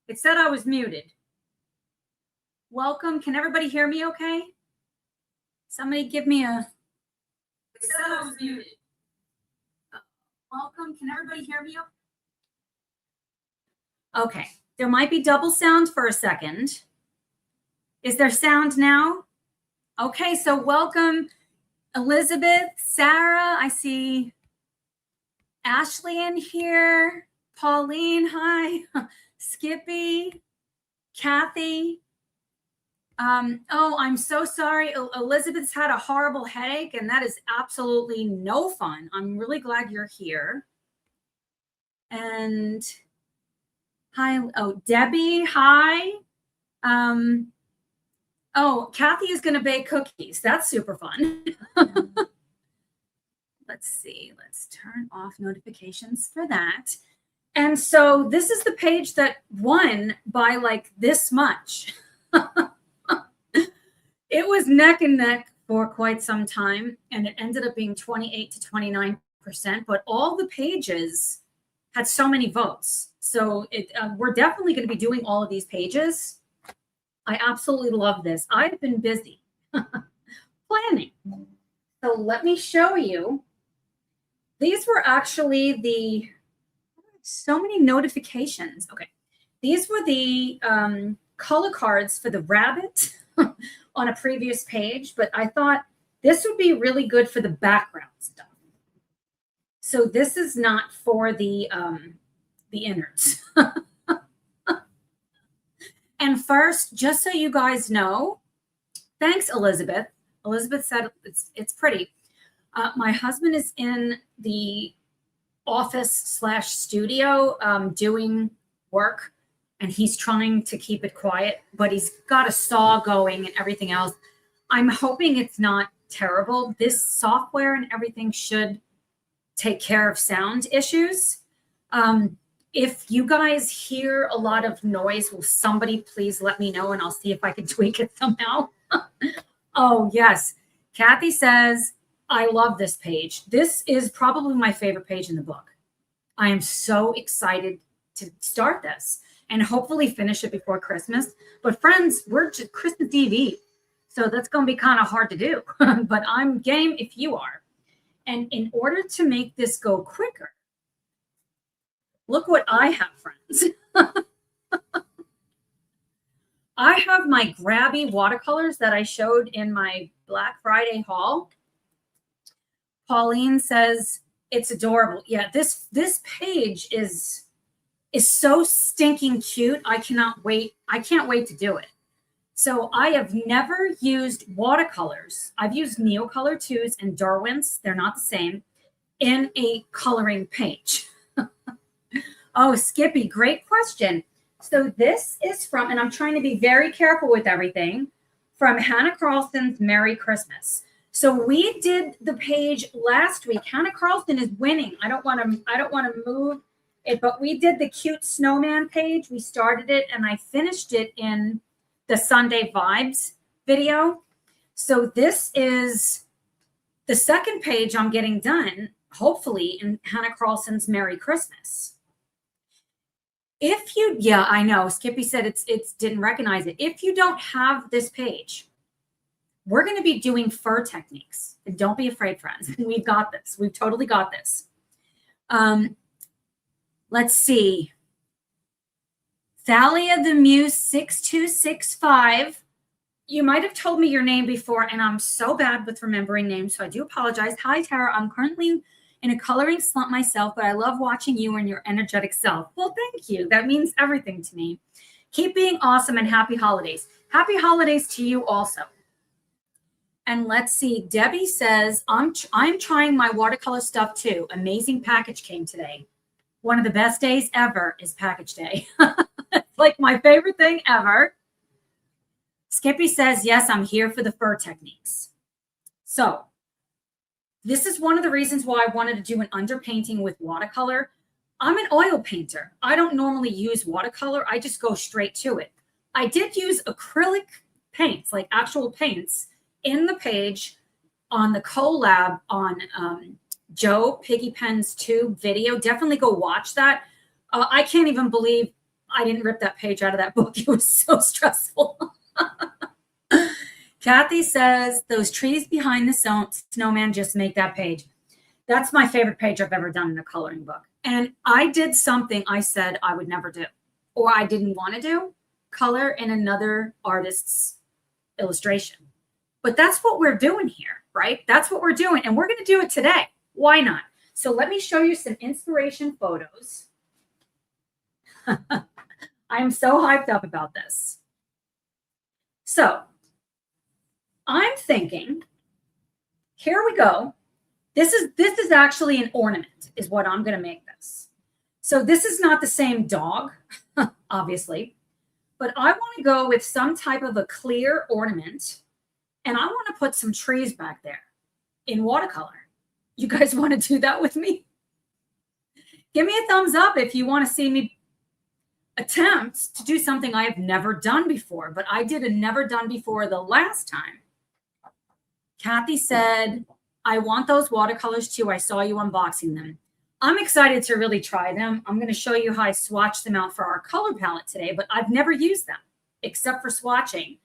It said I was muted. Welcome. Can everybody hear me okay? Somebody give me a... It said I was muted. Welcome. Can everybody hear me okay? Okay. There might be double sound for a second. Is there sound now? Okay, so welcome, Elizabeth, Sarah. I see Ashley in here. Pauline, hi. Skippy, Kathy. Oh, I'm so sorry. Elizabeth's had a horrible headache, and that is absolutely no fun. I'm really glad you're here. And hi. Oh, Debbie, hi. Oh, Kathy is going to bake cookies. That's super fun. Let's see. Let's turn off notifications for that. And so this is the page that won by like this much. It was neck and neck for quite some time, and it ended up being 28 to 29%, but all the pages had so many votes. So we're definitely going to be doing all of these pages. I absolutely love this. I've been busy planning. So let me show you. These were actually so many notifications. Okay. These were the color cards for the rabbit on a previous page, but I thought this would be really good for the background stuff. So this is not for the innards. And first, just so you guys know, thanks, Elizabeth. Elizabeth said it's pretty. My husband is in the office/studio doing work, and he's trying to keep it quiet, but he's got a saw going and everything else. I'm hoping it's not terrible. This software and everything should take care of sound issues. If you guys hear a lot of noise, will somebody please let me know, and I'll see if I can tweak it somehow. Oh, yes. Kathy says, I love this page. This is probably my favorite page in the book. I am so excited to start this and hopefully finish it before Christmas. But friends, we're just Christmas Eve, so that's going to be kind of hard to do. But I'm game if you are. And in order to make this go quicker, look what I have, friends. I have my grabby watercolors that I showed in my Black Friday haul. Pauline says it's adorable. Yeah, this page is so stinking cute. I cannot wait. I can't wait to do it. So I have never used watercolors. I've used Neocolor 2s and Derwents. They're not the same in a coloring page. Oh, Skippy, great question. So this is from, and I'm trying to be very careful with everything, from Hannah Carlson's Merry Christmas. So we did the page last week. Hannah Carlson is winning. I don't want to move it, but we did the cute snowman page. We started it and I finished it in the Sunday Vibes video. So this is the second page I'm getting done, hopefully, in Hannah Carlson's Merry Christmas. If you, yeah, I know, Skippy said it's didn't recognize it. If you don't have this page, we're going to be doing fur techniques. And don't be afraid, friends. We've got this. We've totally got this. Let's see. Thalia the Muse 6265. You might have told me your name before, and I'm so bad with remembering names, so I do apologize. Hi, Tara. I'm currently in a coloring slump myself, but I love watching you and your energetic self. Well, thank you. That means everything to me. Keep being awesome and happy holidays. Happy holidays to you also. And let's see. Debbie says, I'm trying my watercolor stuff too. Amazing package came today. One of the best days ever is package day. It's like my favorite thing ever. Skippy says, yes, I'm here for the fur techniques. So this is one of the reasons why I wanted to do an underpainting with watercolor. I'm an oil painter. I don't normally use watercolor. I just go straight to it. I did use acrylic paints, like actual paints, in the page on the collab on Joe Piggy Pen's Tube video. Definitely go watch that. I can't even believe I didn't rip that page out of that book. It was so stressful. Kathy says, those trees behind the snowman just make that page. That's my favorite page I've ever done in a coloring book. And I did something I said I would never do, or I didn't want to do, color in another artist's illustration. But that's what we're doing here, right? That's what we're doing. And we're going to do it today. Why not? So let me show you some inspiration photos. I am so hyped up about this. So I'm thinking, here we go. This is actually an ornament is what I'm going to make this. So this is not the same dog, obviously, but I want to go with some type of a clear ornament, and I want to put some trees back there in watercolor. You guys want to do that with me? Give me a thumbs up if you want to see me attempt to do something I have never done before, but I did a never done before the last time. Kathy said, I want those watercolors too. I saw you unboxing them. I'm excited to really try them. I'm going to show you how I swatched them out for our color palette today, but I've never used them except for swatching,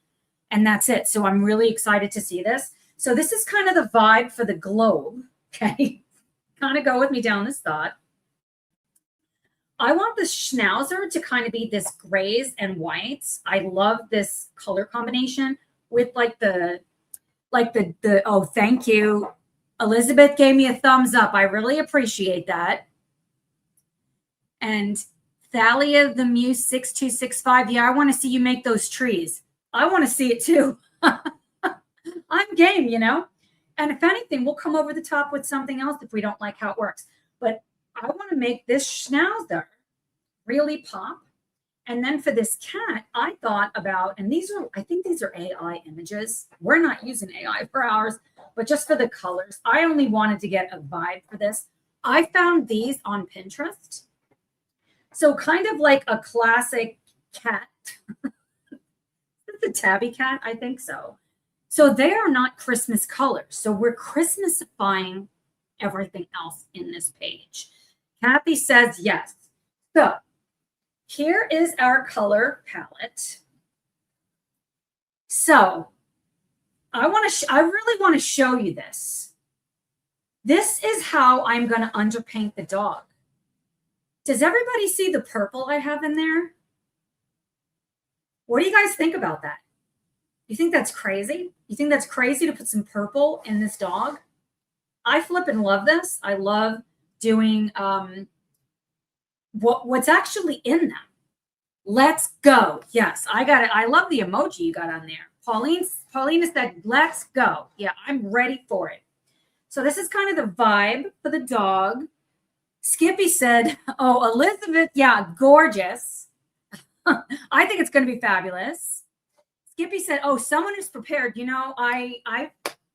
and that's it. So I'm really excited to see this. So this is kind of the vibe for the globe, okay? Kind of go with me down this thought. I want the schnauzer to kind of be this grays and whites. I love this color combination with like the oh, thank you. Elizabeth gave me a thumbs up. I really appreciate that. And Thalia the Muse 6265. Yeah, I want to see you make those trees. I want to see it too. I'm game, you know? And if anything, we'll come over the top with something else if we don't like how it works. But I want to make this schnauzer really pop. And then for this cat, I thought about, and I think these are AI images. We're not using AI for ours, but just for the colors. I only wanted to get a vibe for this. I found these on Pinterest. So kind of like a classic cat. It's a tabby cat, I think so. So they are not Christmas colors. So we're Christmasifying everything else in this page. Kathy says yes. So here is our color palette. So I really want to show you this. This is how I'm going to underpaint the dog. Does everybody see the purple I have in there? What do you guys think about that? You think that's crazy? You think that's crazy to put some purple in this dog? I flippin' love this. I love doing what's actually in them. Let's go. Yes, I got it. I love the emoji you got on there. Paulina said, let's go. Yeah, I'm ready for it. So this is kind of the vibe for the dog. Skippy said, oh, Elizabeth, yeah, gorgeous. I think it's going to be fabulous. Skippy said, oh, someone who's prepared. You know, I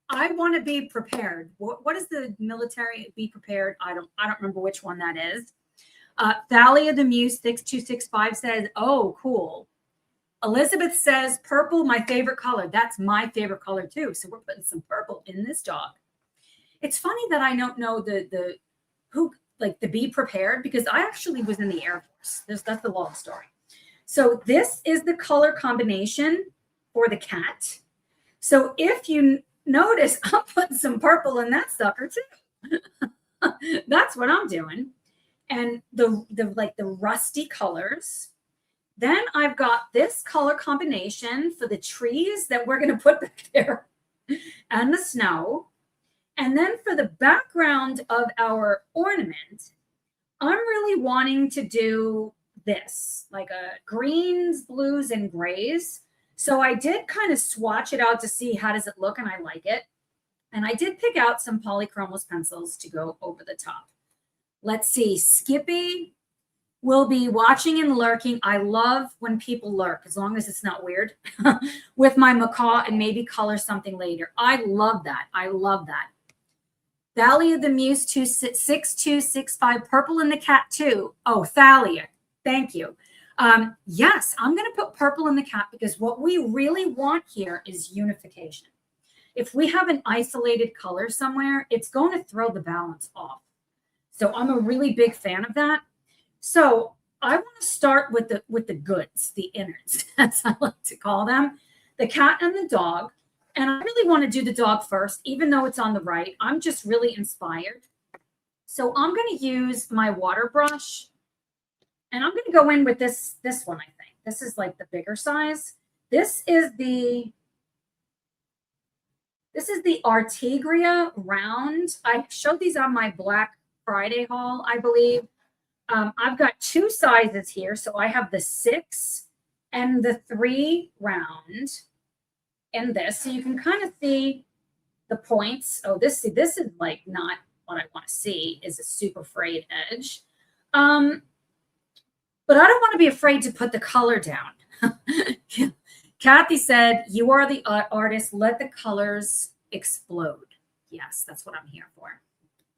want to be prepared. What is the military be prepared? I don't remember which one that is. Thalia the Muse 6265 says, oh, cool. Elizabeth says, purple, my favorite color. That's my favorite color too. So we're putting some purple in this dog. It's funny that I don't know the be prepared, because I actually was in the Air Force. That's the long story. So this is the color combination for the cat. So if you notice, I'm putting some purple in that sucker too. That's what I'm doing. And the rusty colors. Then I've got this color combination for the trees that we're going to put back there and the snow. And then for the background of our ornament, I'm really wanting to do this, like a greens, blues, and grays. So I did kind of swatch it out to see how does it look, and I like it. And I did pick out some polychromos pencils to go over the top. Let's see. Skippy will be watching and lurking. I love when people lurk, as long as it's not weird, with my macaw, and maybe color something later. I love that. I love that. Thalia the Muse 6265, purple in the cat too. Oh, Thalia, thank you. Yes, I'm going to put purple in the cat because what we really want here is unification. If we have an isolated color somewhere, it's going to throw the balance off. So I'm a really big fan of that. So I want to start with the goods, the innards, as I like to call them, the cat and the dog. And I really want to do the dog first, even though it's on the right. I'm just really inspired. So I'm going to use my water brush, and I'm going to go in with this one, I think. This is like the bigger size. This is the Artigria round. I showed these on my Black Friday haul, I believe. I've got two sizes here. So I have the 6 and the 3 round in this. So you can kind of see the points. Oh, this is like not what I want to see, is a super frayed edge. But I don't want to be afraid to put the color down. Kathy said, you are the artist. Let the colors explode. Yes, that's what I'm here for.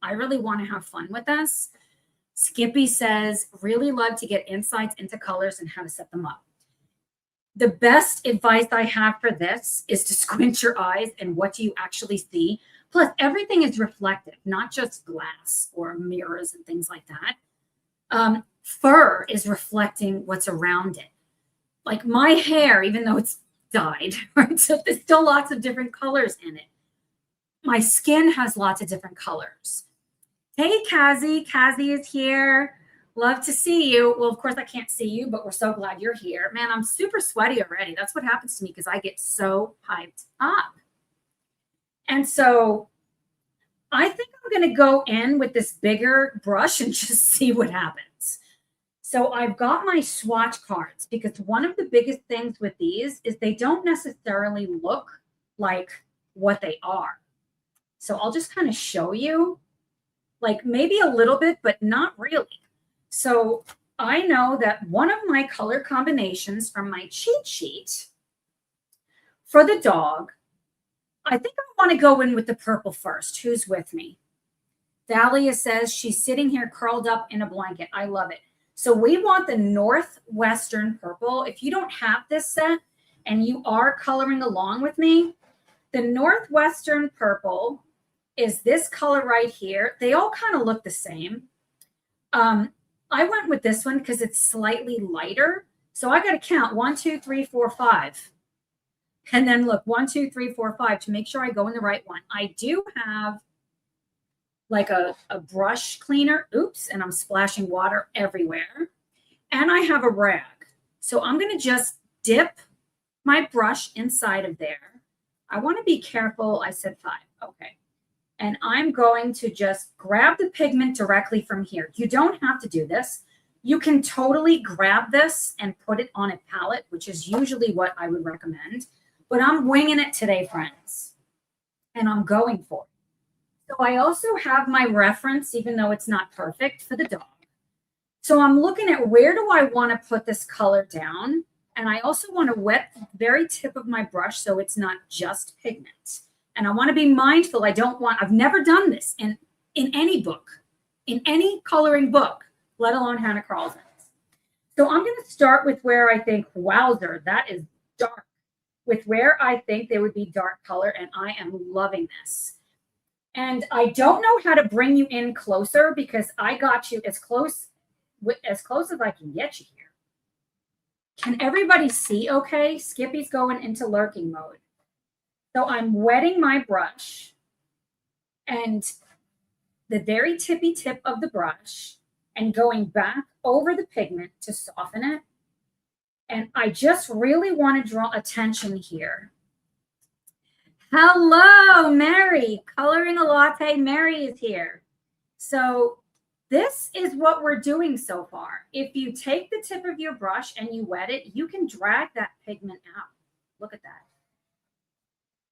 I really want to have fun with this. Skippy says, really love to get insights into colors and how to set them up. The best advice I have for this is to squint your eyes and what do you actually see. Plus, everything is reflective, not just glass or mirrors and things like that. Fur is reflecting what's around it. Like my hair, even though it's dyed, right? So there's still lots of different colors in it. My skin has lots of different colors. Hey, Kazi. Kazi is here. Love to see you. Well, of course, I can't see you, but we're so glad you're here. Man, I'm super sweaty already. That's what happens to me because I get so hyped up. And so I think I'm going to go in with this bigger brush and just see what happens. So I've got my swatch cards because one of the biggest things with these is they don't necessarily look like what they are. So I'll just kind of show you, like maybe a little bit, but not really. So I know that one of my color combinations from my cheat sheet for the dog, I think I want to go in with the purple first. Who's with me? Dahlia says she's sitting here curled up in a blanket. I love it. So we want the Northwestern purple. If you don't have this set and you are coloring along with me, the Northwestern purple is this color right here. They all kind of look the same. I went with this one because it's slightly lighter. So I got to count 1, 2, 3, 4, 5. And then look, 1, 2, 3, 4, 5 to make sure I go in the right one. I do have like a brush cleaner. Oops, and I'm splashing water everywhere. And I have a rag. So I'm going to just dip my brush inside of there. I want to be careful. I said 5. Okay. And I'm going to just grab the pigment directly from here. You don't have to do this. You can totally grab this and put it on a palette, which is usually what I would recommend. But I'm winging it today, friends. And I'm going for it. So I also have my reference, even though it's not perfect, for the dog. So I'm looking at where do I want to put this color down. And I also want to wet the very tip of my brush so it's not just pigment. And I want to be mindful. I've never done this in any book, in any coloring book, let alone Hannah Carlson's. So I'm going to start with where I think, wowzer, that is dark, with where I think there would be dark color. And I am loving this. And I don't know how to bring you in closer because I got you as close as I can get you here. Can everybody see okay? Skippy's going into lurking mode. So I'm wetting my brush and the very tippy tip of the brush and going back over the pigment to soften it. And I just really want to draw attention here. Hello, Mary. Coloring a Latte. Mary is here. So this is what we're doing so far. If you take the tip of your brush and you wet it, you can drag that pigment out. Look at that.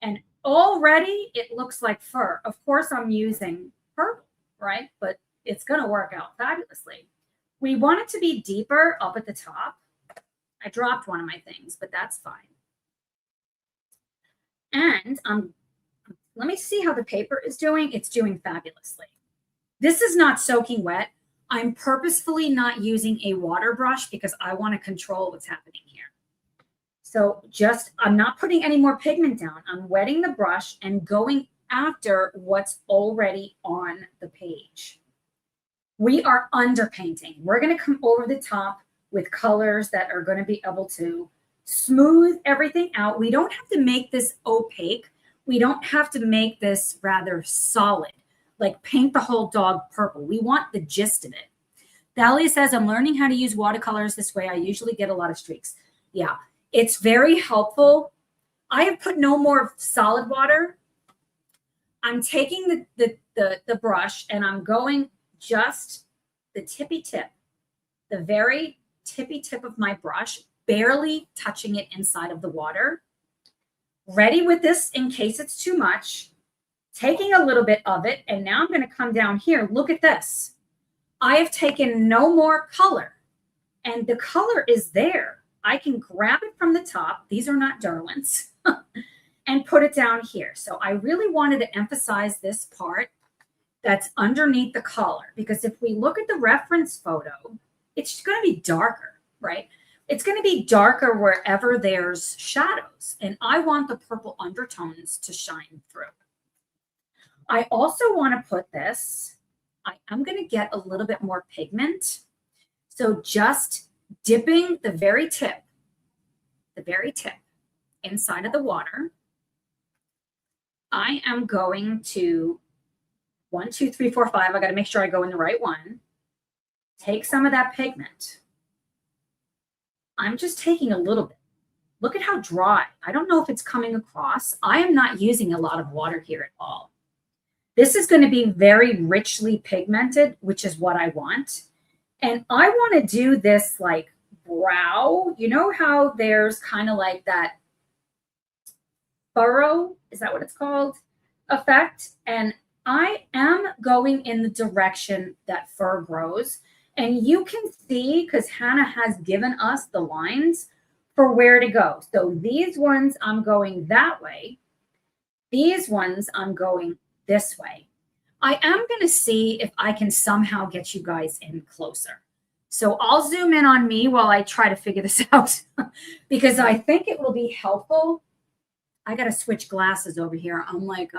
And already it looks like fur. Of course, I'm using purple, right? But it's going to work out fabulously. We want it to be deeper up at the top. I dropped one of my things, but that's fine. And let me see how the paper is doing. It's doing fabulously. This is not soaking wet. I'm purposefully not using a water brush because I want to control what's happening here. So I'm not putting any more pigment down. I'm wetting the brush and going after what's already on the page. We are underpainting. We're going to come over the top with colors that are going to be able to smooth everything out. We don't have to make this opaque. We don't have to make this rather solid, like paint the whole dog purple. We want the gist of it. Thalia says, I'm learning how to use watercolors this way. I usually get a lot of streaks. Yeah, it's very helpful. I have put no more solid water. I'm taking the brush and I'm going just the tippy tip, the very tippy tip of my brush, barely touching it inside of the water. Ready with this in case it's too much, taking a little bit of it. And now I'm going to come down here. Look at this. I have taken no more color and the color is there. I can grab it from the top. These are not Derwents. And put it down here. So I really wanted to emphasize this part that's underneath the collar, because if we look at the reference photo, it's going to be darker, right? It's going to be darker wherever there's shadows. And I want the purple undertones to shine through. I also want to put this, I'm going to get a little bit more pigment. So just dipping the very tip inside of the water. I am going to 1, 2, 3, 4, 5. I got to make sure I go in the right one. Take some of that pigment. I'm just taking a little bit. Look at how dry. I don't know if it's coming across. I am not using a lot of water here at all. This is going to be very richly pigmented, which is what I want. And I want to do this like brow. You know how there's kind of like that furrow, is that what it's called, effect? And I am going in the direction that fur grows. And you can see, because Hannah has given us the lines for where to go. So these ones, I'm going that way. These ones, I'm going this way. I am going to see if I can somehow get you guys in closer. So I'll zoom in on me while I try to figure this out, because I think it will be helpful. I got to switch glasses over here. I'm like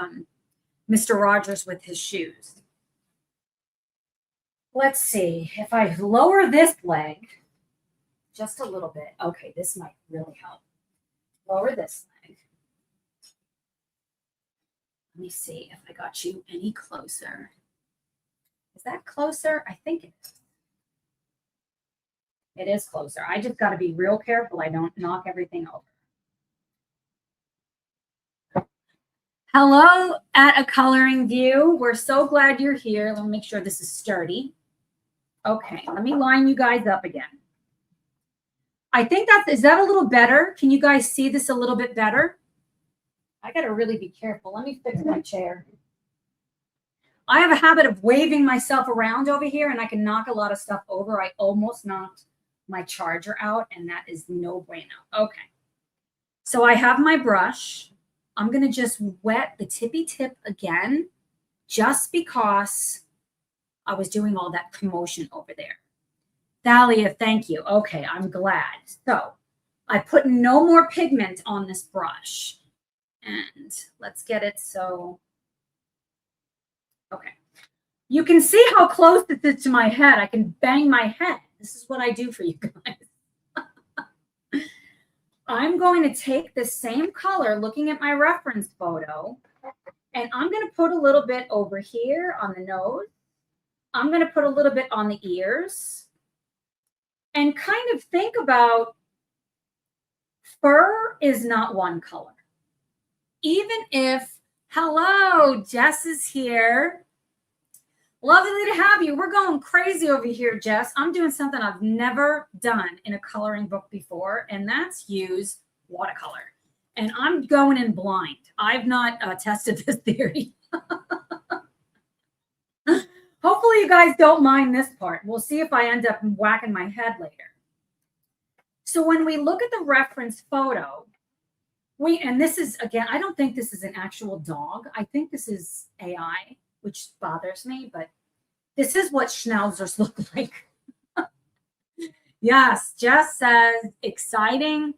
Mr. Rogers with his shoes. Let's see if I lower this leg just a little bit. Okay, this might really help. Lower this leg. Let me see if I got you any closer. Is that closer? I think it is. It is closer. I just got to be real careful I don't knock everything over. Hello at A Coloring View. We're so glad you're here. Let me make sure this is sturdy. Okay, let me line you guys up again. I think is that a little better? Can you guys see this a little bit better? I got to really be careful. Let me fix my chair. I have a habit of waving myself around over here, and I can knock a lot of stuff over. I almost knocked my charger out, and that is no bueno. Okay, so I have my brush. I'm going to just wet the tippy tip again, just because I was doing all that commotion over there. Thalia, thank you. Okay, I'm glad. So I put no more pigment on this brush. And let's get it so, okay. You can see how close this is to my head. I can bang my head. This is what I do for you guys. I'm going to take the same color, looking at my reference photo, and I'm going to put a little bit over here on the nose. I'm going to put a little bit on the ears, and kind of think about fur is not one color. Even if, hello, Jess is here. Lovely to have you. We're going crazy over here, Jess. I'm doing something I've never done in a coloring book before, and that's use watercolor. And I'm going in blind. I've not tested this theory. Hopefully you guys don't mind this part. We'll see if I end up whacking my head later. So when we look at the reference photo, and this is, again, I don't think this is an actual dog. I think this is AI, which bothers me, but this is what schnauzers look like. Yes, Jess says, exciting.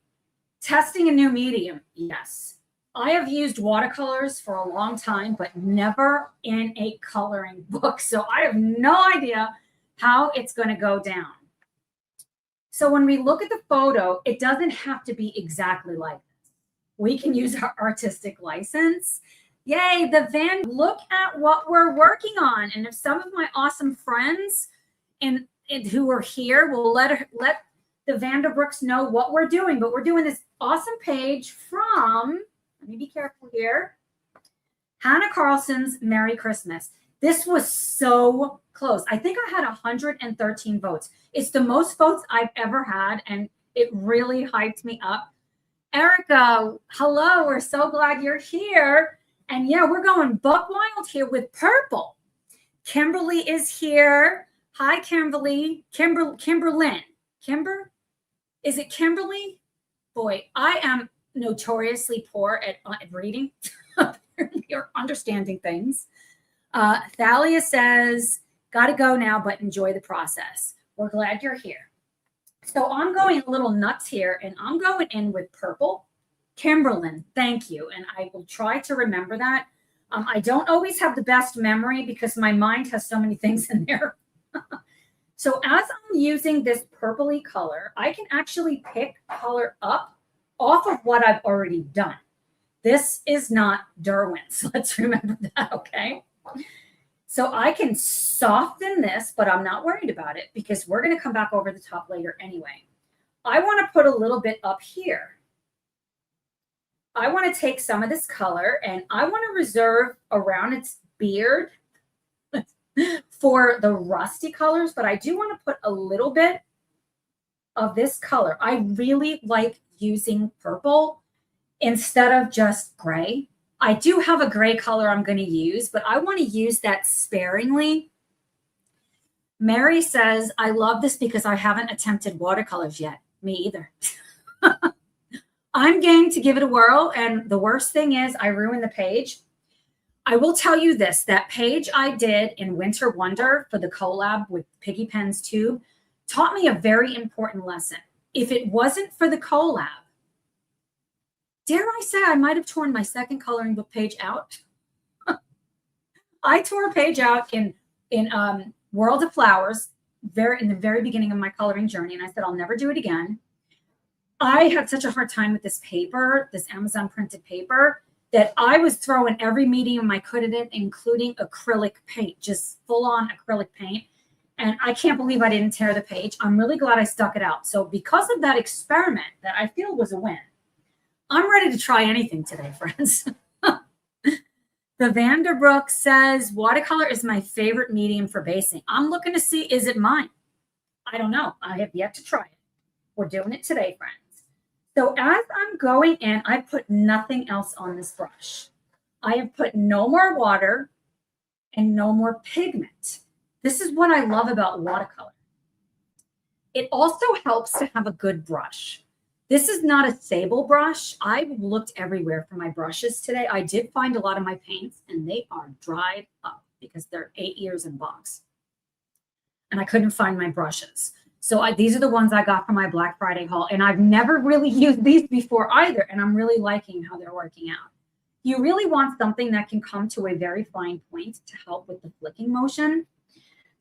Testing a new medium. Yes. I have used watercolors for a long time, but never in a coloring book. So I have no idea how it's going to go down. So when we look at the photo, it doesn't have to be exactly like this. We can use our artistic license. Yay, look at what we're working on. And if some of my awesome friends and who are here will let the Vanderbrooks know what we're doing. But we're doing this awesome page from, let me be careful here, Hannah Carlson's Merry Christmas. This was so close. I think I had 113 votes. It's the most votes I've ever had, and it really hyped me up. Erica, hello. We're so glad you're here. And yeah, we're going buck wild here with purple. Kimberly is here. Hi, Kimberly. Kimberlyn. Is it Kimberly? Boy, I am notoriously poor at reading or understanding things. Thalia says, gotta go now, but enjoy the process. We're glad you're here. So I'm going a little nuts here, and I'm going in with purple. Kimberlyn, thank you. And I will try to remember that. I don't always have the best memory because my mind has so many things in there. So as I'm using this purpley color, I can actually pick color up off of what I've already done. This is not Derwent's. Let's remember that, okay? So I can soften this, but I'm not worried about it because we're going to come back over the top later anyway. I want to put a little bit up here. I want to take some of this color and I want to reserve around its beard for the rusty colors, but I do want to put a little bit of this color. I really like using purple instead of just gray. I do have a gray color I'm going to use, but I want to use that sparingly. Mary says, I love this because I haven't attempted watercolors yet. Me either. I'm game to give it a whirl, and the worst thing is I ruined the page. I will tell you this, that page I did in Winter Wonder for the collab with Piggy Pen's Tube taught me a very important lesson. If it wasn't for the collab, dare I say I might have torn my second coloring book page out. I tore a page out in World of Flowers in the very beginning of my coloring journey, and I said, I'll never do it again. I had such a hard time with this paper, this Amazon printed paper, that I was throwing every medium I could at it, including acrylic paint, just full-on acrylic paint. And I can't believe I didn't tear the page. I'm really glad I stuck it out. So because of that experiment that I feel was a win, I'm ready to try anything today, friends. The Vanderbrook says, watercolor is my favorite medium for basing. I'm looking to see, is it mine? I don't know. I have yet to try it. We're doing it today, friends. So as I'm going in, I put nothing else on this brush. I have put no more water and no more pigment. This is what I love about watercolor. It also helps to have a good brush. This is not a sable brush. I've looked everywhere for my brushes today. I did find a lot of my paints, and they are dried up because they're 8 years in box. And I couldn't find my brushes. So these are the ones I got from my Black Friday haul, and I've never really used these before either, and I'm really liking how they're working out. You really want something that can come to a very fine point to help with the flicking motion.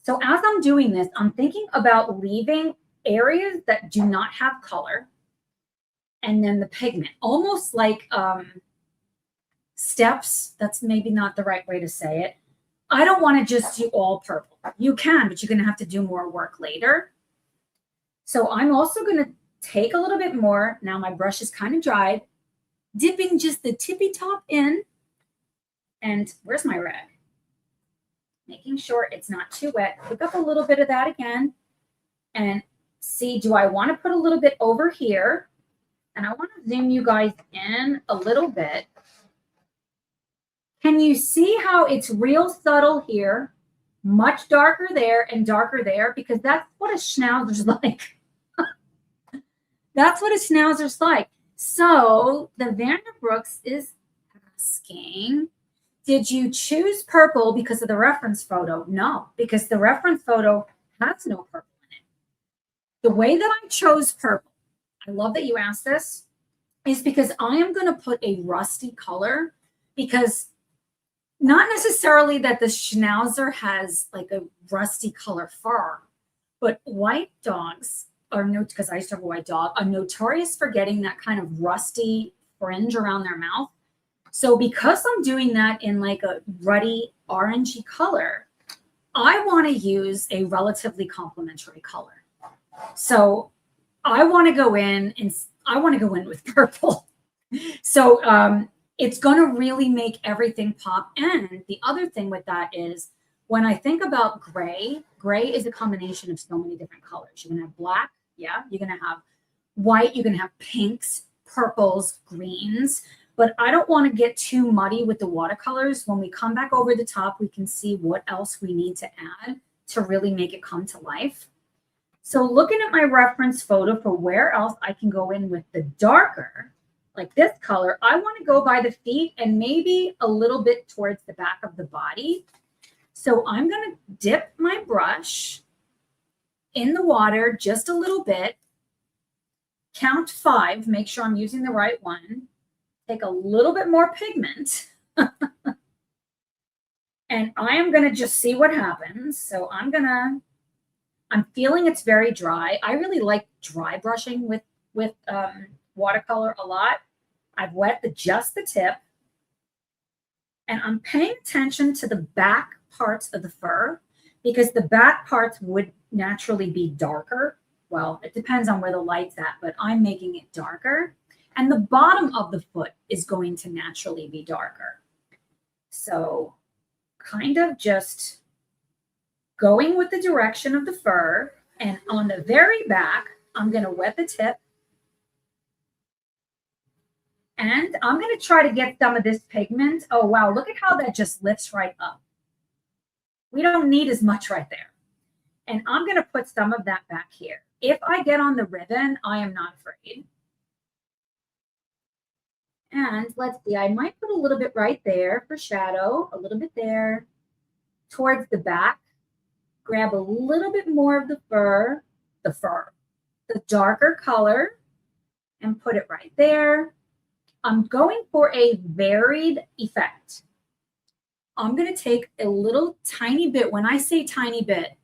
So as I'm doing this, I'm thinking about leaving areas that do not have color and then the pigment, almost like steps. That's maybe not the right way to say it. I don't want to just do all purple. You can, but you're going to have to do more work later. So I'm also going to take a little bit more. Now my brush is kind of dried, dipping just the tippy top in. And where's my rag? Making sure it's not too wet. Pick up a little bit of that again and see, do I want to put a little bit over here? And I want to zoom you guys in a little bit. Can you see how it's real subtle here, much darker there and darker there? Because that's what a schnauzer's like. That's what a schnauzer's like. So the Vanderbrooks is asking, did you choose purple because of the reference photo? No, because the reference photo has no purple in it. The way that I chose purple, I love that you asked this, is because I am going to put a rusty color, because not necessarily that the Schnauzer has like a rusty color fur, But white dogs are because I used to have a white dog, are notorious for getting that kind of rusty fringe around their mouth. So because I'm doing that in like a ruddy orangey color, I want to use a relatively complementary color. So I want to go in with purple. So it's going to really make everything pop. And the other thing with that is when I think about gray is a combination of so many different colors. You're going to have black. Yeah. You're going to have white. You're going to have pinks, purples, greens. But I don't want to get too muddy with the watercolors. When we come back over the top, we can see what else we need to add to really make it come to life. So looking at my reference photo for where else I can go in with the darker, like this color, I want to go by the feet and maybe a little bit towards the back of the body. So I'm going to dip my brush in the water just a little bit, count 5, make sure I'm using the right one, take a little bit more pigment, and I am going to just see what happens. So I'm feeling it's very dry. I really like dry brushing with watercolor a lot. I've wet just the tip, and I'm paying attention to the back parts of the fur because the back parts would naturally be darker. Well, it depends on where the light's at, but I'm making it darker. And the bottom of the foot is going to naturally be darker. So kind of just going with the direction of the fur. And on the very back, I'm going to wet the tip. And I'm going to try to get some of this pigment. Oh, wow. Look at how that just lifts right up. We don't need as much right there. And I'm going to put some of that back here. If I get on the ribbon, I am not afraid. And let's see, I might put a little bit right there for shadow, a little bit there towards the back. Grab a little bit more of the darker color, and put it right there. I'm going for a varied effect. I'm going to take a little tiny bit. When I say tiny bit,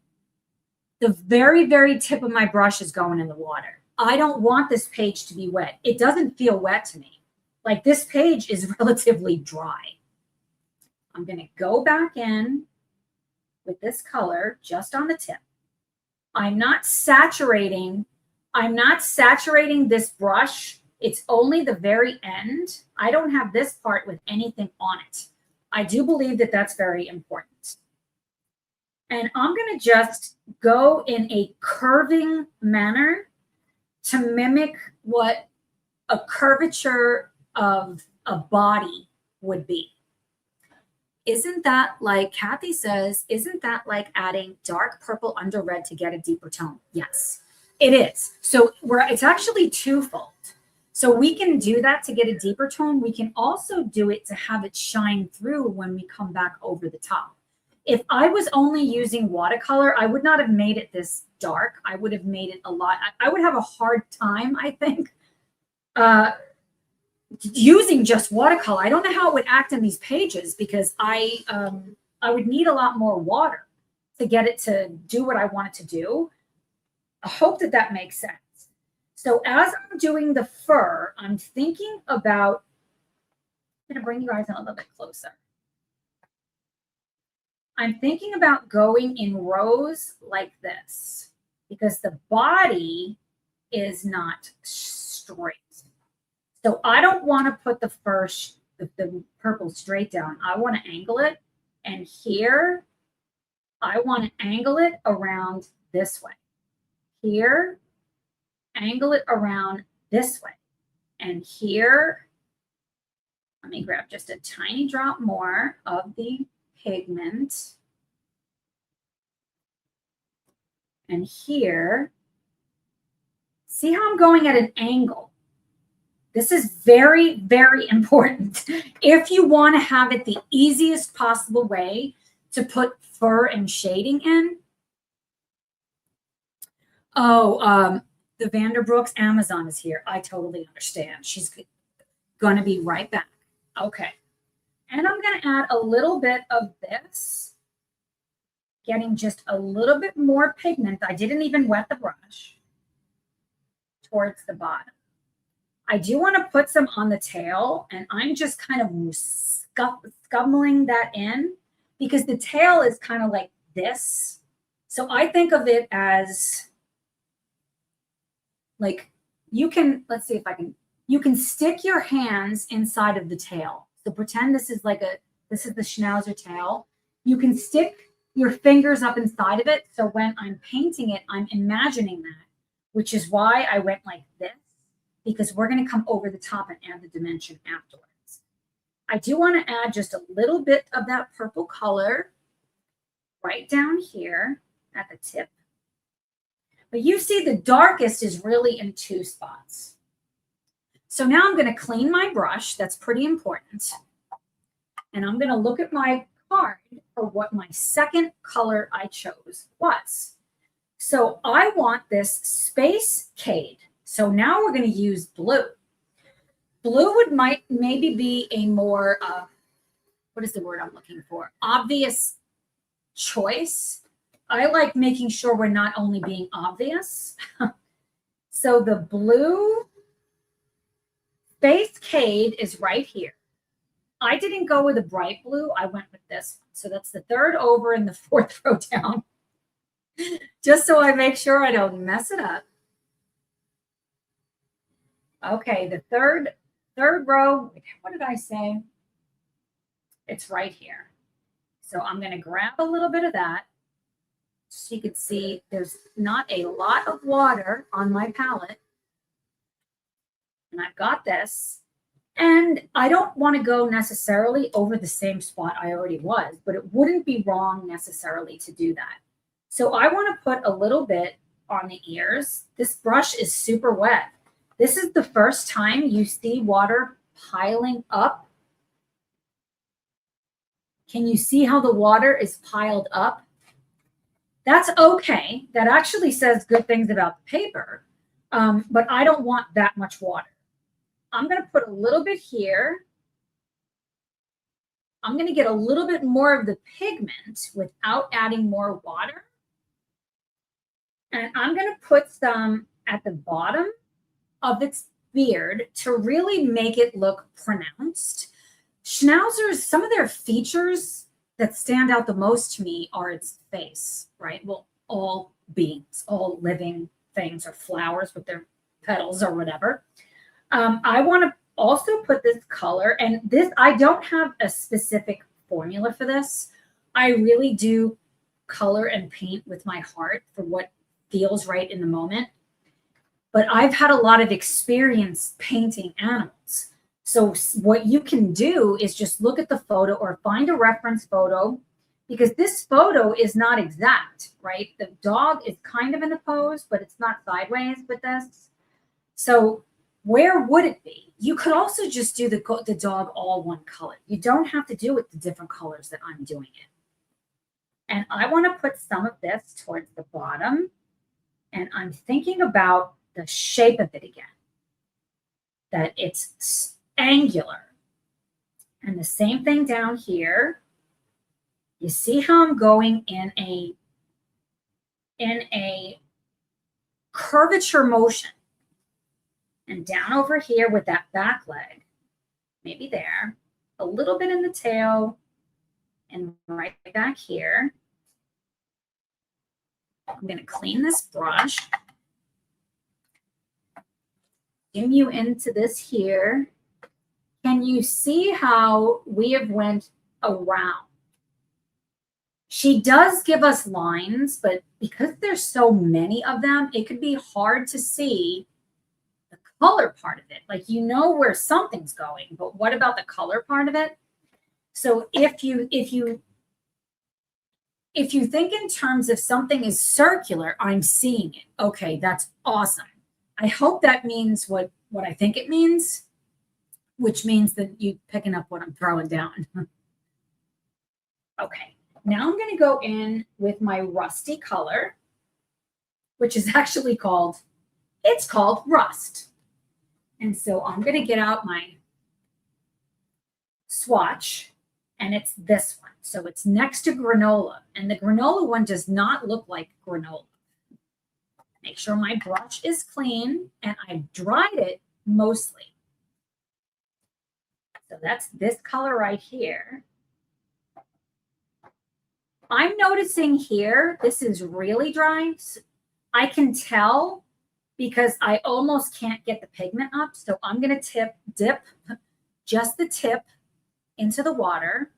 the very, very tip of my brush is going in the water. I don't want this page to be wet. It doesn't feel wet to me. Like this page is relatively dry. I'm going to go back in with this color just on the tip. I'm not saturating this brush. It's only the very end. I don't have this part with anything on it. I do believe that that's very important. And I'm going to just go in a curving manner to mimic what a curvature of a body would be. Isn't that like Kathy says, isn't that like adding dark purple under red to get a deeper tone? Yes, it is. So it's actually twofold. So we can do that to get a deeper tone. We can also do it to have it shine through when we come back over the top. If I was only using watercolor, I would not have made it this dark. I would have made it a lot. I would have a hard time, I think, using just watercolor. I don't know how it would act in these pages because I would need a lot more water to get it to do what I want it to do. I hope that makes sense. So as I'm doing the fur, I'm thinking about, I'm going to bring you guys in a little bit closer. I'm thinking about going in rows like this because the body is not straight. So I don't want to put the purple straight down. I want to angle it. And here, I want to angle it around this way. Here, angle it around this way. And here, let me grab just a tiny drop more of the pigment. And here, see how I'm going at an angle? This is very, very important. If you want to have it the easiest possible way to put fur and shading in. Oh, the Vanderbrooks Amazon is here. I totally understand. She's going to be right back. Okay. And I'm going to add a little bit of this getting just a little bit more pigment. I didn't even wet the brush towards the bottom. I do want to put some on the tail, and I'm just kind of scumming that in because the tail is kind of like this. So I think of it as like you can, let's see if I can, you can stick your hands inside of the tail. So pretend this is like this is the Schnauzer tail. You can stick your fingers up inside of it. So when I'm painting it, I'm imagining that, which is why I went like this, because we're going to come over the top and add the dimension afterwards. I do want to add just a little bit of that purple color right down here at the tip. But you see the darkest is really in 2 spots. So now I'm going to clean my brush. That's pretty important. And I'm going to look at my card for what my second color I chose was. So I want this Space Cade. So now we're going to use blue. Blue might maybe be a more, what is the word I'm looking for? Obvious choice. I like making sure we're not only being obvious. So the blue Space Cade is right here. I didn't go with a bright blue. I went with this one. So that's the 3rd over and the 4th row down. Just so I make sure I don't mess it up. Okay, the third row, what did I say? It's right here. So I'm going to grab a little bit of that. So you can see there's not a lot of water on my palette. And I've got this. And I don't want to go necessarily over the same spot I already was, but it wouldn't be wrong necessarily to do that. So I want to put a little bit on the ears. This brush is super wet. This is the first time you see water piling up. Can you see how the water is piled up? That's okay. That actually says good things about the paper, but I don't want that much water. I'm going to put a little bit here. I'm going to get a little bit more of the pigment without adding more water. And I'm going to put some at the bottom of its beard to really make it look pronounced. Schnauzers, some of their features that stand out the most to me are its face, right? Well, all beings, all living things or flowers with their petals or whatever. I want to also put this color, and this, I don't have a specific formula for this. I really do color and paint with my heart for what feels right in the moment. But I've had a lot of experience painting animals. So what you can do is just look at the photo or find a reference photo, because this photo is not exact, right? The dog is kind of in a pose, but it's not sideways with this. So where would it be? You could also just do the dog all one color. You don't have to do it the different colors that I'm doing it. And I want to put some of this towards the bottom. And I'm thinking about the shape of it again, that it's angular. And the same thing down here. You see how I'm going in a curvature motion. And down over here with that back leg, maybe there, a little bit in the tail, and right back here. I'm going to clean this brush. Zoom you into this here. Can you see how we have went around? She does give us lines, but because there's so many of them, it could be hard to see the color part of it. Like, you know where something's going, but what about the color part of it? So if you think in terms of something is circular, I'm seeing it. Okay, that's awesome. I hope that means what I think it means, which means that you're picking up what I'm throwing down. Okay, now I'm going to go in with my rusty color, which is actually called rust. And so I'm going to get out my swatch, And it's this one. So it's next to granola. And the granola one does not look like granola. Make sure my brush is clean, and I've dried it mostly. So that's this color right here. I'm noticing here, this is really dry. I can tell because I almost can't get the pigment up. So I'm going to dip just the tip into the water.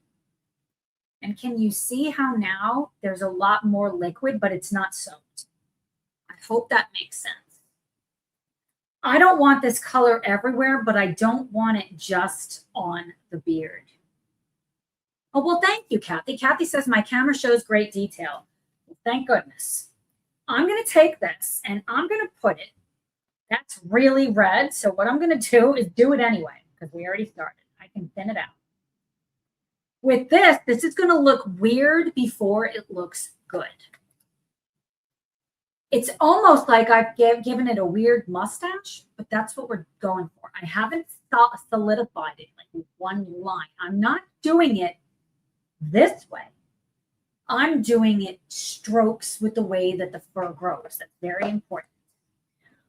And can you see how now there's a lot more liquid, but it's not soaked? I hope that makes sense. I don't want this color everywhere, but I don't want it just on the beard. Oh, well, thank you, Kathy. Kathy says my camera shows great detail. Well, thank goodness. I'm going to take this and I'm going to put it. That's really red. So what I'm going to do is do it anyway, because we already started. I can thin it out. With this is going to look weird before it looks good. It's almost like I've given it a weird mustache, but that's what we're going for. I haven't solidified it like with one line. I'm not doing it this way. I'm doing it strokes with the way that the fur grows. That's very important.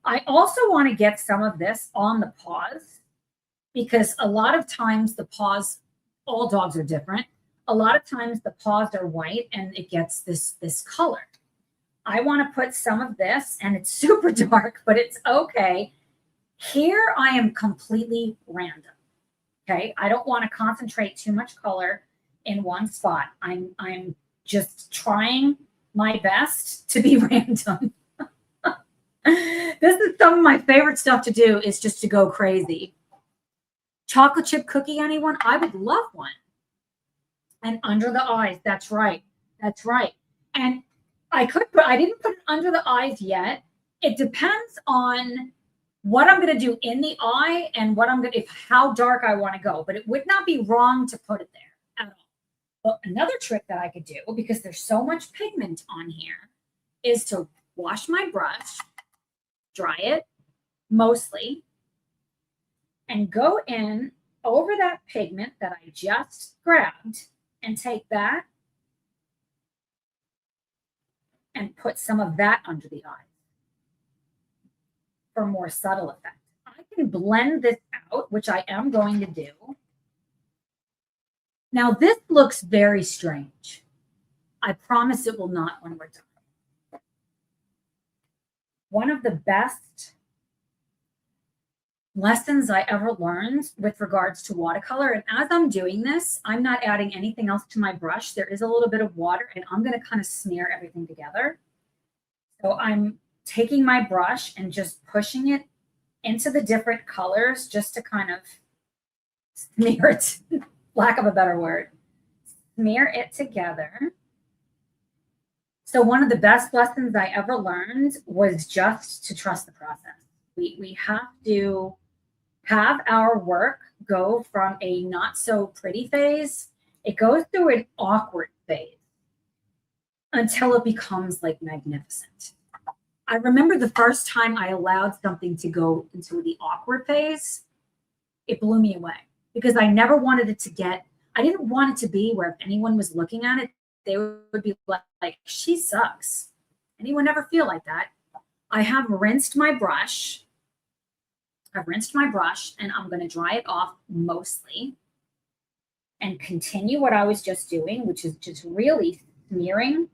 I also want to get some of this on the paws, because a lot of times the paws, all dogs are different. A lot of times the paws are white and it gets this color. I want to put some of this, and it's super dark, but it's okay. Here I am completely random. Okay. I don't want to concentrate too much color in one spot. I'm just trying my best to be random. This is some of my favorite stuff to do, is just to go crazy. Chocolate chip cookie, anyone? I would love one. And under the eyes. That's right. That's right. And I didn't put it under the eyes yet. It depends on what I'm going to do in the eye and how dark I want to go. But it would not be wrong to put it there at all. But another trick that I could do, because there's so much pigment on here, is to wash my brush, dry it mostly, and go in over that pigment that I just grabbed and take that and put some of that under the eye for more subtle effect. I can blend this out, which I am going to do. Now, this looks very strange. I promise it will not when we're done. One of the best lessons I ever learned with regards to watercolor, and as I'm doing this, I'm not adding anything else to my brush. There is a little bit of water, and I'm going to kind of smear everything together. So I'm taking my brush and just pushing it into the different colors just to kind of smear it, lack of a better word, smear it together. So one of the best lessons I ever learned was just to trust the process. We have to have our work go from a not so pretty phase. It goes through an awkward phase until it becomes like magnificent. I remember the first time I allowed something to go into the awkward phase, it blew me away, because I never wanted it to get, I didn't want it to be where if anyone was looking at it, they would be like, she sucks. Anyone ever feel like that? I have rinsed my brush. And I'm going to dry it off mostly and continue what I was just doing, which is just really smearing.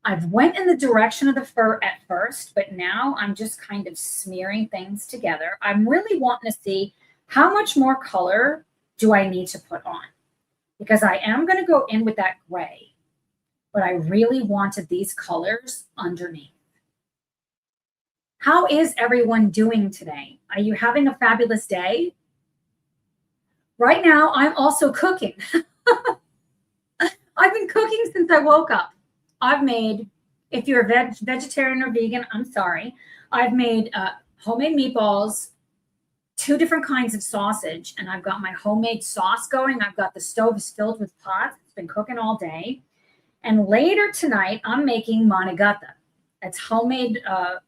I've went in the direction of the fur at first, but now I'm just kind of smearing things together. I'm really wanting to see how much more color do I need to put on, because I am going to go in with that gray, but I really wanted these colors underneath. How is everyone doing today? Are you having a fabulous day? Right now, I'm also cooking. I've been cooking since I woke up. I've made, if you're a vegetarian or vegan, I'm sorry. I've made homemade meatballs, 2 different kinds of sausage, and I've got my homemade sauce going. I've got the stove is filled with pots. It's been cooking all day. And later tonight, I'm making manigatta. It's homemade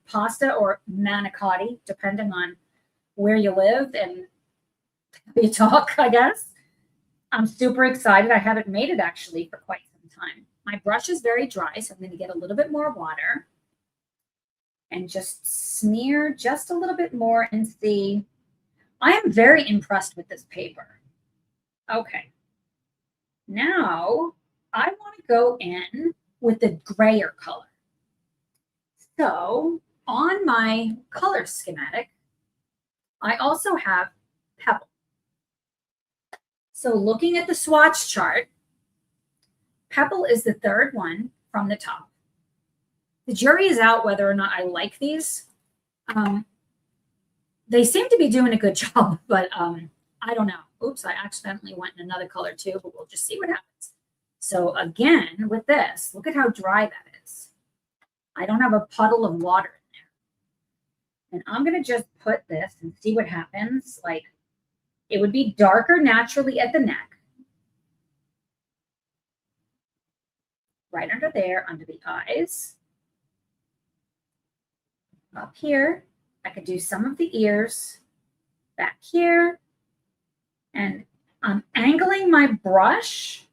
pasta or manicotti, depending on where you live and how you talk, I guess. I'm super excited. I haven't made it actually for quite some time. My brush is very dry, so I'm going to get a little bit more water and just smear just a little bit more and see. I am very impressed with this paper. Okay. Now I want to go in with the grayer color. So on my color schematic, I also have pebble. So looking at the swatch chart, pebble is the third one from the top. The jury is out whether or not I like these. They seem to be doing a good job, but I don't know. Oops, I accidentally went in another color too, but we'll just see what happens. So again, with this, look at how dry that is. I don't have a puddle of water in there. And I'm going to just put this and see what happens. Like, it would be darker naturally at the neck. Right under there, under the eyes. Up here. I could do some of the ears. Back here. And I'm angling my brush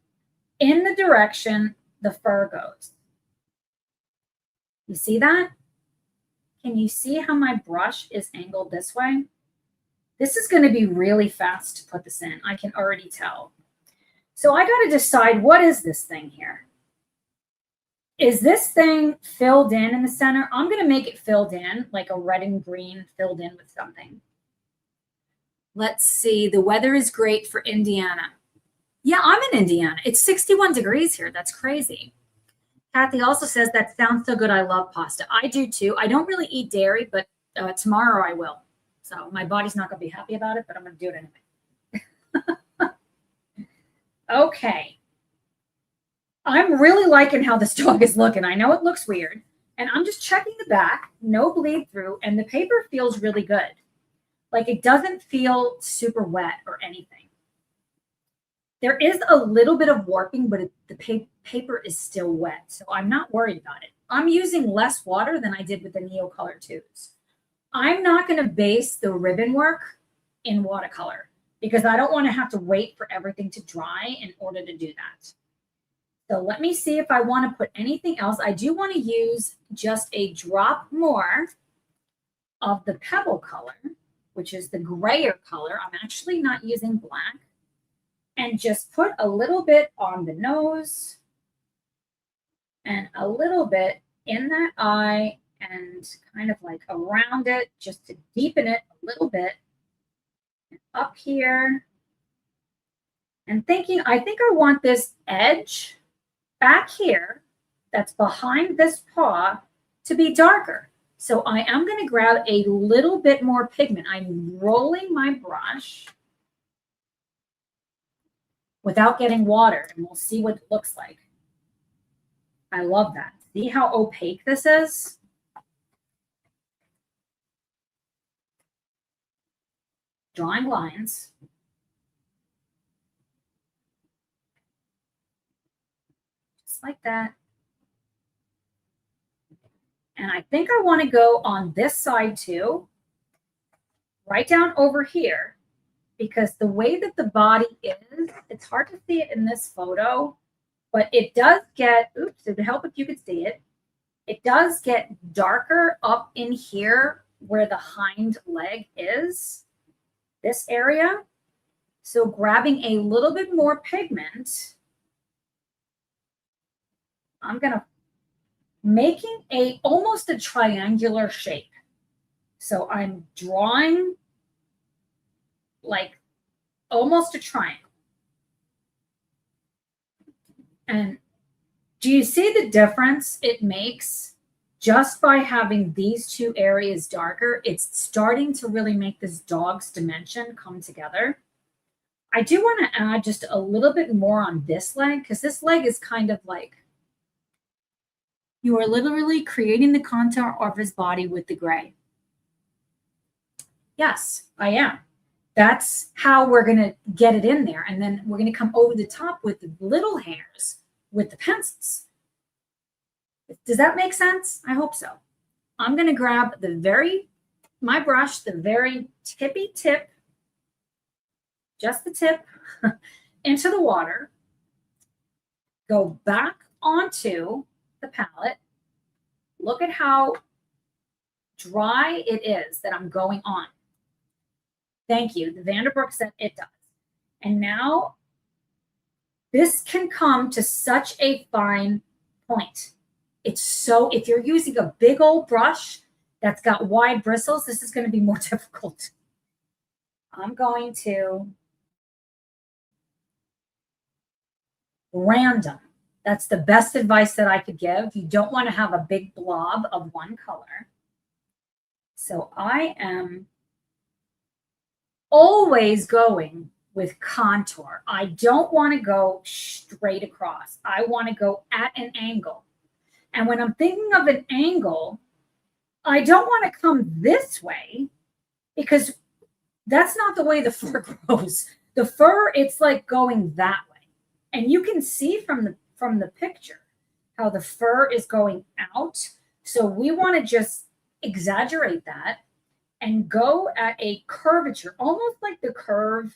in the direction the fur goes. You see that? Can you see how my brush is angled this way? This is going to be really fast to put this in. I can already tell. So I got to decide, what is this thing here? Is this thing filled in the center? I'm going to make it filled in, like a red and green filled in with something. Let's see. The weather is great for Indiana. Yeah, I'm in Indiana. It's 61 degrees here. That's crazy. Kathy also says, that sounds so good. I love pasta. I do too. I don't really eat dairy, but tomorrow I will. So my body's not going to be happy about it, but I'm going to do it anyway. Okay. I'm really liking how this dog is looking. I know it looks weird. And I'm just checking the back, no bleed through, and the paper feels really good. Like, it doesn't feel super wet or anything. There is a little bit of warping, but the paper is still wet, so I'm not worried about it. I'm using less water than I did with the Neo Color 2s. I'm not going to base the ribbon work in watercolor because I don't want to have to wait for everything to dry in order to do that. So let me see if I want to put anything else. I do want to use just a drop more of the pebble color, which is the grayer color. I'm actually not using black. And just put a little bit on the nose and a little bit in that eye and kind of like around it, just to deepen it a little bit. And up here. And thinking, I think I want this edge back here that's behind this paw to be darker. So I am going to grab a little bit more pigment. I'm rolling my brush without getting water, and we'll see what it looks like. I love that. See how opaque this is? Drawing lines. Just like that. And I think I want to go on this side too, right down over here, because the way that the body is, it's hard to see it in this photo, but it does get, oops, it would help if you could see it. It does get darker up in here where the hind leg is, this area. So grabbing a little bit more pigment, I'm going to making almost a triangular shape. So I'm drawing like almost a triangle. And do you see the difference it makes just by having these two areas darker? It's starting to really make this dog's dimension come together. I do want to add just a little bit more on this leg, because this leg is kind of like, you are literally creating the contour of his body with the gray. Yes, I am. That's how we're going to get it in there. And then we're going to come over the top with the little hairs with the pencils. Does that make sense? I hope so. I'm going to grab my brush, the very tippy tip, just the tip, into the water, go back onto the palette. Look at how dry it is that I'm going on. Thank you. The Vanderbrook said it does. And now this can come to such a fine point. It's so, if you're using a big old brush that's got wide bristles, this is going to be more difficult. I'm going to random. That's the best advice that I could give. You don't want to have a big blob of one color. So I am always going with contour. I don't want to go straight across. I want to go at an angle. And when I'm thinking of an angle, I don't want to come this way because that's not the way the fur grows. The fur, it's like going that way. And you can see from the picture how the fur is going out. So we want to just exaggerate that and go at a curvature, almost like the curve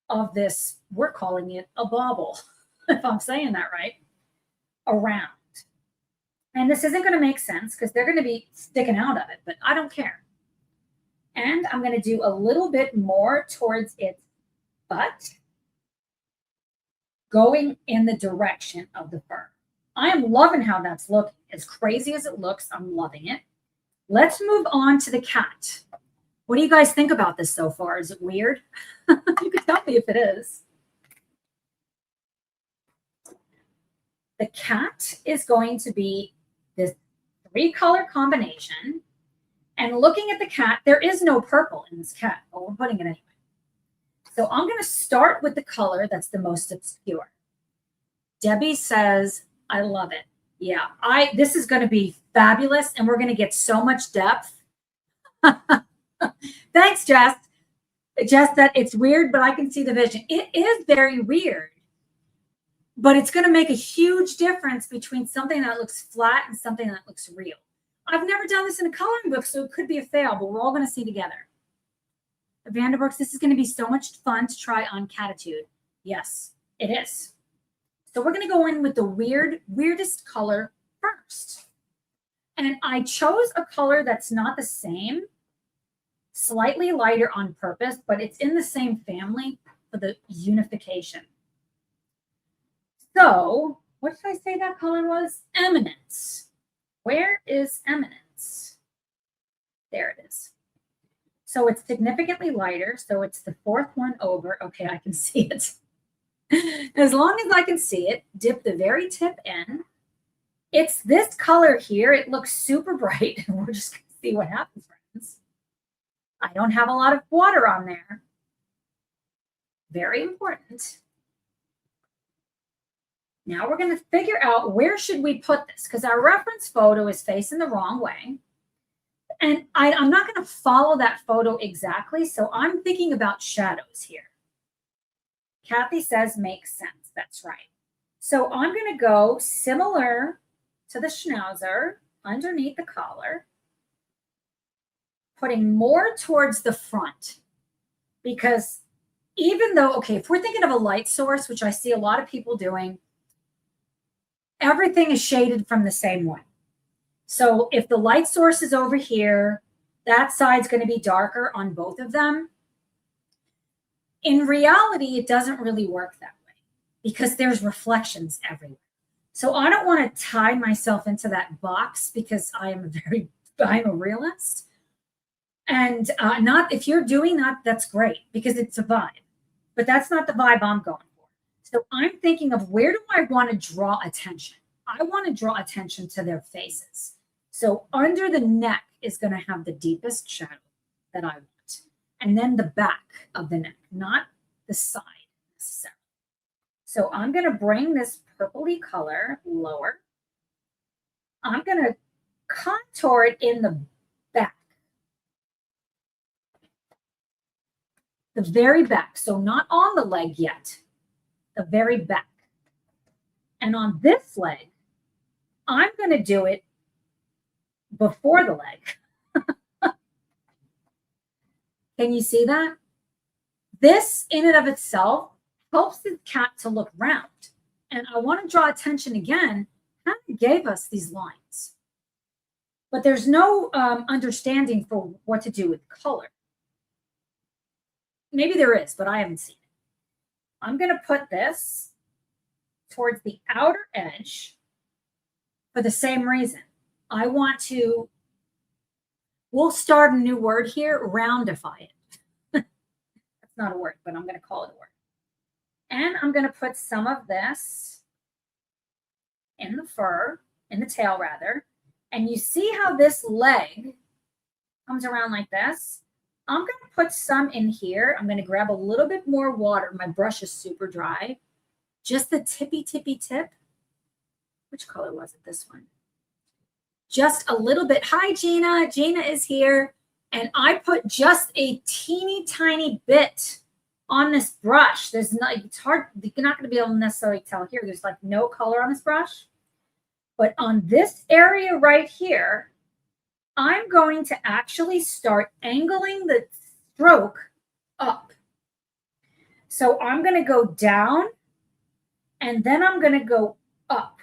of this, we're calling it a bobble, if I'm saying that right, around. And this isn't going to make sense because they're going to be sticking out of it, but I don't care. And I'm going to do a little bit more towards its butt, going in the direction of the fur. I am loving how that's looking. As crazy as it looks, I'm loving it. Let's move on to the cat. What do you guys think about this so far? Is it weird? You can tell me if it is. The cat is going to be this 3-color combination. And looking at the cat, there is no purple in this cat, but we're putting it anyway. So I'm going to start with the color that's the most obscure. Debbie says, I love it. Yeah, this is going to be fabulous, and we're going to get so much depth. Thanks, Jess. Jess, that it's weird, but I can see the vision. It is very weird, but it's going to make a huge difference between something that looks flat and something that looks real. I've never done this in a coloring book, so it could be a fail, but we're all going to see together. The Vanderbrooks, this is going to be so much fun to try on Catitude. Yes, it is. So we're going to go in with the weirdest color first. And I chose a color that's not the same, slightly lighter on purpose, but it's in the same family for the unification. So what did I say that color was? Eminence. Where is Eminence? There it is. So it's significantly lighter. So it's the 4th one over. Okay, I can see it. As long as I can see it, dip the very tip in. It's this color here. It looks super bright. We're just going to see what happens, friends. I don't have a lot of water on there. Very important. Now we're going to figure out where should we put this because our reference photo is facing the wrong way. And I'm not going to follow that photo exactly. So I'm thinking about shadows here. Kathy says makes sense. That's right. So I'm going to go similar to the schnauzer underneath the collar, putting more towards the front because even though, okay, if we're thinking of a light source, which I see a lot of people doing, everything is shaded from the same way. So if the light source is over here, that side's going to be darker on both of them. In reality, it doesn't really work that way because there's reflections everywhere. So I don't want to tie myself into that box because I'm a realist. And not if you're doing that, that's great because it's a vibe. But that's not the vibe I'm going for. So I'm thinking of where do I want to draw attention? I want to draw attention to their faces. So under the neck is going to have the deepest shadow that I want. And then the back of the neck, not the side necessarily. So I'm going to bring this purpley color lower. I'm going to contour it in the back. The very back. So not on the leg yet. The very back. And on this leg, I'm going to do it before the leg. Can you see that? This in and of itself helps the cat to look round. And I want to draw attention again. Hannah gave us these lines, but there's no understanding for what to do with color. Maybe there is, but I haven't seen it. I'm going to put this towards the outer edge for the same reason. I want to, we'll start a new word here, roundify it. That's not a word, but I'm going to call it a word. And I'm going to put some of this in the fur, in the tail rather. And you see how this leg comes around like this? I'm going to put some in here. I'm going to grab a little bit more water. My brush is super dry. Just the tippy tip. Which color was it? This one. Just a little bit. Hi, Gina. Gina is here. And I put just a teeny tiny bit on this brush. There's not, it's hard, you're not going to be able to necessarily tell here. There's like no color on this brush. But on this area right here, I'm going to actually start angling the stroke up. So I'm going to go down and then I'm going to go up.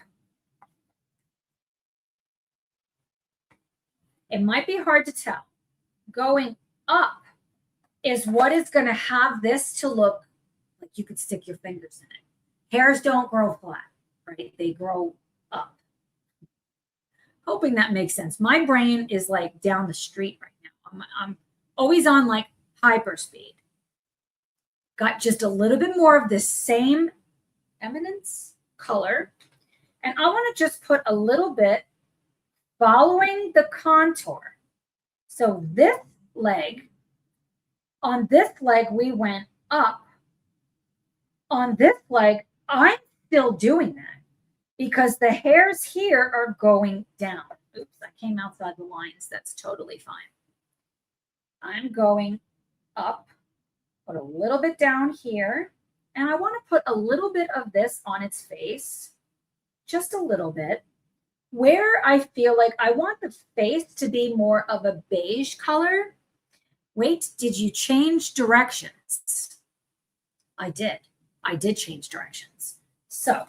It might be hard to tell. Going up is what is going to have this to look like you could stick your fingers in it. Hairs don't grow flat, right? They grow up. Hoping that makes sense. My brain is like down the street right now. I'm always on like hyper speed. Got just a little bit more of this same eminence color. And I want to just put a little bit following the contour. So this leg, on this leg, we went up. On this leg, I'm still doing that because the hairs here are going down. Oops, I came outside the lines. That's totally fine. I'm going up, put a little bit down here, and I want to put a little bit of this on its face, just a little bit, where I feel like I want the face to be more of a beige color. Wait, did you change directions? I did. I did change directions. So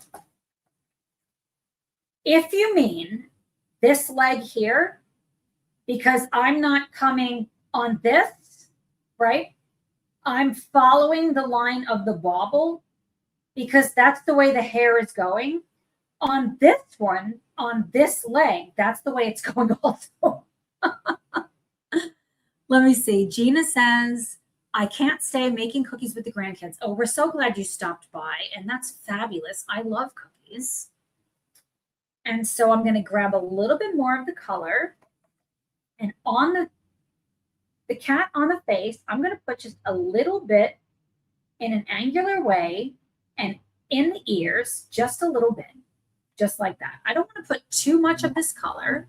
if you mean this leg here, because I'm not coming on this, right? I'm following the line of the bauble because that's the way the hair is going. On this one, on this leg, that's the way it's going also. Let me see. Gina says, I can't stay making cookies with the grandkids. Oh, we're so glad you stopped by. And that's fabulous. I love cookies. And so I'm going to grab a little bit more of the color. And on the cat on the face, I'm going to put just a little bit in an angular way and in the ears, just a little bit, just like that. I don't want to put too much of this color.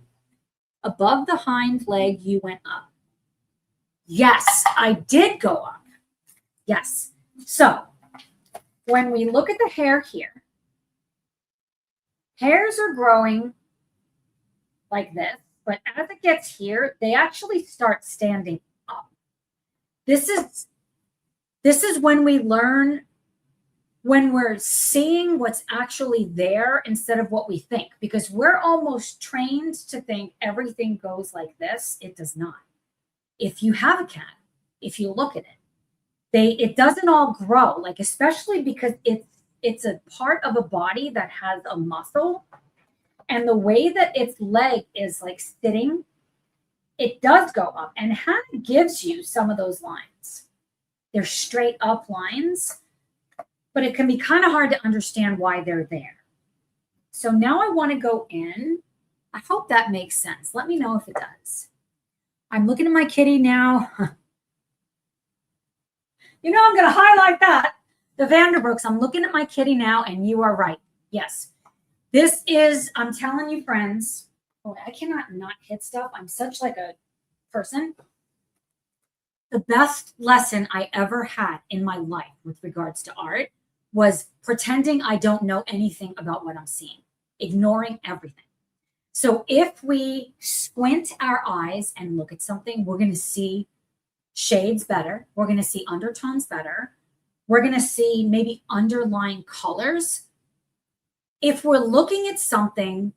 Above the hind leg, you went up. Yes, I did go up. Yes. So when we look at the hair here, hairs are growing like this, but as it gets here, they actually start standing up. This is when we learn, when we're seeing what's actually there instead of what we think, because we're almost trained to think everything goes like this. It does not. If you have a cat, if you look at it, it doesn't all grow, like especially because it's a part of a body that has a muscle, and the way that its leg is like sitting, it does go up, and Hannah gives you some of those lines. They're straight up lines, but it can be kind of hard to understand why they're there. So now I want to go in. I hope that makes sense. Let me know if it does. I'm looking at my kitty now. You know, I'm going to highlight that. The Vanderbrooks, I'm looking at my kitty now, and you are right. Yes. This is, I'm telling you, friends, oh, I cannot not hit stuff. I'm such like a person. The best lesson I ever had in my life with regards to art was pretending I don't know anything about what I'm seeing, ignoring everything. So if we squint our eyes and look at something, we're going to see shades better. We're going to see undertones better. We're going to see maybe underlying colors. If we're looking at something,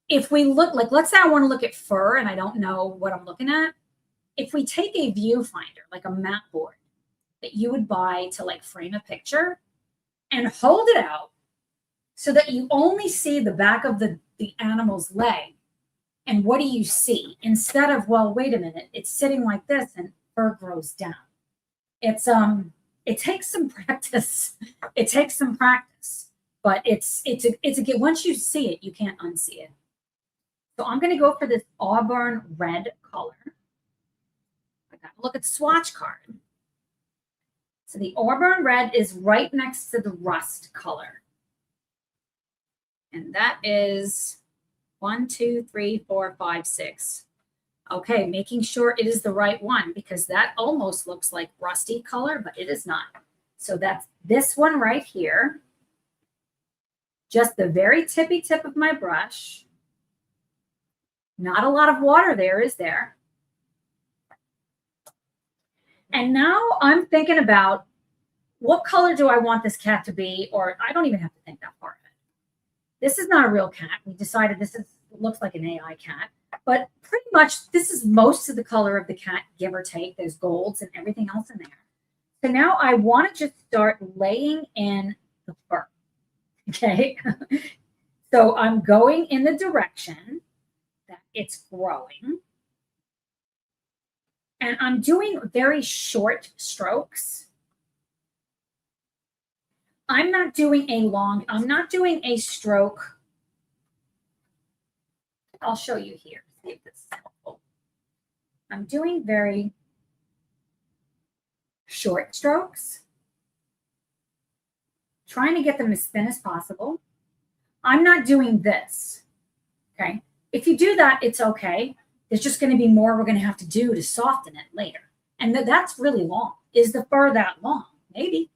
if we look like, let's say I want to look at fur and I don't know what I'm looking at. If we take a viewfinder, like a mat board that you would buy to like frame a picture and hold it out so that you only see the back of the animal's leg. And what do you see? Instead of, well, wait a minute, it's sitting like this and fur grows down. It takes some practice. It takes some practice, but it's a once you see it, you can't unsee it. So I'm going to go for this auburn red color. I got to look at the swatch card. So the auburn red is right next to the rust color. And that is 1, 2, 3, 4, 5, 6. Okay, making sure it is the right one because that almost looks like rusty color, but it is not. So that's this one right here. Just the very tippy tip of my brush. Not a lot of water there, is there? And now I'm thinking about what color do I want this cat to be, or I don't even have to think that far ahead. This is not a real cat. We decided this looks like an AI cat, but pretty much this is most of the color of the cat, give or take. There's golds and everything else in there. So now I want to just start laying in the fur, okay? So I'm going in the direction that it's growing. And I'm doing very short strokes. I'm not doing a stroke. I'll show you here. See if this is helpful. I'm doing very short strokes, trying to get them as thin as possible. I'm not doing this, okay? If you do that, it's okay. There's just going to be more we're going to have to do to soften it later. And that's really long. Is the fur that long? Maybe.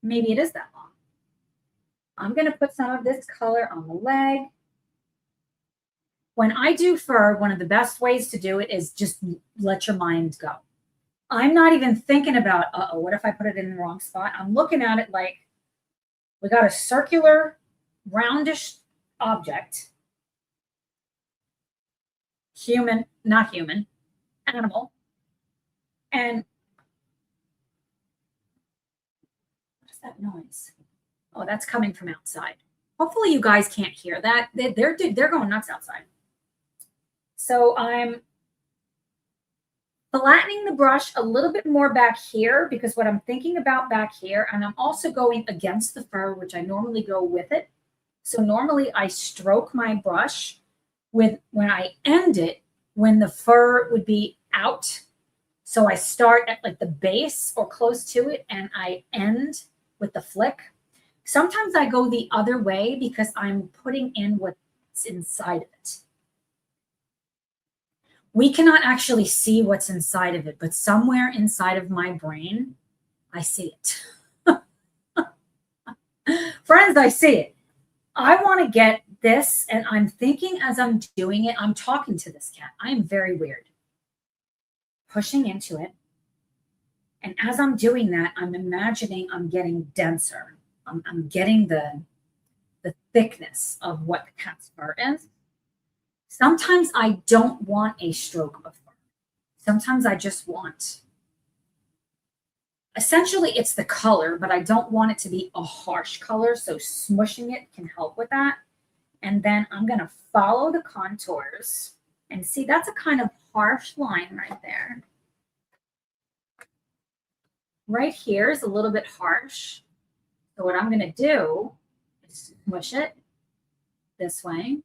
Maybe it is that long. I'm going to put some of this color on the leg. When I do fur, one of the best ways to do it is just let your mind go. I'm not even thinking about, uh-oh, what if I put it in the wrong spot? I'm looking at it like we got a circular, roundish object. Human, not human, animal. And what is that noise? Oh, that's coming from outside. Hopefully you guys can't hear that. They're going nuts outside. So I'm flattening the brush a little bit more back here because what I'm thinking about back here, and I'm also going against the fur, which I normally go with it. So normally I stroke my brush when I end it, when the fur would be out. So I start at like the base or close to it and I end with the flick. Sometimes I go the other way because I'm putting in what's inside of it. We cannot actually see what's inside of it, but somewhere inside of my brain, I see it. Friends, I see it. I want to get this, and I'm thinking as I'm doing it, I'm talking to this cat. I am very weird. Pushing into it. And as I'm doing that, I'm imagining I'm getting denser. I'm getting the thickness of what the cat's fur is. Sometimes I don't want a stroke of fur. Sometimes I just want, essentially it's the color, but I don't want it to be a harsh color. So smushing it can help with that. And then I'm going to follow the contours and see that's a kind of harsh line right there. Right here is a little bit harsh. So what I'm going to do is smush it this way.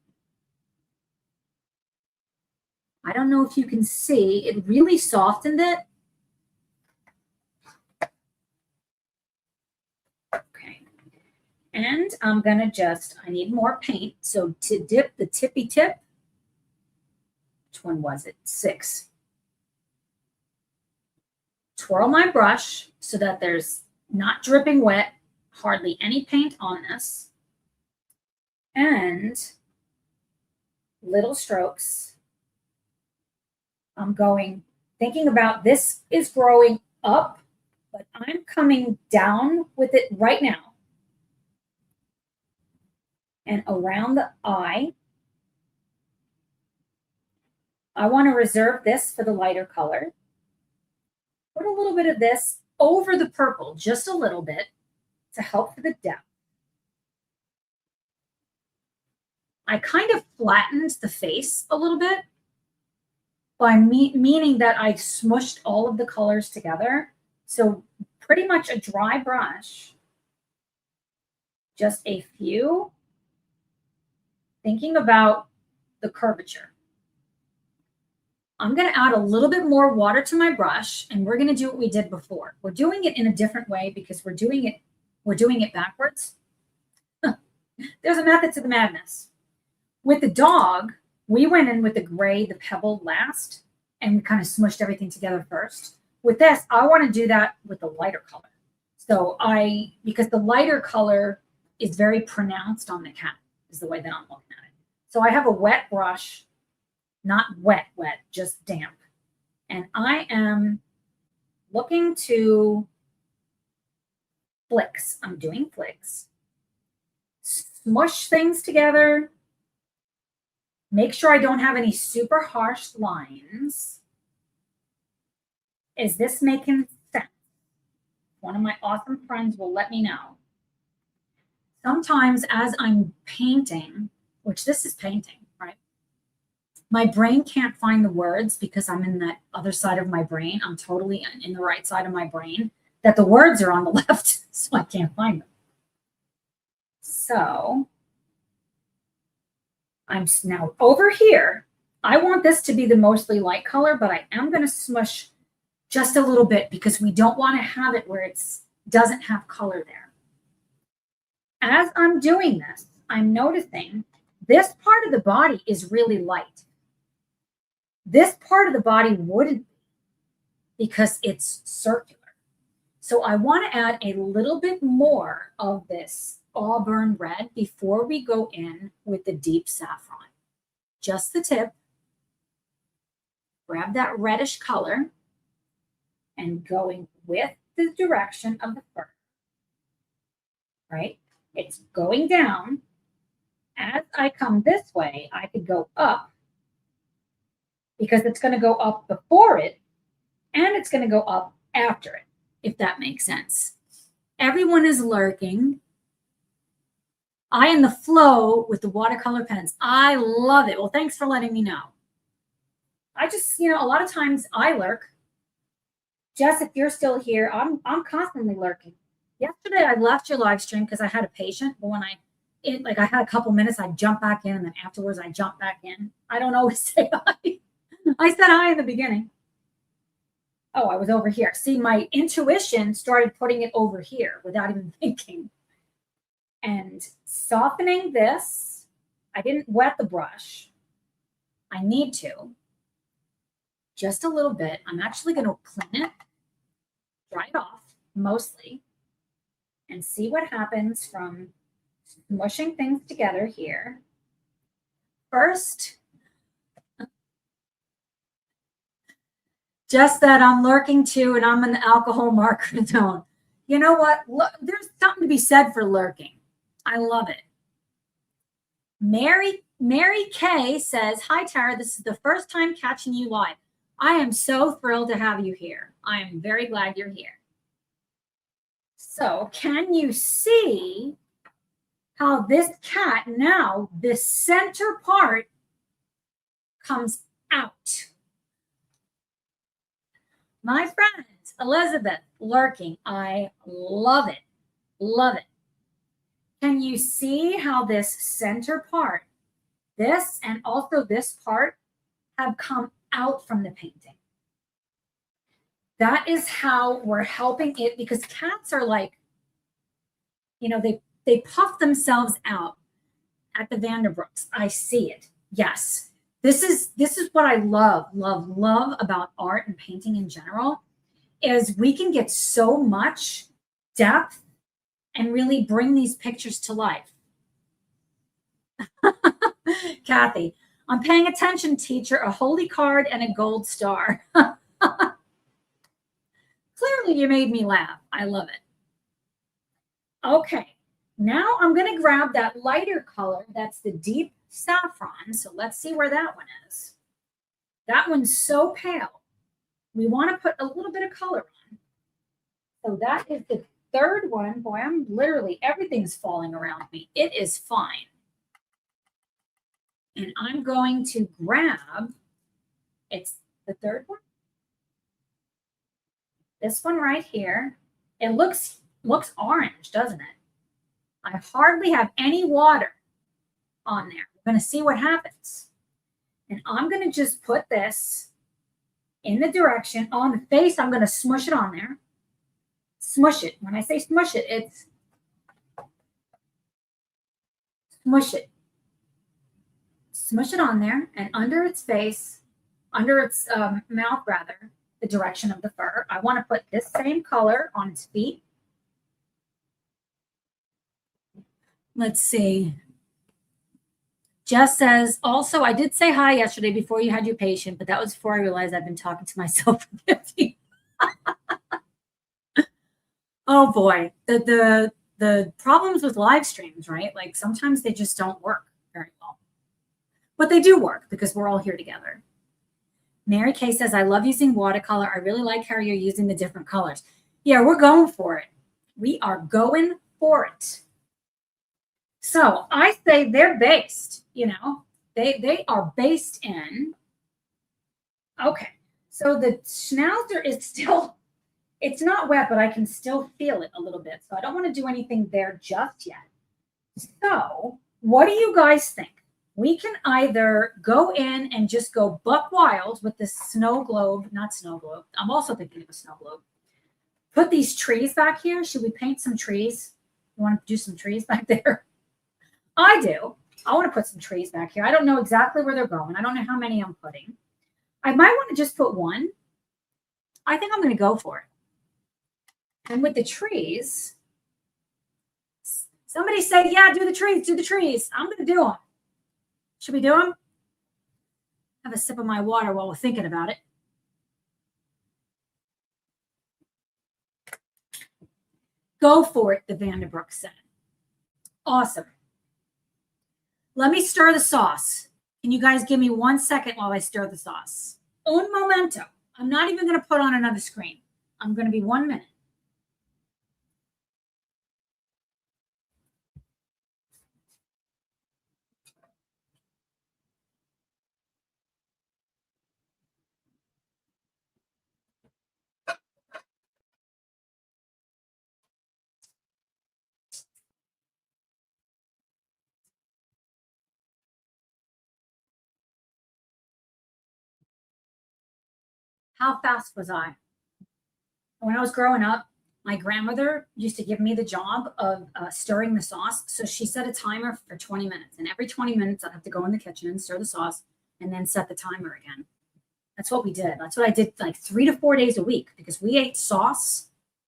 I don't know if you can see, it really softened it. Okay. And I'm going to I need more paint. So to dip the tippy tip, which one was it? 6. Twirl my brush so that there's not dripping wet, hardly any paint on this. And little strokes. I'm thinking about this is growing up but I'm coming down with it right now and around the eye. I want to reserve this for the lighter color. Put a little bit of this over the purple, just a little bit, to help for the depth. I kind of flattened the face a little bit by meaning that I smushed all of the colors together. So pretty much a dry brush, just a few, thinking about the curvature. I'm going to add a little bit more water to my brush, and we're going to do what we did before. We're doing it in a different way because we're doing it backwards. There's a method to the madness. With the dog, we went in with the gray, the pebble last, and we kind of smushed everything together first. With this, I want to do that with the lighter color. So because the lighter color is very pronounced on the cat, is the way that I'm looking at it. So I have a wet brush, not wet, just damp. And I am looking to flicks. I'm doing flicks. Smush things together. Make sure I don't have any super harsh lines. Is this making sense? One of my awesome friends will let me know. Sometimes as I'm painting, which this is painting, right? My brain can't find the words because I'm in that other side of my brain. I'm totally in the right side of my brain, that the words are on the left, so I can't find them. So I'm now over here. I want this to be the mostly light color, but I am going to smush just a little bit because we don't want to have it where it doesn't have color there. As I'm doing this, I'm noticing this part of the body is really light. This part of the body wouldn't be because it's circular. So I want to add a little bit more of this auburn red before we go in with the deep saffron. Just the tip. Grab that reddish color and going with the direction of the fur. Right? It's going down. As I come this way, I could go up because it's going to go up before it and it's going to go up after it, if that makes sense. Everyone is lurking. I in the flow with the watercolor pens. I love it. Well, thanks for letting me know. I just, a lot of times I lurk. Jess, if you're still here, I'm constantly lurking. Yesterday I left your live stream because I had a patient, but when I had a couple minutes, I'd jump back in, and then afterwards I jump back in. I don't always say hi. I said hi in the beginning. Oh, I was over here. See, my intuition started putting it over here without even thinking. And softening this, I didn't wet the brush. I need to. Just a little bit. I'm actually going to clean it, dry it off, mostly, and see what happens from smushing things together here. First, just that I'm lurking too, and I'm in the alcohol marker zone. You know what? Look, there's something to be said for lurking. I love it. Mary Kay says, "Hi, Tara. This is the first time catching you live. I am so thrilled to have you here. I am very glad you're here." So can you see how this cat now, the center part comes out? My friend, Elizabeth, lurking. I love it. Love it. Can you see how this center part, this and also this part, have come out from the painting? That is how we're helping it, because cats are like, they puff themselves out at the Vanderbrooks. I see it. Yes. This is what I love about art and painting in general, is we can get so much depth and really bring these pictures to life. Kathy, I'm paying attention, teacher. A holy card and a gold star. Clearly Truly, you made me laugh. I love it. Okay, now I'm going to grab that lighter color. That's the deep saffron. So let's see where that one is. That one's so pale. We want to put a little bit of color on. So that is the third one. Boy, I'm literally, everything's falling around me. It is fine. And I'm going to grab, it's the third one. This one right here. It looks orange, doesn't it? I hardly have any water on there. We're going to see what happens. And I'm going to just put this in the direction on the face. I'm going to smush it on there. Smush it. When I say smush it, it's smush it. Smush it on there, and under its face, under its mouth rather, the direction of the fur. I want to put this same color on its feet. Let's see. Jess says, also, I did say hi yesterday before you had your patient, but that was before I realized I've been talking to myself for 50. Oh boy, the problems with live streams, right? Like sometimes they just don't work very well. But they do work because we're all here together. Mary Kay says, I love using watercolor. I really like how you're using the different colors. Yeah, we're going for it. We are going for it. So I say they're based, you know, they are based in. Okay, so the schnauzer is still, it's not wet, but I can still feel it a little bit. So I don't want to do anything there just yet. So what do you guys think? We can either go in and just go buck wild with this snow globe, not snow globe. I'm also thinking of a snow globe. Put these trees back here. Should we paint some trees? You want to do some trees back there? I do. I want to put some trees back here. I don't know exactly where they're going. I don't know how many I'm putting. I might want to just put one. I think I'm going to go for it. And with the trees, somebody said, yeah, do the trees, do the trees. I'm going to do them. Should we do them? Have a sip of my water while we're thinking about it. Go for it, the Vanderbrook said. Awesome. Let me stir the sauce. Can you guys give me 1 second while I stir the sauce? Un momento. I'm not even going to put on another screen. I'm going to be 1 minute. How fast was I? When I was growing up, my grandmother used to give me the job of stirring the sauce. So she set a timer for 20 minutes. And every 20 minutes, I'd have to go in the kitchen and stir the sauce and then set the timer again. That's what we did. That's what I did like 3 to 4 days a week because we ate sauce.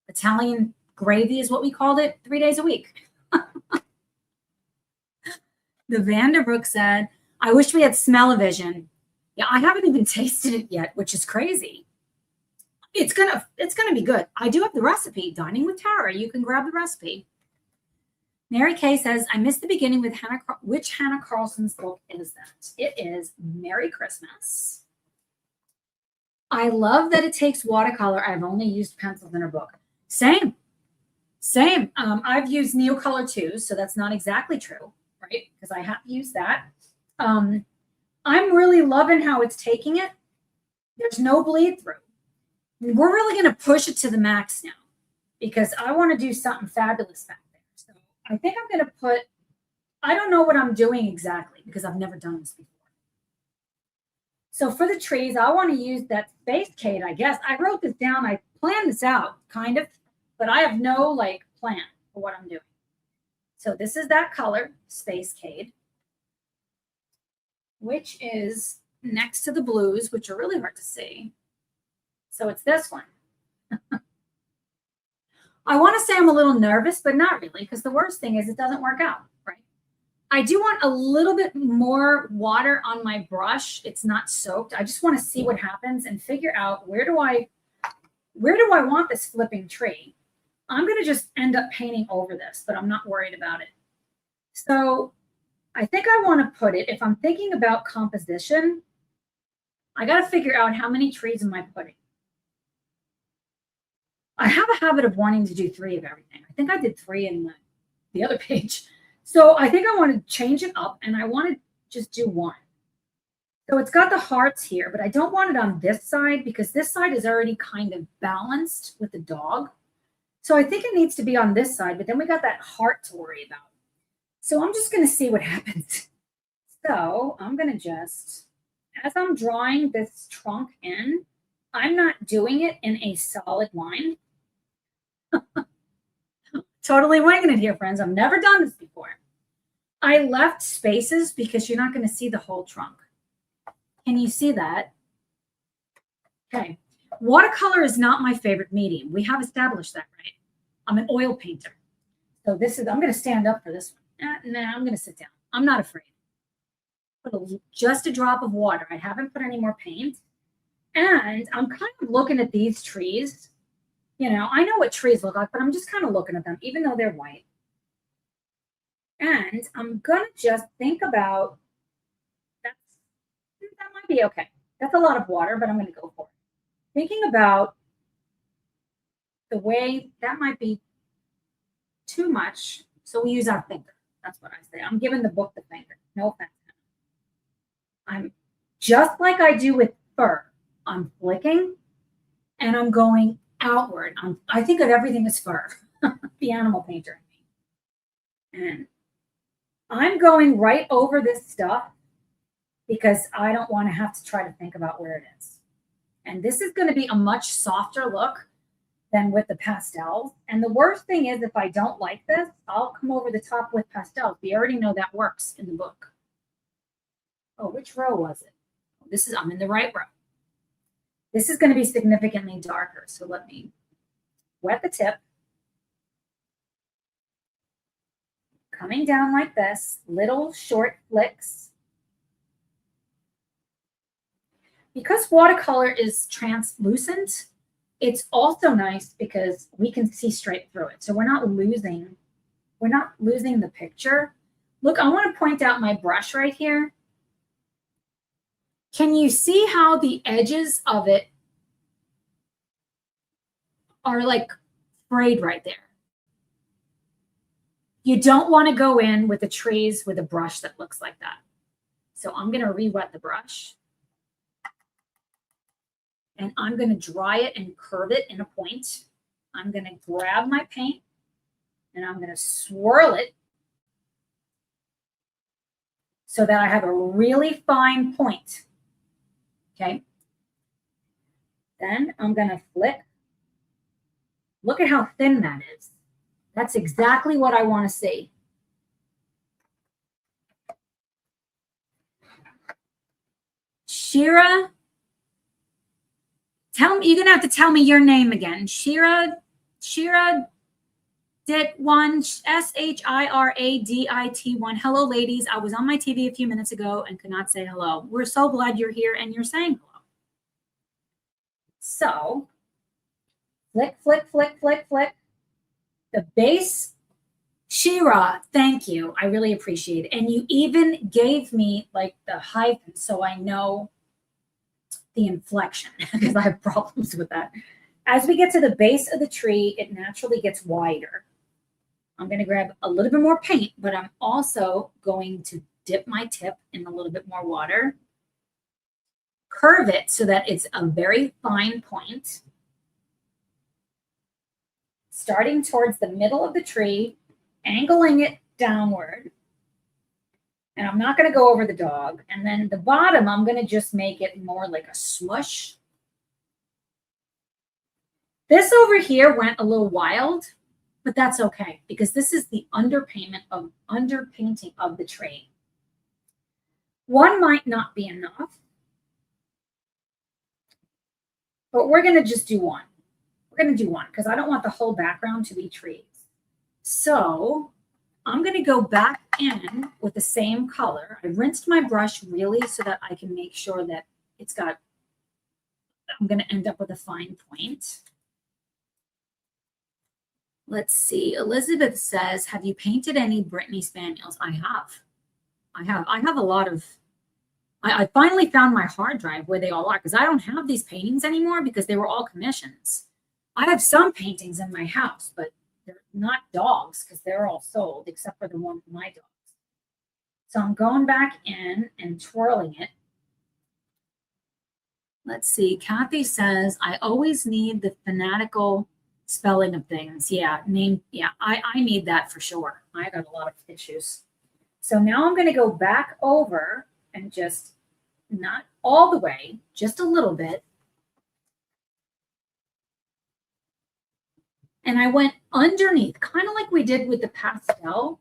Italian gravy is what we called it 3 days a week. The Vanderbrook said, I wish we had smell-o-vision. Yeah, I haven't even tasted it yet, which is crazy. It's gonna be good. I do have the recipe, Dining with Tara. You can grab the recipe. Mary Kay says, I missed the beginning with Hannah. Which Hannah Carlson's book is that? It is Merry Christmas. I love that it takes watercolor. I've only used pencils in her book. Same. I've used Neocolor too, so that's not exactly true, right? Because I have used that. I'm really loving how it's taking it. There's no bleed through. We're really going to push it to the max now because I want to do something fabulous back there. So I think I'm going to put, I don't know what I'm doing exactly because I've never done this before. So for the trees, I want to use that Space Cade, I guess. I wrote this down. I planned this out kind of, but I have no like plan for what I'm doing. So this is that color, Space Cade, which is next to the blues, which are really hard to see. So it's this one. I want to say I'm a little nervous, but not really, because the worst thing is it doesn't work out, right? I do want a little bit more water on my brush. It's not soaked. I just want to see what happens and figure out where do I where do I want this flipping tree? I'm going to just end up painting over this, but I'm not worried about it. So I think I want to put it, if I'm thinking about composition, I got to figure out how many trees am I putting. I have a habit of wanting to do 3 of everything. I think I did 3 in the other page. So I think I want to change it up, and I want to just do 1. So it's got the hearts here, but I don't want it on this side because this side is already kind of balanced with the dog. So I think it needs to be on this side, but then we got that heart to worry about. So I'm just going to see what happens. So I'm going to just, as I'm drawing this trunk in, I'm not doing it in a solid line. Totally winging it here, friends. I've never done this before. I left spaces because you're not going to see the whole trunk. Can you see that? Okay. Watercolor is not my favorite medium. We have established that, right? I'm an oil painter. So this is, I'm going to stand up for this one. Nah, I'm going to sit down. I'm not afraid. Put just a drop of water. I haven't put any more paint. And I'm kind of looking at these trees. You know, I know what trees look like, but I'm just kind of looking at them, even though they're white. And I'm going to just think about, that might be okay. That's a lot of water, but I'm going to go for it. Thinking about the way that might be too much. So we use our finger. That's what I say. I'm giving the book the finger. No offense. I'm just like I do with fur. I'm flicking and I'm going outward. I think of everything as fur. The animal painter in me. And I'm going right over this stuff because I don't want to have to try to think about where it is. And this is going to be a much softer look than with the pastels. And the worst thing is, if I don't like this, I'll come over the top with pastels. We already know that works in the book. Oh, which row was it? This is, I'm in the right row. This is going to be significantly darker. So let me wet the tip. Coming down like this, little short flicks. Because watercolor is translucent, it's also nice because we can see straight through it. So we're not losing the picture. Look, I want to point out my brush right here. Can you see how the edges of it are like frayed right there? You don't want to go in with the trees with a brush that looks like that. So I'm going to re-wet the brush. And I'm going to dry it and curve it in a point. I'm going to grab my paint and I'm going to swirl it so that I have a really fine point. Okay. Then I'm going to flick. Look at how thin that is. That's exactly what I want to see. Shira, tell me, you're going to have to tell me your name again. Shira Dit one, SHIRADIT1. Hello, ladies. I was on my TV a few minutes ago and could not say hello. We're so glad you're here and you're saying hello. So, flick, flick, flick, flick, flick. The base, Shira, thank you. I really appreciate it. And you even gave me like the hyphen so I know the inflection because I have problems with that. As we get to the base of the tree, it naturally gets wider. I'm going to grab a little bit more paint, but I'm also going to dip my tip in a little bit more water. Curve it so that it's a very fine point. Starting towards the middle of the tree, angling it downward. And I'm not going to go over the dog. And then the bottom, I'm going to just make it more like a smush. This over here went a little wild, but that's okay because this is the underpainting of the tree. One might not be enough, but we're going to just do one. We're going to do one because I don't want the whole background to be trees. So I'm going to go back in with the same color. I rinsed my brush really so that I can make sure that it's got, I'm going to end up with a fine point. Let's see. Elizabeth says, have you painted any Brittany Spaniels? I have a lot of, I finally found my hard drive where they all are, because I don't have these paintings anymore because they were all commissions. I have some paintings in my house, but they're not dogs because they're all sold except for the one for my dogs. So I'm going back in and twirling it. Let's see. Kathy says, I always need the fanatical spelling of things. Yeah, I need that for sure. I got a lot of issues. So now I'm going to go back over and just, not all the way, just a little bit. And I went underneath, kind of like we did with the pastel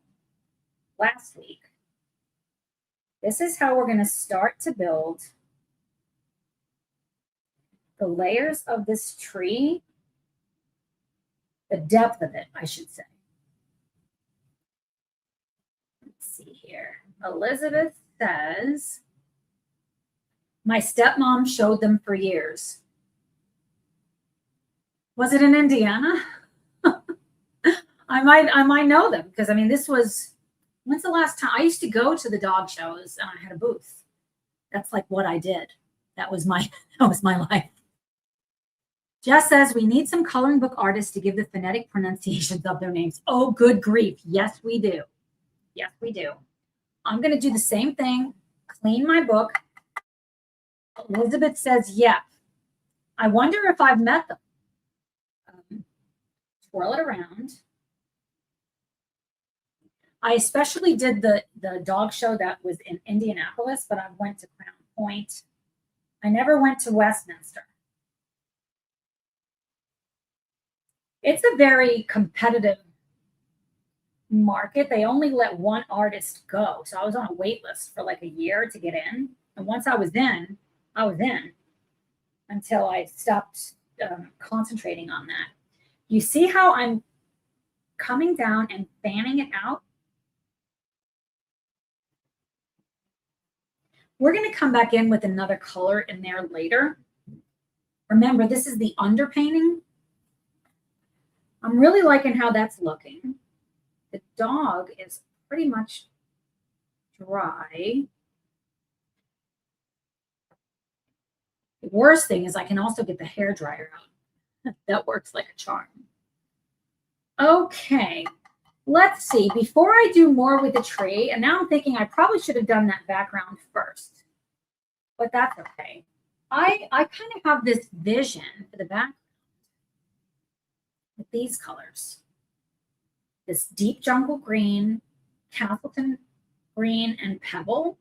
last week. This is how we're going to start to build the layers of this tree, the depth of it, I should say. Let's see here. Elizabeth says, my stepmom showed them for years. Was it in Indiana? I might know them, because I mean, this was, when's the last time? I used to go to the dog shows and I had a booth. That's like what I did. That was my life. Jess says, we need some coloring book artists to give the phonetic pronunciations of their names. Oh, good grief. Yes, we do. Yes, we do. I'm going to do the same thing. Clean my book. Elizabeth says, yeah. I wonder if I've met them. Twirl it around. I especially did the dog show that was in Indianapolis, but I went to Crown Point. I never went to Westminster. It's a very competitive market. They only let one artist go. So I was on a wait list for like a year to get in. And once I was in until I stopped concentrating on that. You see how I'm coming down and fanning it out? We're going to come back in with another color in there later. Remember, this is the underpainting. I'm really liking how that's looking. The dog is pretty much dry. The worst thing is I can also get the hair dryer out. That works like a charm. Okay, let's see. Before I do more with the tree, and now I'm thinking I probably should have done that background first, but that's okay. I kind of have this vision for the background with these colors. This deep jungle green, Castleton green, and pebble.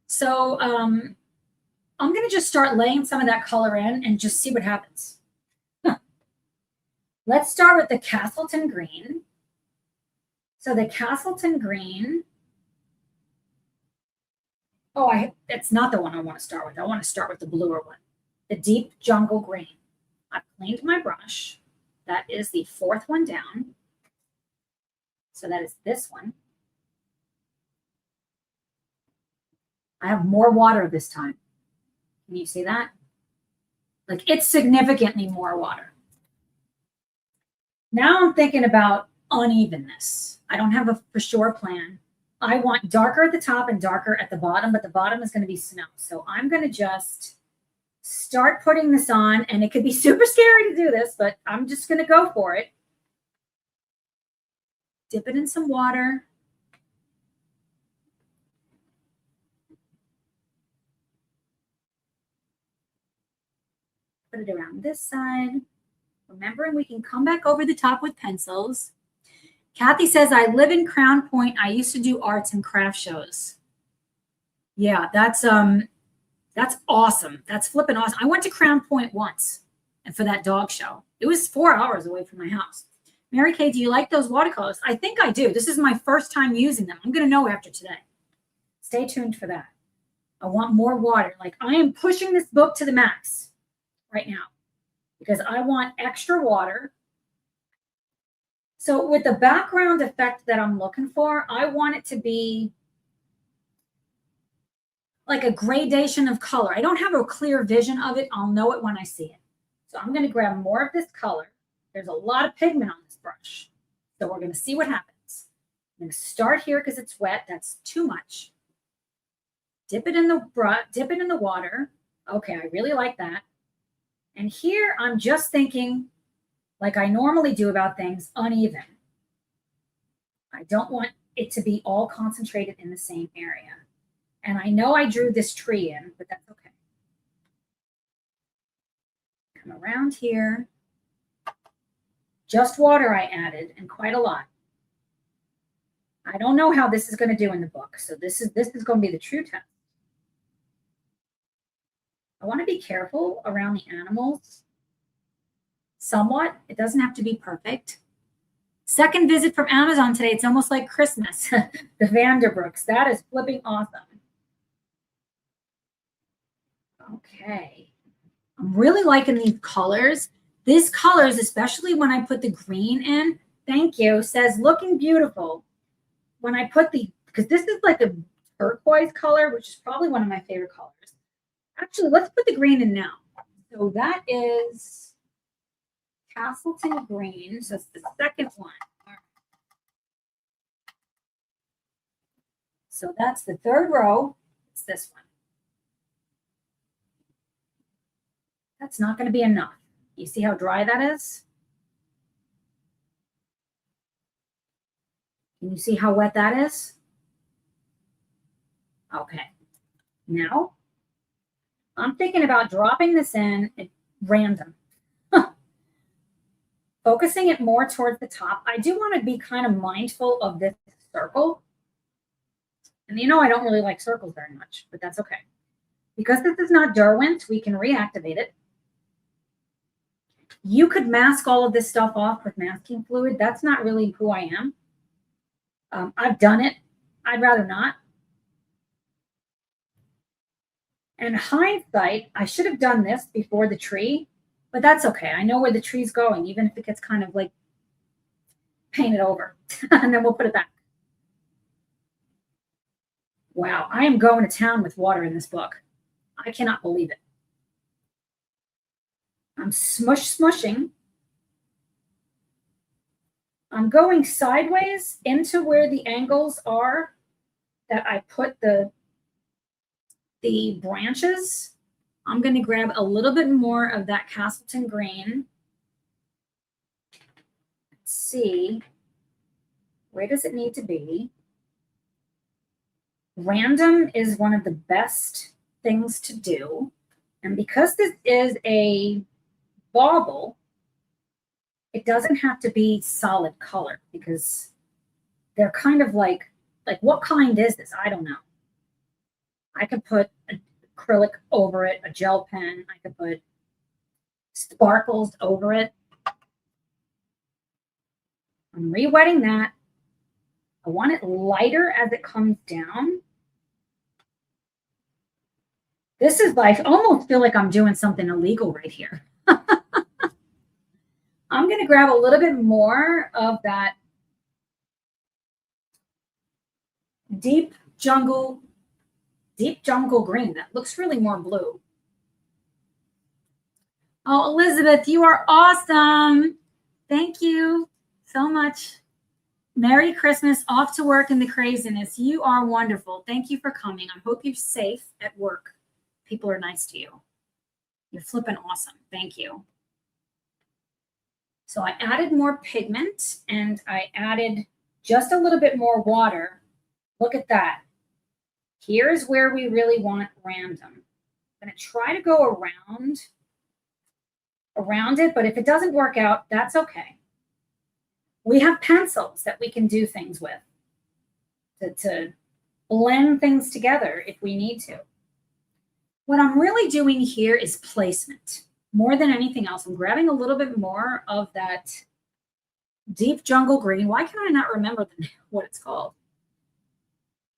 So I'm going to just start laying some of that color in and just see what happens. Let's start with the Castleton green. So the Castleton green. Oh, it's not the one I want to start with. I want to start with the bluer one, the deep jungle green. I've cleaned my brush. That is the fourth one down. So that is this one. I have more water this time. Can you see that? Like, it's significantly more water. Now I'm thinking about unevenness. I don't have a for sure plan. I want darker at the top and darker at the bottom, but the bottom is going to be snow. So I'm going to just start putting this on, and it could be super scary to do this, but I'm just going to go for it. Dip it in some water. Put it around this side. Remembering we can come back over the top with pencils. Kathy says, I live in Crown Point. I used to do arts and craft shows. Yeah, that's awesome. That's flipping awesome. I went to Crown Point once and for that dog show. It was 4 hours away from my house. Mary Kay, do you like those watercolors? I think I do. This is my first time using them. I'm going to know after today. Stay tuned for that. I want more water. Like, I am pushing this book to the max right now because I want extra water. So with the background effect that I'm looking for, I want it to be like a gradation of color. I don't have a clear vision of it. I'll know it when I see it. So I'm going to grab more of this color. There's a lot of pigment on this brush. So we're going to see what happens. I'm going to start here because it's wet. That's too much. Dip it in the water. Okay, I really like that. And here I'm just thinking, like I normally do about things, uneven. I don't want it to be all concentrated in the same area. And I know I drew this tree in, but that's okay. Come around here. Just water I added, and quite a lot. I don't know how this is going to do in the book, so this is going to be the true test. I want to be careful around the animals. Somewhat. It doesn't have to be perfect. Second visit from Amazon today. It's almost like Christmas. The Vanderbrooks. That is flipping awesome. Okay. I'm really liking these colors. These colors, especially when I put the green in, thank you, says looking beautiful. When I put because this is like a turquoise color, which is probably one of my favorite colors. Actually, let's put the green in now. So that is Castleton green. So it's the second one. So that's the third row. It's this one. That's not going to be enough. You see how dry that is? Can you see how wet that is? Okay. Now, I'm thinking about dropping this in at random. Focusing it more towards the top. I do want to be kind of mindful of this circle. And you know I don't really like circles very much, but that's okay. Because this is not Derwent, we can reactivate it. You could mask all of this stuff off with masking fluid. That's not really who I am. I've done it. I'd rather not. And hindsight, I should have done this before the tree, but that's okay. I know where the tree's going, even if it gets kind of like painted over. And then we'll put it back. Wow, I am going to town with water in this book. I cannot believe it. I'm smushing. I'm going sideways into where the angles are that I put the branches. I'm going to grab a little bit more of that Castleton green. Let's see. Where does it need to be? Random is one of the best things to do. And because this is a bauble, it doesn't have to be solid color because they're kind of like what kind is this? I don't know. I could put acrylic over it, a gel pen. I could put sparkles over it. I'm re-wetting that. I want it lighter as it comes down. This is like, I almost feel like I'm doing something illegal right here. I'm going to grab a little bit more of that deep jungle green. That looks really more blue. Oh, Elizabeth, you are awesome. Thank you so much. Merry Christmas, off to work in the craziness. You are wonderful. Thank you for coming. I hope you're safe at work. People are nice to you. You're flipping awesome. Thank you. So I added more pigment and I added just a little bit more water. Look at that. Here's where we really want random. I'm going to try to go around it, but if it doesn't work out, that's okay. We have pencils that we can do things with to blend things together if we need to. What I'm really doing here is placement. More than anything else, I'm grabbing a little bit more of that deep jungle green. Why can I not remember what it's called?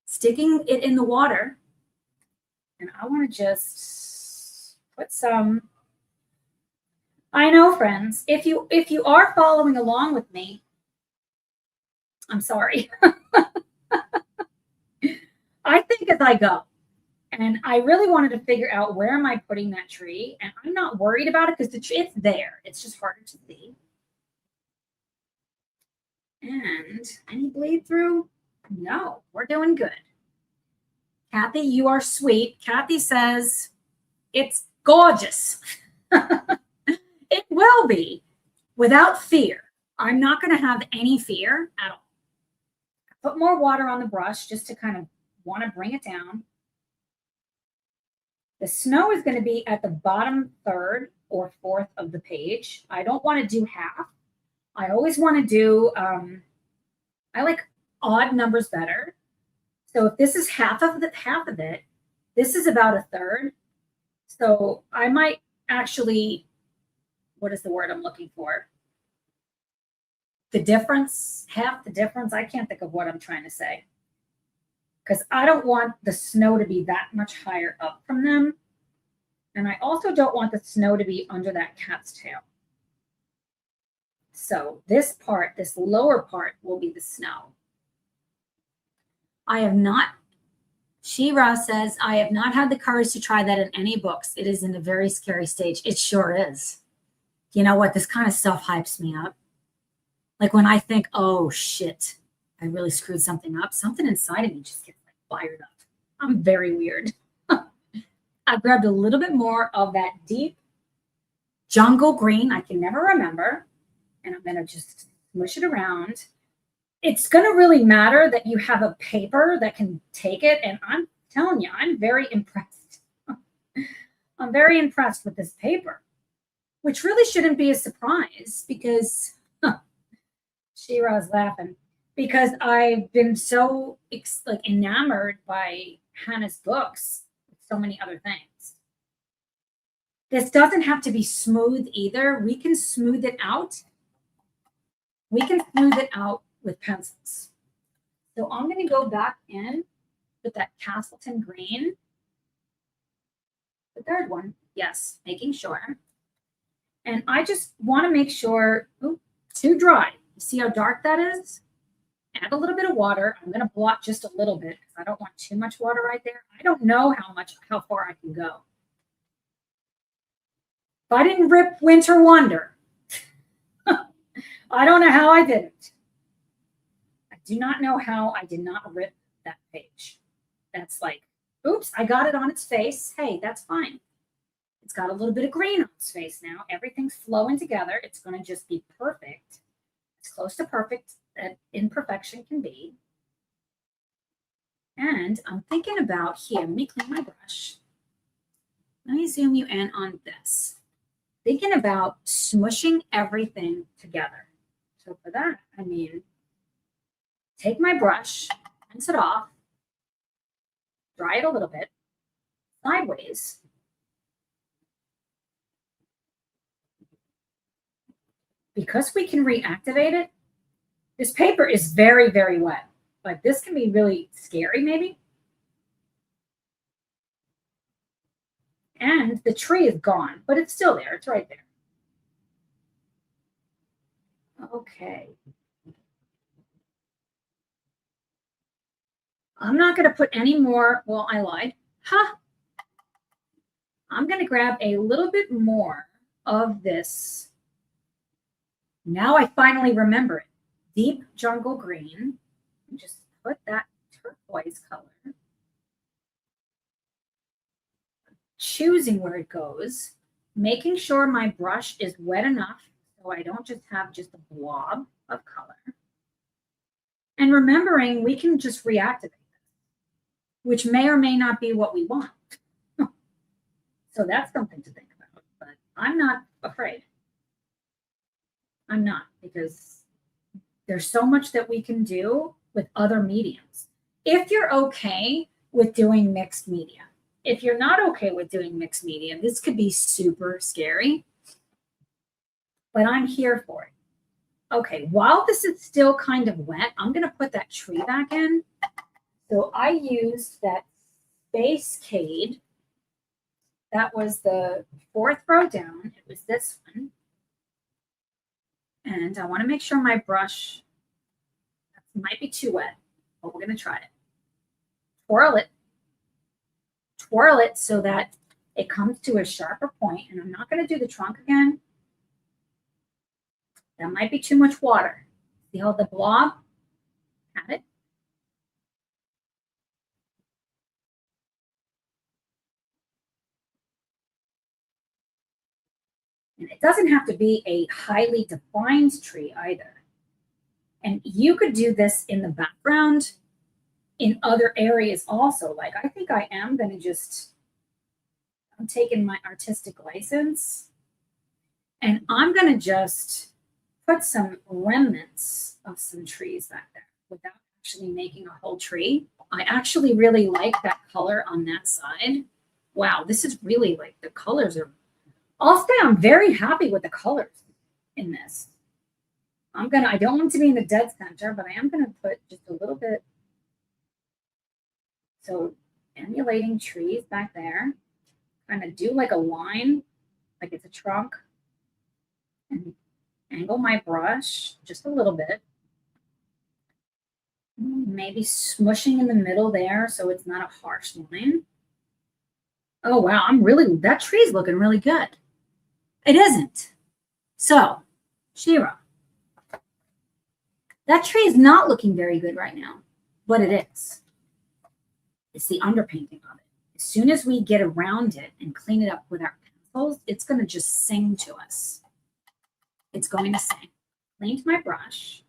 Sticking it in the water. And I want to just put some. I know, friends, if you are following along with me, I'm sorry. I think as I go. And I really wanted to figure out where am I putting that tree. And I'm not worried about it because the tree, it's there. It's just harder to see. And any bleed through? No, we're doing good. Kathy, you are sweet. Kathy says it's gorgeous. It will be without fear. I'm not going to have any fear at all. Put more water on the brush just to kind of want to bring it down. The snow is going to be at the bottom third or fourth of the page. I don't want to do half. I always want to do, I like odd numbers better. So if this is half of it, this is about a third. So I might actually, what is the word I'm looking for? The difference, half the difference. I can't think of what I'm trying to say. Because I don't want the snow to be that much higher up from them. And I also don't want the snow to be under that cat's tail. So this part, this lower part, will be the snow. I have not, Shira says, I have not had the courage to try that in any books. It is in a very scary stage. It sure is. You know what? This kind of stuff hypes me up. Like when I think, oh shit, I really screwed something up, something inside of me just gets like fired up. I'm very weird. I grabbed a little bit more of that deep jungle green. I can never remember. And I'm going to just smush it around. It's going to really matter that you have a paper that can take it. And I'm telling you, I'm very impressed. I'm very impressed with this paper, which really shouldn't be a surprise because Shira's laughing because I've been so enamored by Hannah's books with so many other things. This doesn't have to be smooth either. We can smooth it out. We can smooth it out with pencils. So I'm going to go back in with that Castleton green. The third one, yes, making sure. And I just want to make sure, too dry. You see how dark that is? Add a little bit of water. I'm going to blot just a little bit because I don't want too much water right there. I don't know how far I can go. If I didn't rip Winter Wonder, I don't know how I didn't. I do not know how I did not rip that page. That's like, oops, I got it on its face. Hey, that's fine. It's got a little bit of green on its face now. Everything's flowing together. It's going to just be perfect. As close to perfect that imperfection can be. And I'm thinking about here, let me clean my brush. Let me zoom you in on this. Thinking about smushing everything together. So for that, I mean, take my brush, rinse it off, dry it a little bit, sideways. Because we can reactivate it, this paper is very, very wet. Like this can be really scary maybe. And the tree is gone, but it's still there. It's right there. Okay. I'm not going to put any more. Well, I lied. I'm going to grab a little bit more of this. Now I finally remember it. Deep jungle green. Just put that turquoise color. Choosing where it goes. Making sure my brush is wet enough so I don't just have just a blob of color. And remembering we can just reactivate this, which may or may not be what we want. So that's something to think about. But I'm not afraid. I'm not, because there's so much that we can do with other mediums. If you're okay with doing mixed media, if you're not okay with doing mixed media, this could be super scary, but I'm here for it. Okay, while this is still kind of wet, I'm going to put that tree back in. So I used that Space Cade. That was the fourth row down. It was this one. And I want to make sure my brush might be too wet, but we're going to try it. Twirl it so that it comes to a sharper point. And I'm not going to do the trunk again. That might be too much water. See how the blob had it? And it doesn't have to be a highly defined tree either. And you could do this in the background in other areas also. Like I think I am going to I'm taking my artistic license and I'm going to just put some remnants of some trees back there without actually making a whole tree. I actually really like that color on that side. Wow, this is really like the colors are, I'll say I'm very happy with the colors in this. I don't want it to be in the dead center, but I am going to put just a little bit. So emulating trees back there, kind of do like a line, like it's a trunk, and angle my brush just a little bit. Maybe smushing in the middle there so it's not a harsh line. Oh, wow, that tree's looking really good. It isn't. So, Shira, that tree is not looking very good right now, but it is. It's the underpainting of it. As soon as we get around it and clean it up with our pencils, it's going to just sing to us. It's going to sing. Cleaned my brush.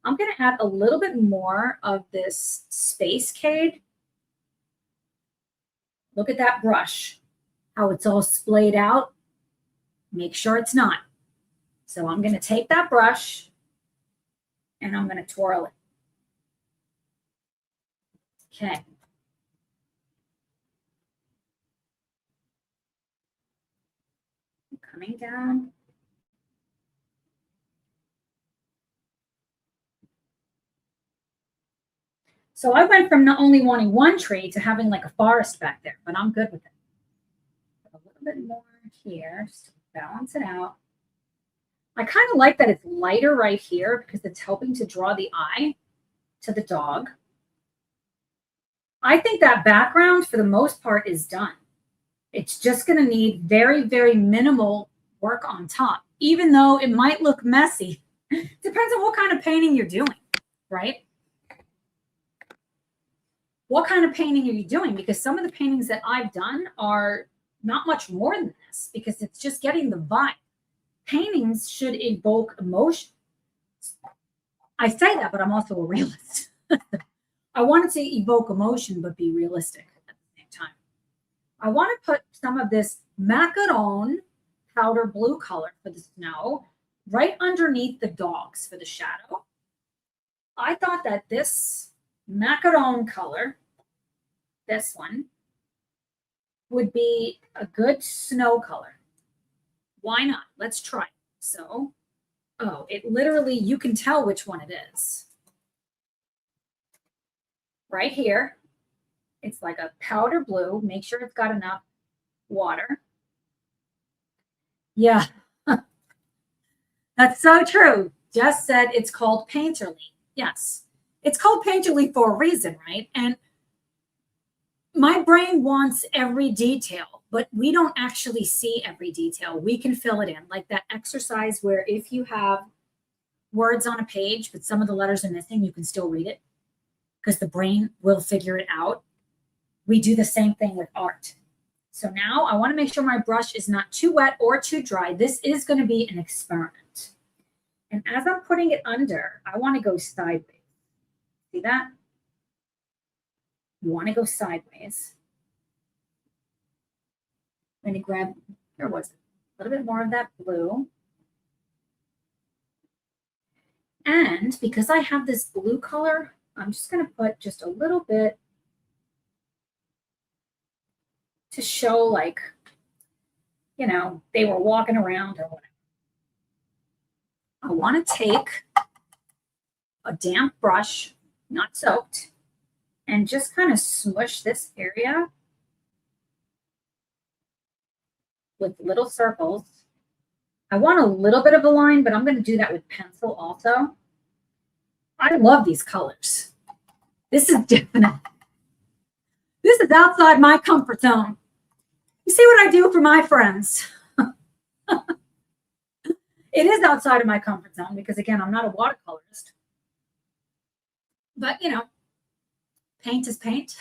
I'm going to add a little bit more of this Space Cade. Look at that brush, how it's all splayed out. Make sure it's not. So I'm going to take that brush and I'm going to twirl it. Okay. Coming down. So I went from not only wanting one tree to having like a forest back there, but I'm good with it. A little bit more here, just to balance it out. I kind of like that it's lighter right here because it's helping to draw the eye to the dog. I think that background for the most part is done. It's just going to need very, very minimal work on top, even though it might look messy. Depends on what kind of painting you're doing, right? What kind of painting are you doing? Because some of the paintings that I've done are not much more than this because it's just getting the vibe. Paintings should evoke emotion. I say that, but I'm also a realist. I want it to evoke emotion, but be realistic at the same time. I want to put some of this macaron powder blue color for the snow right underneath the dogs for the shadow. I thought that this macaron color, this one, would be a good snow color. Why not? Let's try it. So, it literally, you can tell which one it is. Right here, it's like a powder blue. Make sure it's got enough water. Yeah, that's so true. Jess said it's called painterly. Yes, it's called painterly for a reason, right? And my brain wants every detail, but we don't actually see every detail. We can fill it in, like that exercise where if you have words on a page, but some of the letters are missing, you can still read it because the brain will figure it out. We do the same thing with art. So now I want to make sure my brush is not too wet or too dry. This is going to be an experiment. And as I'm putting it under, I want to go sideways. See that? You want to go sideways. I'm going to grab, where was it? A little bit more of that blue. And because I have this blue color, I'm just going to put just a little bit to show like, you know, they were walking around or whatever. I want to take a damp brush, not soaked, and just kind of smush this area with little circles. I want a little bit of a line, but I'm going to do that with pencil also. I love these colors. This is different. This is outside my comfort zone. You see what I do for my friends. It is outside of my comfort zone because, again, I'm not a watercolorist. But, paint is paint.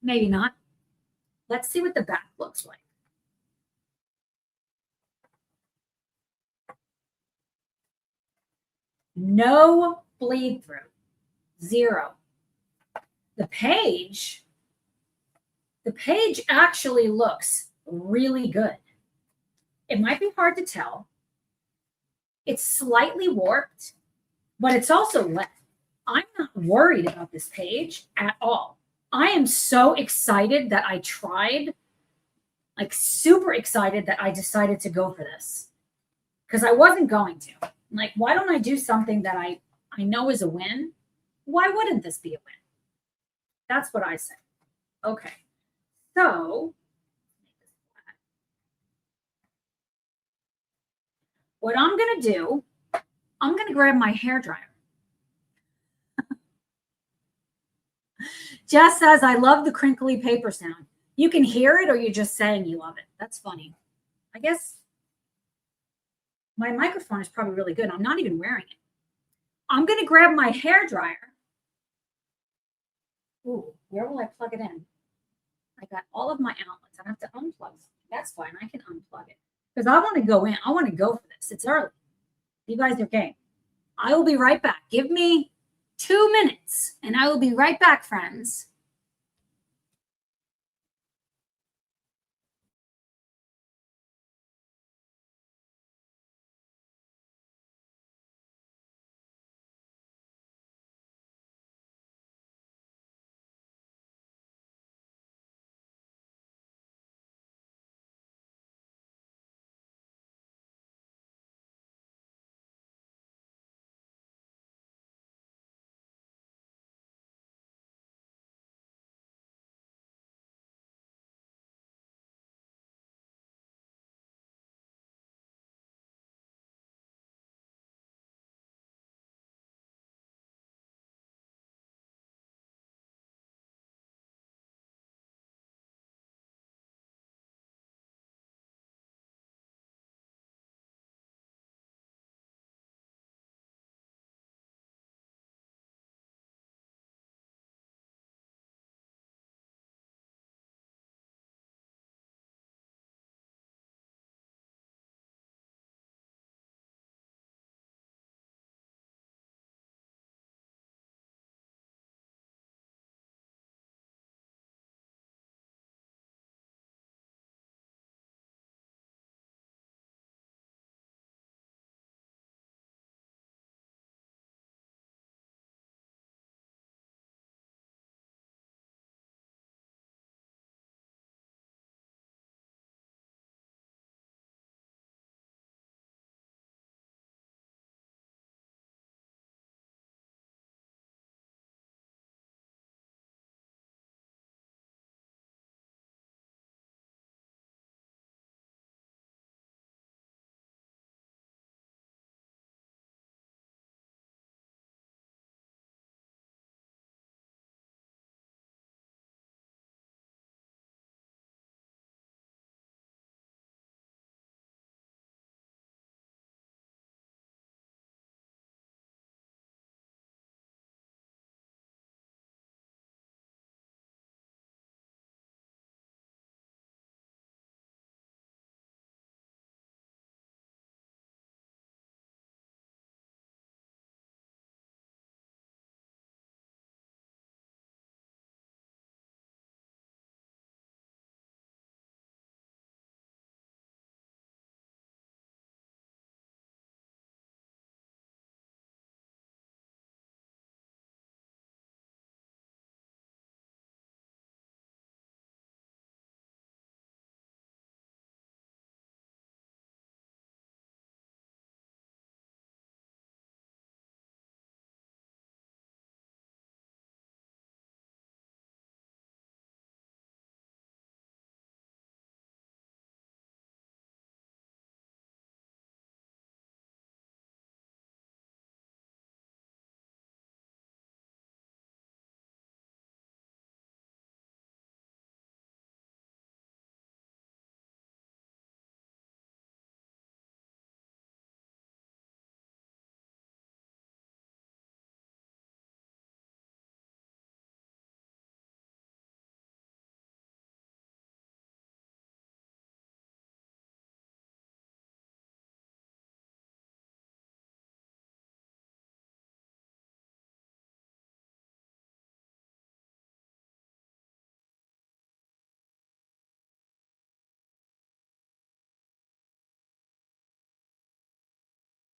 Maybe not. Let's see what the back looks like. No bleed through. 0. The page actually looks really good. It might be hard to tell. It's slightly warped, but it's also lit. I'm not worried about this page at all. I am so excited that I tried, like super excited that I decided to go for this because I wasn't going to. Like, why don't I do something that I know is a win? Why wouldn't this be a win? That's what I say. Okay. So what I'm going to do, I'm going to grab my hair dryer. Jess says, I love the crinkly paper sound. You can hear it or you're just saying you love it. That's funny. I guess my microphone is probably really good. I'm not even wearing it. I'm going to grab my hair dryer. Ooh, where will I plug it in? I got all of my outlets. I have to unplug. That's fine. I can unplug it because I want to go in. I want to go for this. It's early. You guys are game. I will be right back. Give me 2 minutes and I will be right back, friends.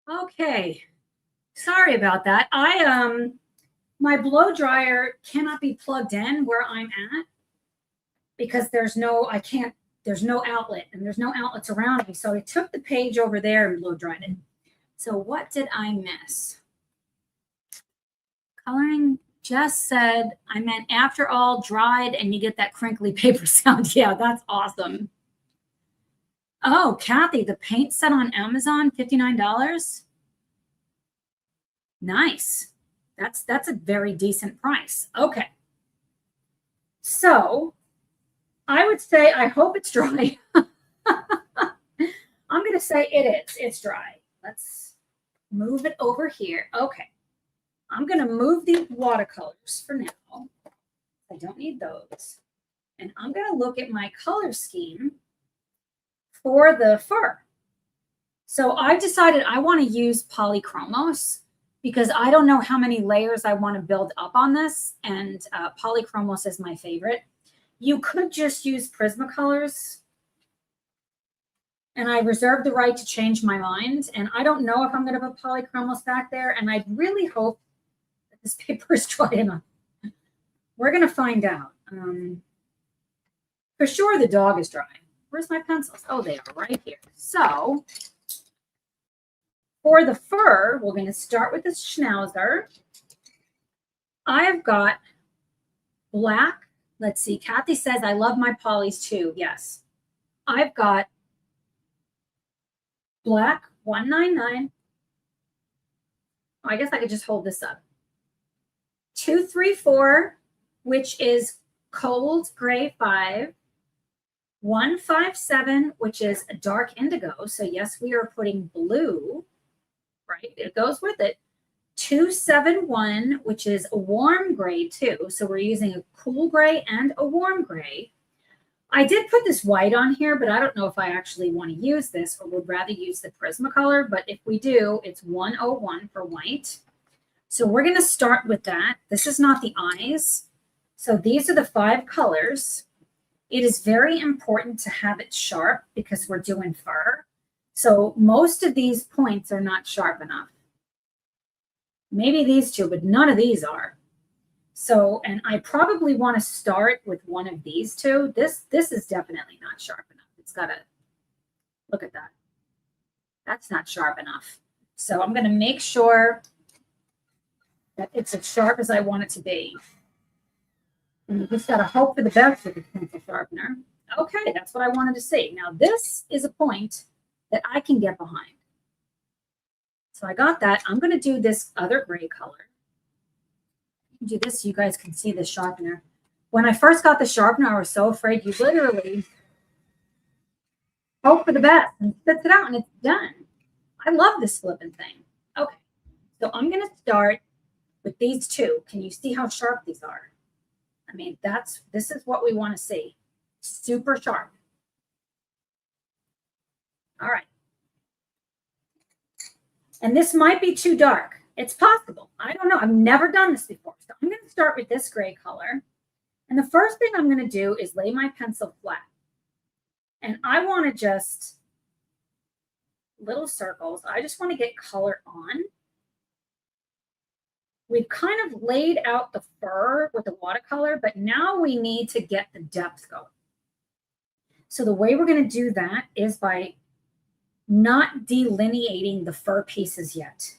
Okay. Sorry about that. My blow dryer cannot be plugged in where I'm at because there's no outlet and there's no outlets around me. So I took the page over there and blow dried it. So what did I miss? Coloring just said, I meant after all dried and you get that crinkly paper sound. Yeah, that's awesome. Oh, Kathy, the paint set on Amazon, $59. Nice. That's a very decent price. Okay. So I would say, I hope it's dry. I'm going to say it is. It's dry. Let's move it over here. Okay. I'm going to move the watercolors for now. I don't need those. And I'm going to look at my color scheme for the fur. So I decided I want to use polychromos because I don't know how many layers I want to build up on this. And polychromos is my favorite. You could just use Prismacolors. And I reserve the right to change my mind. And I don't know if I'm going to put polychromos back there. And I really hope that this paper is dry enough. We're going to find out. For sure, the dog is dry. Where's my pencils? Oh, they are right here. So for the fur, we're going to start with the schnauzer. I've got black. Let's see. Kathy says, I love my polys too. Yes. I've got black 199. I guess I could just hold this up. 234, which is cold gray 5. 157, which is a dark indigo. So yes, we are putting blue, right? It goes with it. 271, which is a warm gray too. So we're using a cool gray and a warm gray. I did put this white on here, but I don't know if I actually want to use this or would rather use the Prismacolor. But if we do, it's 101 for white. So we're going to start with that. This is not the eyes. So these are the 5 colors. It is very important to have it sharp because we're doing fur. So most of these points are not sharp enough. Maybe these two, but none of these are. So, and I probably want to start with one of these two. This is definitely not sharp enough. It's got to, look at that. That's not sharp enough. So I'm going to make sure that it's as sharp as I want it to be. And you just got to hope for the best with the pencil sharpener. Okay, that's what I wanted to see. Now, this is a point that I can get behind. So I got that. I'm going to do this other gray color. Do this so you guys can see the sharpener. When I first got the sharpener, I was so afraid. You literally hope for the best and spits it out and it's done. I love this flipping thing. Okay, so I'm going to start with these two. Can you see how sharp these are? I mean, this is what we want to see. Super sharp. All right. And this might be too dark. It's possible. I don't know. I've never done this before. So I'm going to start with this gray color. And the first thing I'm going to do is lay my pencil flat. And I want to just little circles. I just want to get color on. We've kind of laid out the fur with the watercolor, but now we need to get the depth going. So the way we're going to do that is by not delineating the fur pieces yet.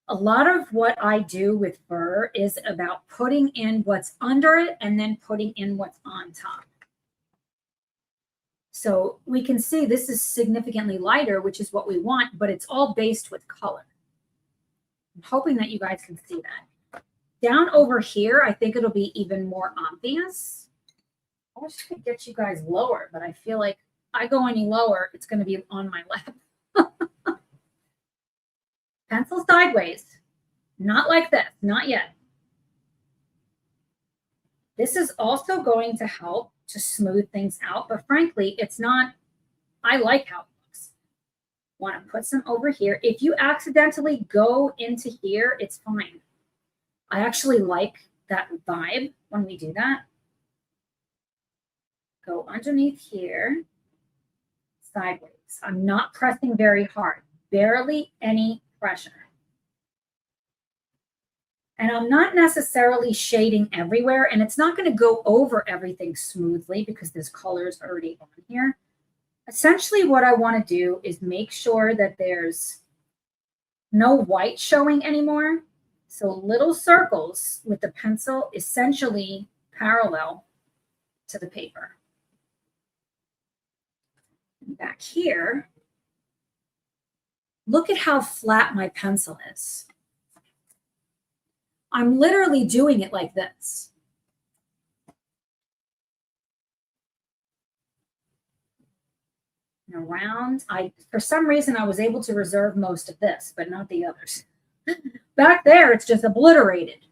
A lot of what I do with fur is about putting in what's under it and then putting in what's on top. So we can see this is significantly lighter, which is what we want, but it's all based with color. I'm hoping that you guys can see that. Down over here, I think it'll be even more obvious. I wish I could get you guys lower, but I feel like I go any lower, it's going to be on my lap. Pencil sideways. Not like this. Not yet. This is also going to help to smooth things out, but frankly, it's not, I like how it looks. Want to put some over here. If you accidentally go into here, it's fine. I actually like that vibe when we do that. Go underneath here, sideways. I'm not pressing very hard. barely any pressure. And I'm not necessarily shading everywhere, and it's not going to go over everything smoothly because this color is already on here. Essentially, what I want to do is make sure that there's no white showing anymore. So little circles with the pencil essentially parallel to the paper. And back here, look at how flat my pencil is. I'm literally doing it like this. And around, for some reason, I was able to reserve most of this, but not the others. Back there, it's just obliterated.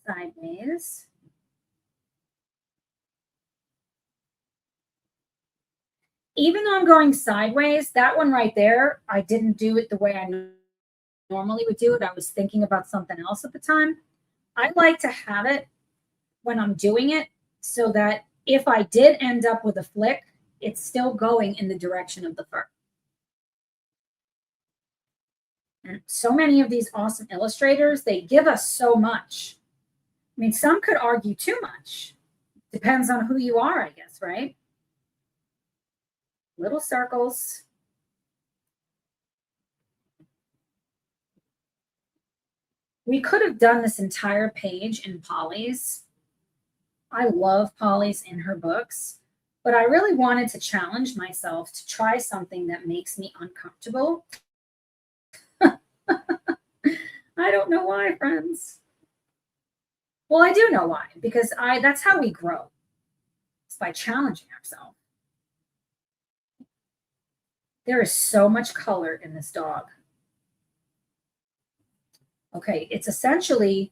Sideways. Even though I'm going sideways, that one right there, I didn't do it the way I normally would do it. I was thinking about something else at the time. I like to have it when I'm doing it so that if I did end up with a flick, it's still going in the direction of the fur. And so many of these awesome illustrators, they give us so much. I mean, some could argue too much. Depends on who you are, I guess, right? Little circles. We could have done this entire page in Polly's. I love Polly's in her books, but I really wanted to challenge myself to try something that makes me uncomfortable. I don't know why, friends. Well, I do know why, because that's how we grow. It's by challenging ourselves. There is so much color in this dog. Okay, it's essentially,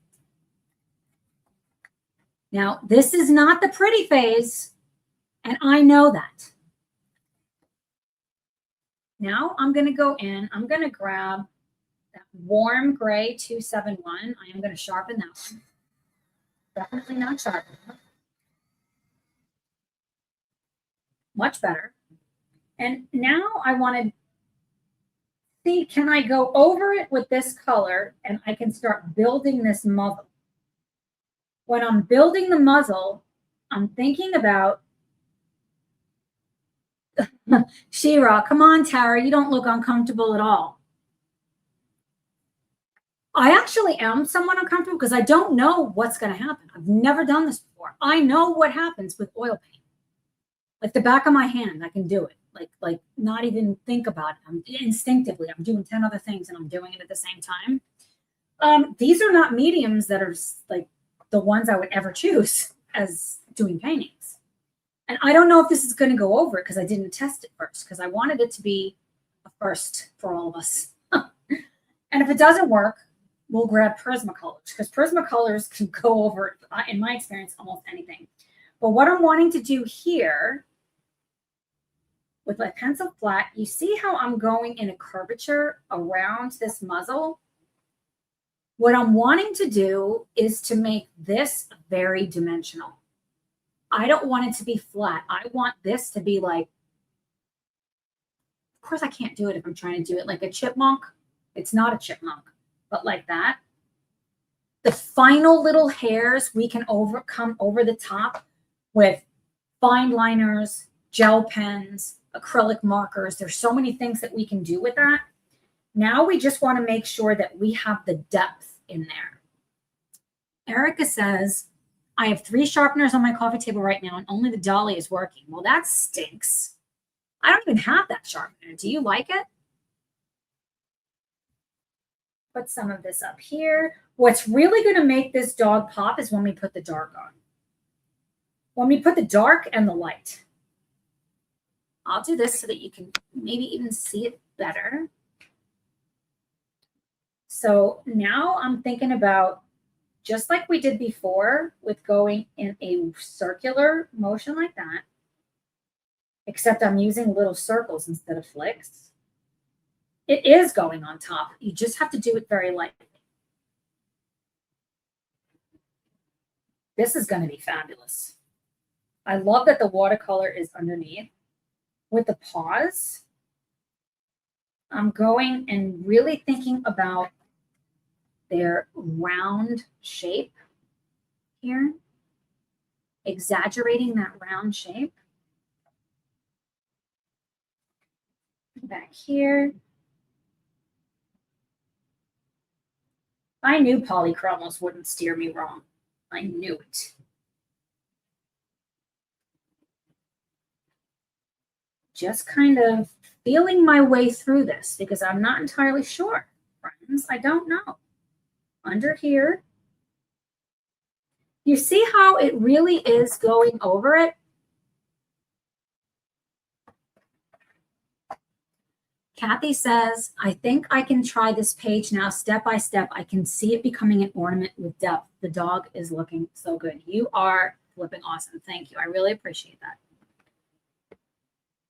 now this is not the pretty phase, and I know that. Now I'm going to go in, I'm going to grab that warm gray 271. I am going to sharpen that one. Definitely not sharpen. Much better. And now I want to see, can I go over it with this color and I can start building this muzzle. When I'm building the muzzle, I'm thinking about She-Ra. Come on, Tara, you don't look uncomfortable at all. I actually am somewhat uncomfortable because I don't know what's going to happen. I've never done this before. I know what happens with oil paint. Like the back of my hand, I can do it. Like not even think about it. I'm instinctively, I'm doing 10 other things and I'm doing it at the same time. These are not mediums that are like the ones I would ever choose as doing paintings. And I don't know if this is going to go over it because I didn't test it first because I wanted it to be a first for all of us. And if it doesn't work, we'll grab Prismacolors because Prismacolors can go over, in my experience, almost anything. But what I'm wanting to do here with my pencil flat, you see how I'm going in a curvature around this muzzle? What I'm wanting to do is to make this very dimensional. I don't want it to be flat. I want this to be like, of course I can't do it if I'm trying to do it like a chipmunk. It's not a chipmunk, but like that. The final little hairs we can overcome over the top with fine liners, gel pens, acrylic markers. There's so many things that we can do with that. Now we just want to make sure that we have the depth in there. Erica says, I have 3 sharpeners on my coffee table right now and only the dolly is working. Well, that stinks. I don't even have that sharpener. Do you like it? Put some of this up here. What's really going to make this dog pop is when we put the dark on. When we put the dark and the light. I'll do this so that you can maybe even see it better. So now I'm thinking about, just like we did before with going in a circular motion like that, except I'm using little circles instead of flicks. It is going on top. You just have to do it very lightly. This is going to be fabulous. I love that the watercolor is underneath. With the paws, I'm going and really thinking about their round shape here, exaggerating that round shape. Back here. I knew polychromos wouldn't steer me wrong. I knew it. Just kind of feeling my way through this because I'm not entirely sure, friends. I don't know. Under here. You see how it really is going over it? Kathy says, I think I can try this page now step by step. I can see it becoming an ornament with depth. The dog is looking so good. You are flipping awesome. Thank you. I really appreciate that.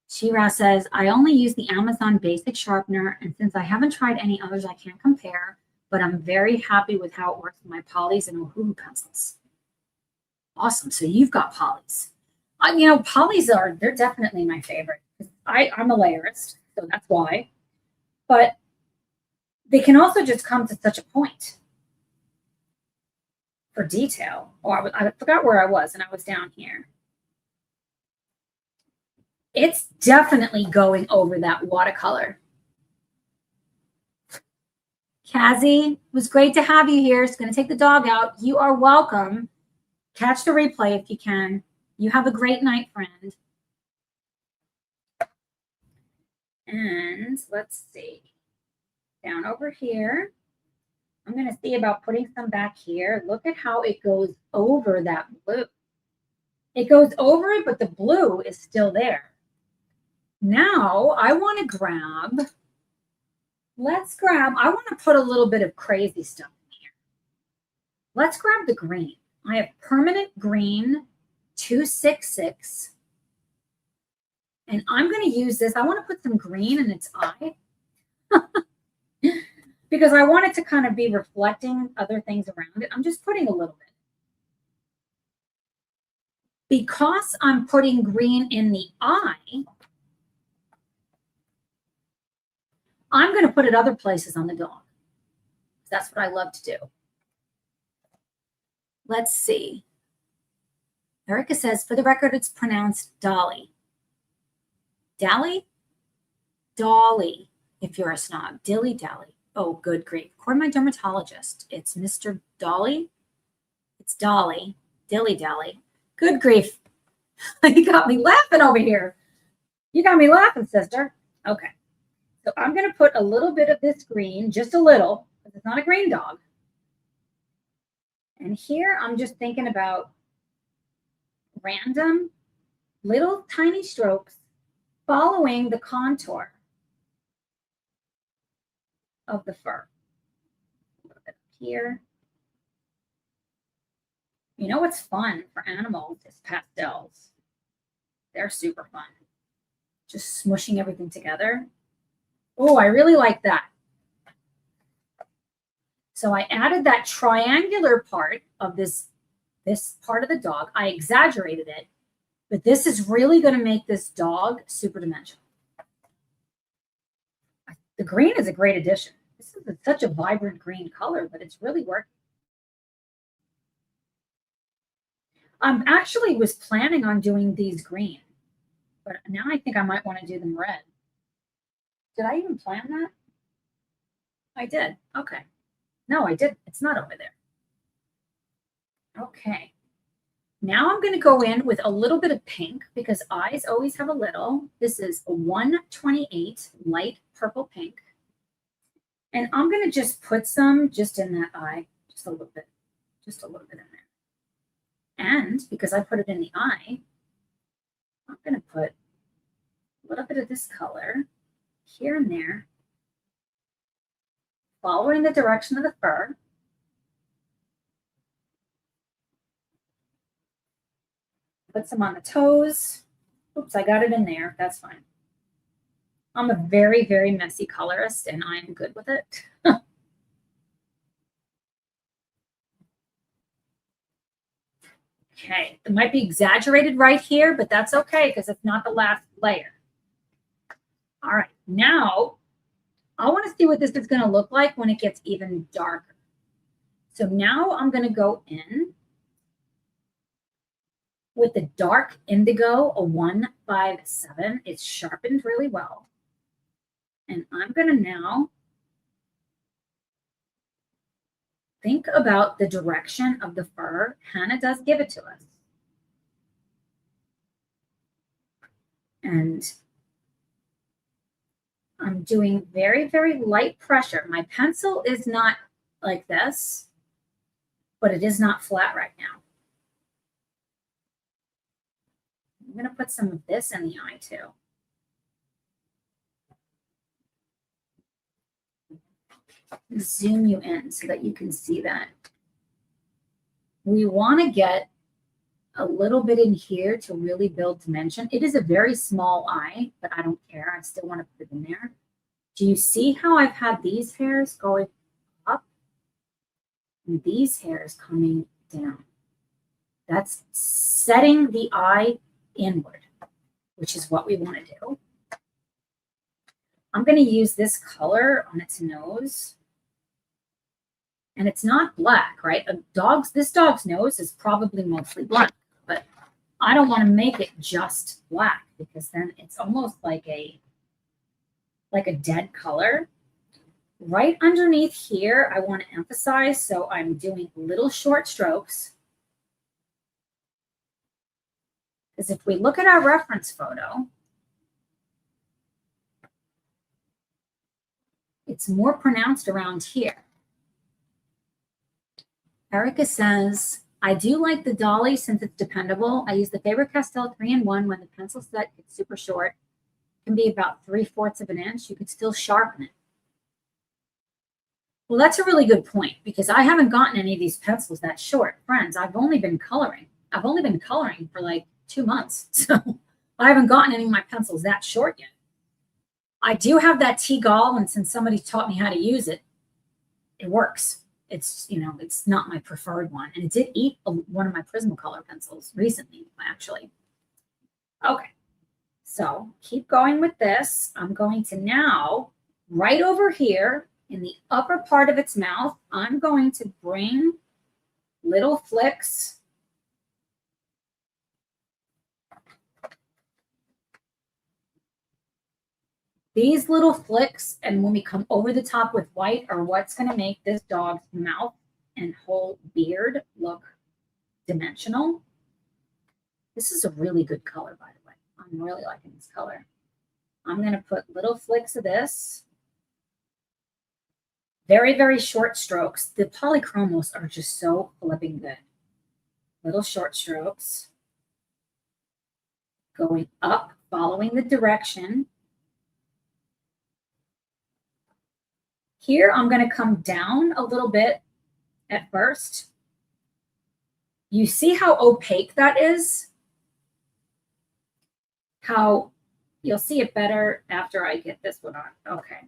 Shira says, I only use the Amazon basic sharpener, and since I haven't tried any others, I can't compare, but I'm very happy with how it works with my polys and Ohuhu pencils. Awesome. So you've got polys. You know, polys they're definitely my favorite. I'm a layerist, so that's why. But they can also just come to such a point for detail. Oh, I forgot where I was, and I was down here. It's definitely going over that watercolor. Kazzy, it was great to have you here. It's going to take the dog out. You are welcome. Catch the replay if you can. You have a great night, friend. And let's see. Down over here. I'm going to see about putting some back here. Look at how it goes over that blue. It goes over it, but the blue is still there. Now I want to grab, I want to put a little bit of crazy stuff in here. Let's grab the green. I have permanent green 266. And I'm going to use this. I want to put some green in its eye because I want it to kind of be reflecting other things around it. I'm just putting a little bit. Because I'm putting green in the eye, I'm going to put it other places on the dog. That's what I love to do. Let's see. Erica says, for the record, it's pronounced Dolly. Dally? Dolly, if you're a snob. Dilly Dally. Oh, good grief. According to my dermatologist, it's Mr. Dolly. It's Dolly. Dilly Dally. Good grief. You got me laughing over here. You got me laughing, sister. Okay. So I'm going to put a little bit of this green, just a little, because it's not a green dog. And here I'm just thinking about random little tiny strokes following the contour of the fur. A little bit up here. You know what's fun for animals is pastels. They're super fun. Just smushing everything together. Oh, I really like that. So I added that triangular part of this part of the dog. I exaggerated it, but this is really going to make this dog super dimensional. The green is a great addition. This is such a vibrant green color, but it's really working. Actually was planning on doing these green, but now I think I might want to do them red. Did I even plan that? I did. Okay. No, I didn't. It's not over there. Okay. Now I'm going to go in with a little bit of pink because eyes always have a little. This is a 128 light purple pink. And I'm going to just put some just in that eye, just a little bit in there. And because I put it in the eye, I'm going to put a little bit of this color here and there, following the direction of the fur. Put some on the toes. Oops, I got it in there. That's fine. I'm a very, very messy colorist, and I'm good with it. Okay, it might be exaggerated right here, but that's okay because it's not the last layer. All right, now I want to see what this is going to look like when it gets even darker. So now I'm going to go in with the dark indigo, a 157. It's sharpened really well. And I'm going to now think about the direction of the fur. Hannah does give it to us. And I'm doing very, very light pressure. My pencil is not like this, but it is not flat right now. I'm going to put some of this in the eye too. Zoom you in so that you can see that. We want to get a little bit in here to really build dimension. It is a very small eye, but I don't care. I still want to put it in there. Do you see how I've had these hairs going up and these hairs coming down? That's setting the eye inward, which is what we want to do. I'm going to use this color on its nose. And it's not black, right? This dog's nose is probably mostly black, but I don't want to make it just black because then it's almost like a dead color. Right underneath here, I want to emphasize, so I'm doing little short strokes. Because if we look at our reference photo, it's more pronounced around here. Erica says, I do like the dolly since it's dependable. I use the Faber-Castell 3-in-1 when the pencil set gets super short. It can be about 3/4 of an inch. You could still sharpen it. Well, that's a really good point because I haven't gotten any of these pencils that short. Friends, I've only been coloring. I've only been coloring for like 2 months. So I haven't gotten any of my pencils that short yet. I do have that T-Gall, and since somebody taught me how to use it, it works. It's, it's not my preferred one. And it did eat one of my Prismacolor pencils recently, actually. Okay. So keep going with this. I'm going to now, right over here in the upper part of its mouth, I'm going to bring little flicks. These little flicks, and when we come over the top with white, are what's going to make this dog's mouth and whole beard look dimensional. This is a really good color, by the way. I'm really liking this color. I'm going to put little flicks of this. Very, very short strokes. The polychromos are just so flipping good. Little short strokes. Going up, following the direction. Here, I'm going to come down a little bit at first. You see how opaque that is? How you'll see it better after I get this one on. Okay.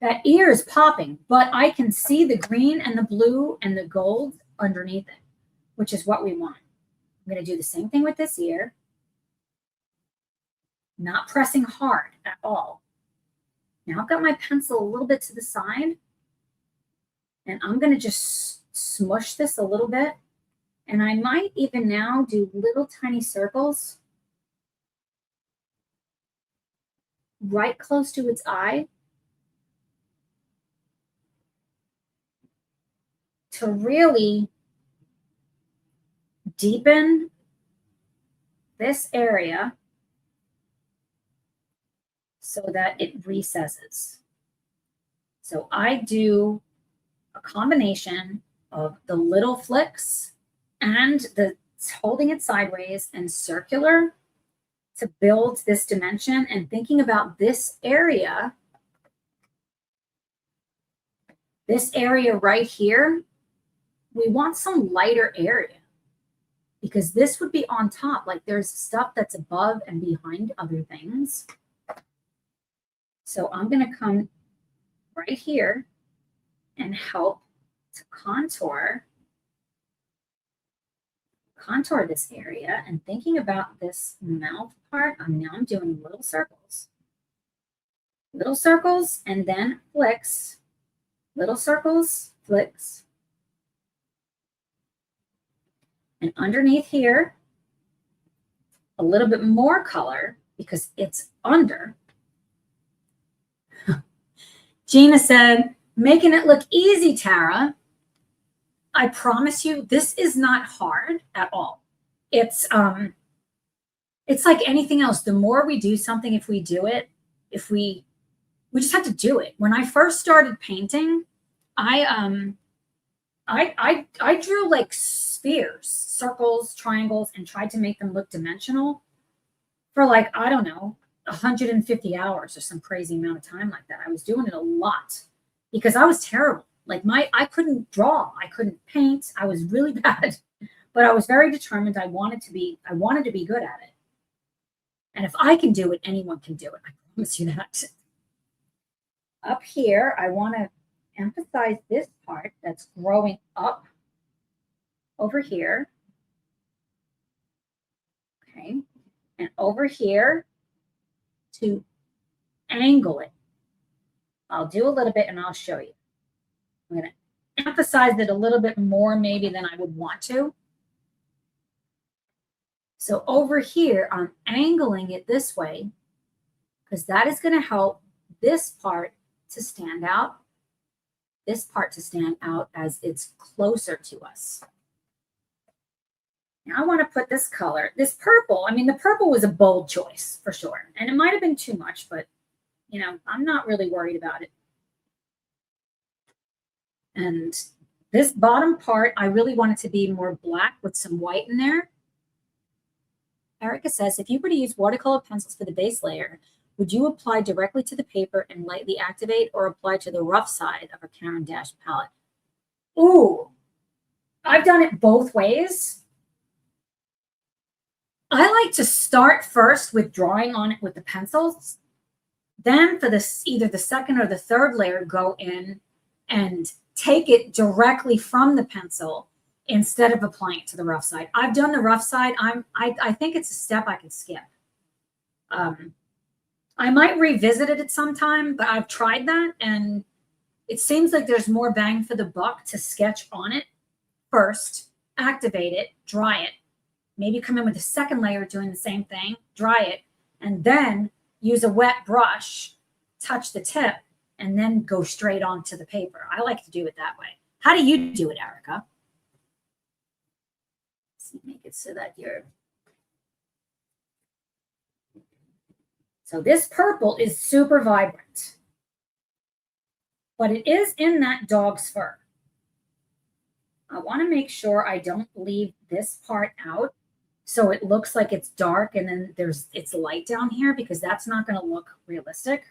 That ear is popping, but I can see the green and the blue and the gold underneath it, which is what we want. I'm going to do the same thing with this ear. Not pressing hard at all. Now I've got my pencil a little bit to the side, and I'm going to just smush this a little bit. And I might even now do little tiny circles right close to its eye to really deepen this area so that it recesses. So I do a combination of the little flicks and the holding it sideways and circular to build this dimension, and thinking about this area right here, we want some lighter area because this would be on top. Like there's stuff that's above and behind other things. So I'm going to come right here and help to contour this area. And thinking about this mouth part, I'm doing little circles. little circles, and then flicks, little circles, flicks. And underneath here, a little bit more color because it's under. Gina said, making it look easy, Tara. I promise you, this is not hard at all. It's like anything else. The more we do something, if we do it, we just have to do it. When I first started painting, I drew like spheres, circles, triangles, and tried to make them look dimensional for like, I don't know, 150 hours or some crazy amount of time like that. I was doing it a lot because I was terrible. Like I couldn't draw, I couldn't paint. I was really bad, but I was very determined. I wanted to be good at it. And if I can do it, anyone can do it. I promise you that. Up here, I want to emphasize this part that's growing up over here. Okay. And over here to angle it. I'll do a little bit and I'll show you. I'm going to emphasize it a little bit more maybe than I would want to. So over here, I'm angling it this way because that is going to help this part to stand out, this part to stand out as it's closer to us. Now I want to put this color, this purple. I mean, the purple was a bold choice for sure. And it might have been too much, but, you know, I'm not really worried about it. And this bottom part, I really want it to be more black with some white in there. Erica says, if you were to use watercolor pencils for the base layer, would you apply directly to the paper and lightly activate or apply to the rough side of a Caran d'Ache palette? Ooh, I've done it both ways. I like to start first with drawing on it with the pencils. Then for this, either the second or the third layer, go in and take it directly from the pencil instead of applying it to the rough side. I've done the rough side. I think it's a step I can skip. I might revisit it at some time, but I've tried that, and it seems like there's more bang for the buck to sketch on it first, activate it, dry it, maybe come in with a second layer doing the same thing, dry it, and then use a wet brush, touch the tip, and then go straight onto the paper. I like to do it that way. How do you do it, Erica? Let's make it so that you're... So this purple is super vibrant, but it is in that dog's fur. I want to make sure I don't leave this part out so it looks like it's dark and then it's light down here, because that's not going to look realistic.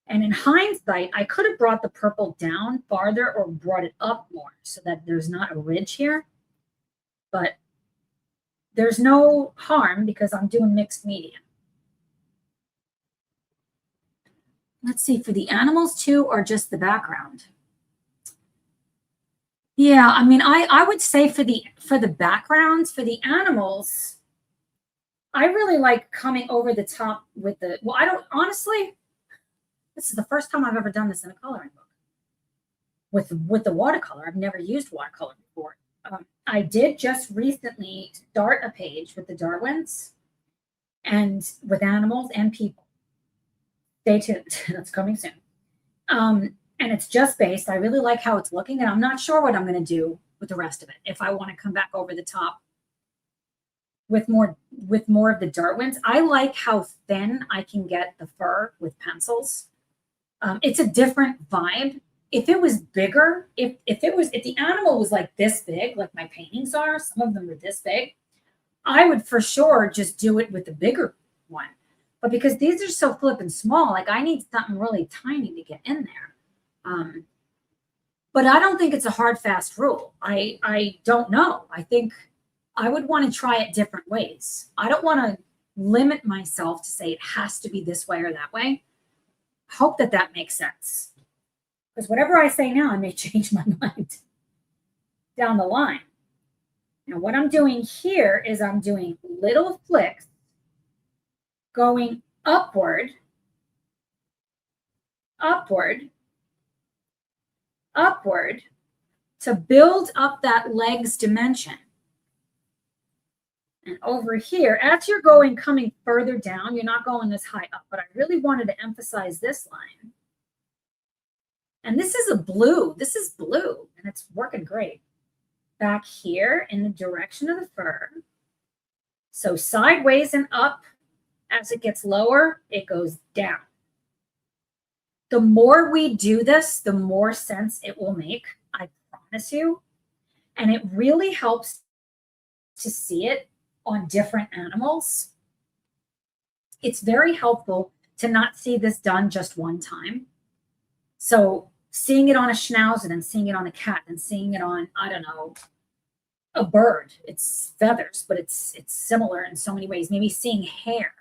And in hindsight, I could have brought the purple down farther or brought it up more so that there's not a ridge here. But there's no harm because I'm doing mixed media. Let's see, for the animals too, or just the background? Yeah, I mean, I would say for the backgrounds, for the animals, I really like coming over the top with the, well, I don't, honestly, this is the first time I've ever done this in a coloring book with the watercolor. I've never used watercolor before. I did just recently start a page with the Darwins and with animals and people. Stay tuned. That's coming soon. And it's just based. I really like how it's looking, and I'm not sure what I'm going to do with the rest of it. If I want to come back over the top with more of the Darwins. I like how thin I can get the fur with pencils. It's a different vibe. If it was bigger, if the animal was like this big, like my paintings are, some of them are this big, I would for sure just do it with the bigger one. But because these are so flippin' small, like I need something really tiny to get in there. But I don't think it's a hard, fast rule. I don't know. I think I would want to try it different ways. I don't want to limit myself to say it has to be this way or that way. Hope that makes sense. Because whatever I say now, I may change my mind down the line. Now, what I'm doing here is I'm doing little flicks going upward upward, upward to build up that legs dimension. And over here, as you're coming further down, you're not going this high up, but I really wanted to emphasize this line. And this is a blue. This is blue, and it's working great. Back here in the direction of the fur. So sideways and up. As it gets lower, it goes down. The more we do this, the more sense it will make, I promise you. And it really helps to see it on different animals. It's very helpful to not see this done just one time. So seeing it on a schnauzer and seeing it on a cat and seeing it on, I don't know, a bird. It's feathers, but it's similar in so many ways. Maybe seeing hair.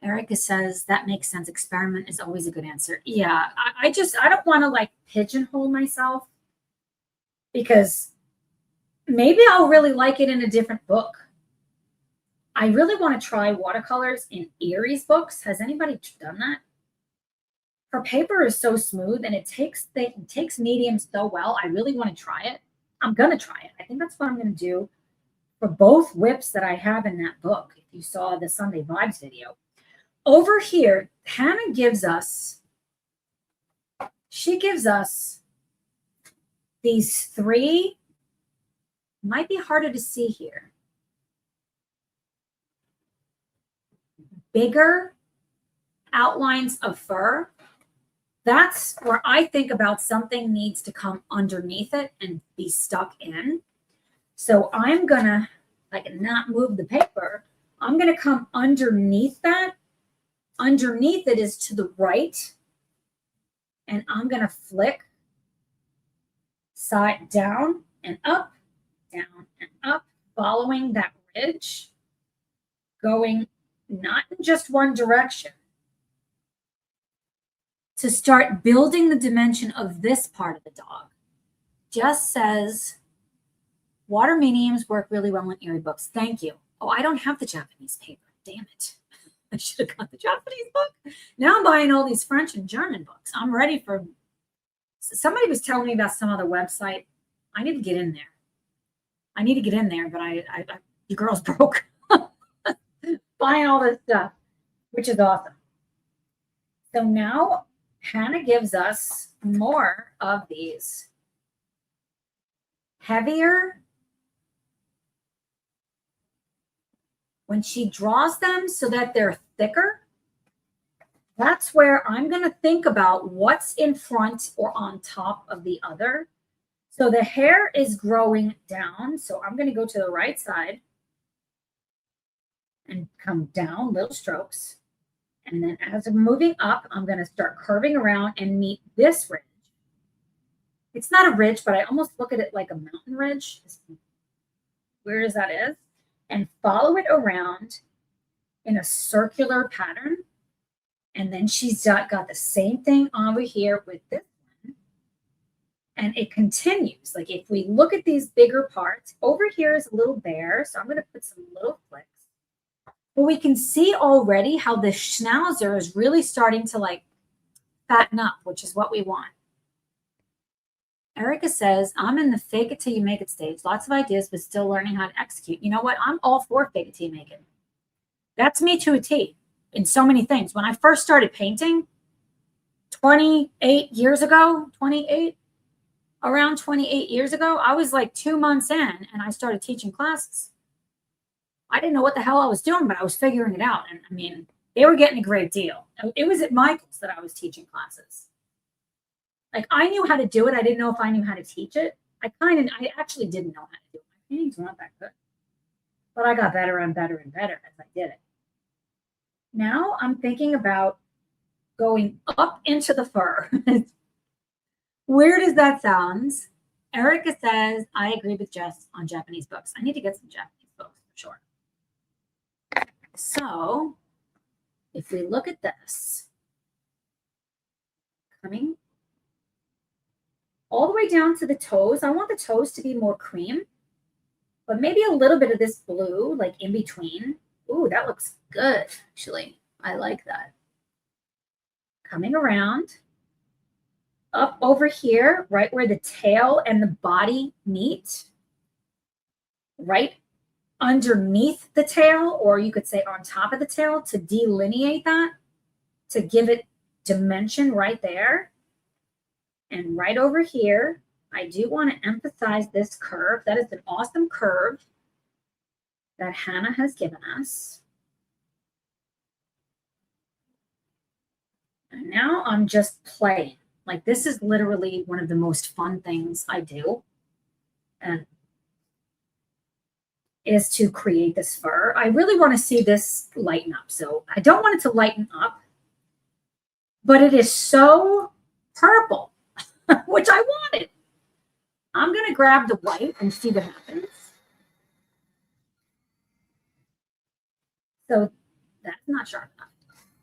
Erica says that makes sense. Experiment is always a good answer. Yeah, I don't want to like pigeonhole myself because maybe I'll really like it in a different book. I really want to try watercolors in Erie's books. Has anybody done that? Her paper is so smooth and it takes medium so well. I really want to try it. I'm going to try it. I think that's what I'm going to do for both whips that I have in that book. If you saw the Sunday Vibes video. Over here, Hannah gives us these three, might be harder to see here, bigger outlines of fur. That's where I think about something needs to come underneath it and be stuck in. So I'm gonna not move the paper. I'm gonna come underneath that. Underneath it is to the right. And I'm gonna flick side down and up, following that ridge, going not in just one direction, to start building the dimension of this part of the dog. Just says, water mediums work really well in Erie books. Thank you. Oh, I don't have the Japanese paper. Damn it. I should have got the Japanese book. Now I'm buying all these French and German books. I'm ready for, somebody was telling me about some other website. I need to get in there. But the girl's broke. Buying all this stuff, which is awesome. So now Hannah gives us more of these heavier. When she draws them so that they're thicker, that's where I'm going to think about what's in front or on top of the other. So the hair is growing down. So I'm going to go to the right side and come down, little strokes. And then as I'm moving up, I'm going to start curving around and meet this ridge. It's not a ridge, but I almost look at it like a mountain ridge. Weird as that is. And follow it around in a circular pattern. And then she's got the same thing over here with this one. And it continues. Like if we look at these bigger parts, over here is a little bare. So I'm going to put some little flicks. But we can see already how the schnauzer is really starting to like fatten up, which is what we want. Erica says, I'm in the fake it till you make it stage. Lots of ideas, but still learning how to execute. You know what? I'm all for fake it till you make it. That's me to a T in so many things. When I first started painting 28 years ago, around 28 years ago, I was like 2 months in and I started teaching classes. I didn't know what the hell I was doing, but I was figuring it out. And I mean, they were getting a great deal. It was at Michael's that I was teaching classes. Like I knew how to do it. I didn't know if I knew how to teach it. I actually didn't know how to do it. My paintings were not that good, but I got better and better and better as I did it. Now I'm thinking about going up into the fur. Weird as that sounds. Erica says, I agree with Jess on Japanese books. I need to get some Japanese books for sure. So if we look at this, coming all the way down to the toes. I want the toes to be more cream, but maybe a little bit of this blue, like in between. Ooh, that looks good, actually. I like that. coming around, up over here, right where the tail and the body meet, right underneath the tail, or you could say on top of the tail, to delineate that, to give it dimension right there. And right over here, I do want to emphasize this curve. That is an awesome curve that Hannah has given us. And now I'm just playing. Like, this is literally one of the most fun things I do, and is to create this fur. I really want to see this lighten up. So I don't want it to lighten up, but it is so purple, which I wanted. I'm going to grab the white and see what happens. So that's not sharp enough.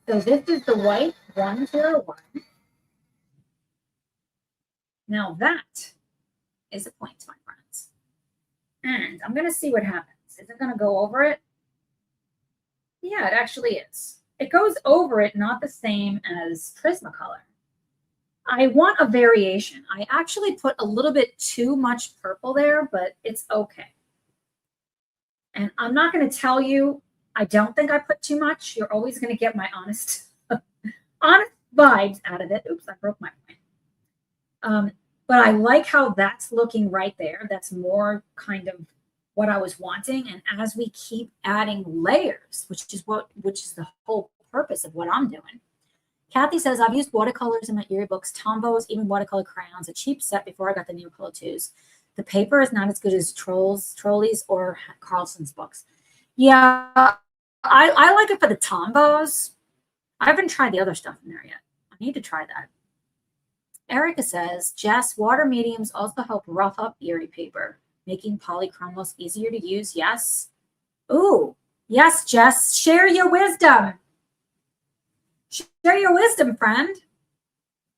So this is the white 101. Now that is a point, my friends. And I'm going to see what happens. Is it going to go over it? Yeah, it actually is. It goes over it, not the same as Prismacolor. I want a variation. I actually put a little bit too much purple there, but it's okay. And I'm not going to tell you, I don't think I put too much. You're always going to get my honest vibes out of it. Oops, I broke my point. But I like how that's looking right there. That's more kind of what I was wanting. And as we keep adding layers, which is the whole purpose of what I'm doing. Kathy says, I've used watercolors in my Erie books, Tombows, even watercolor crayons, a cheap set before I got the Neocolor 2s. The paper is not as good as Trolli's or Carlson's books. Yeah, I like it for the Tombows. I haven't tried the other stuff in there yet. I need to try that. Erica says, Jess, water mediums also help rough up Erie paper, making polychromos easier to use. Yes. Ooh, yes, Jess. Share your wisdom. Share your wisdom, friend.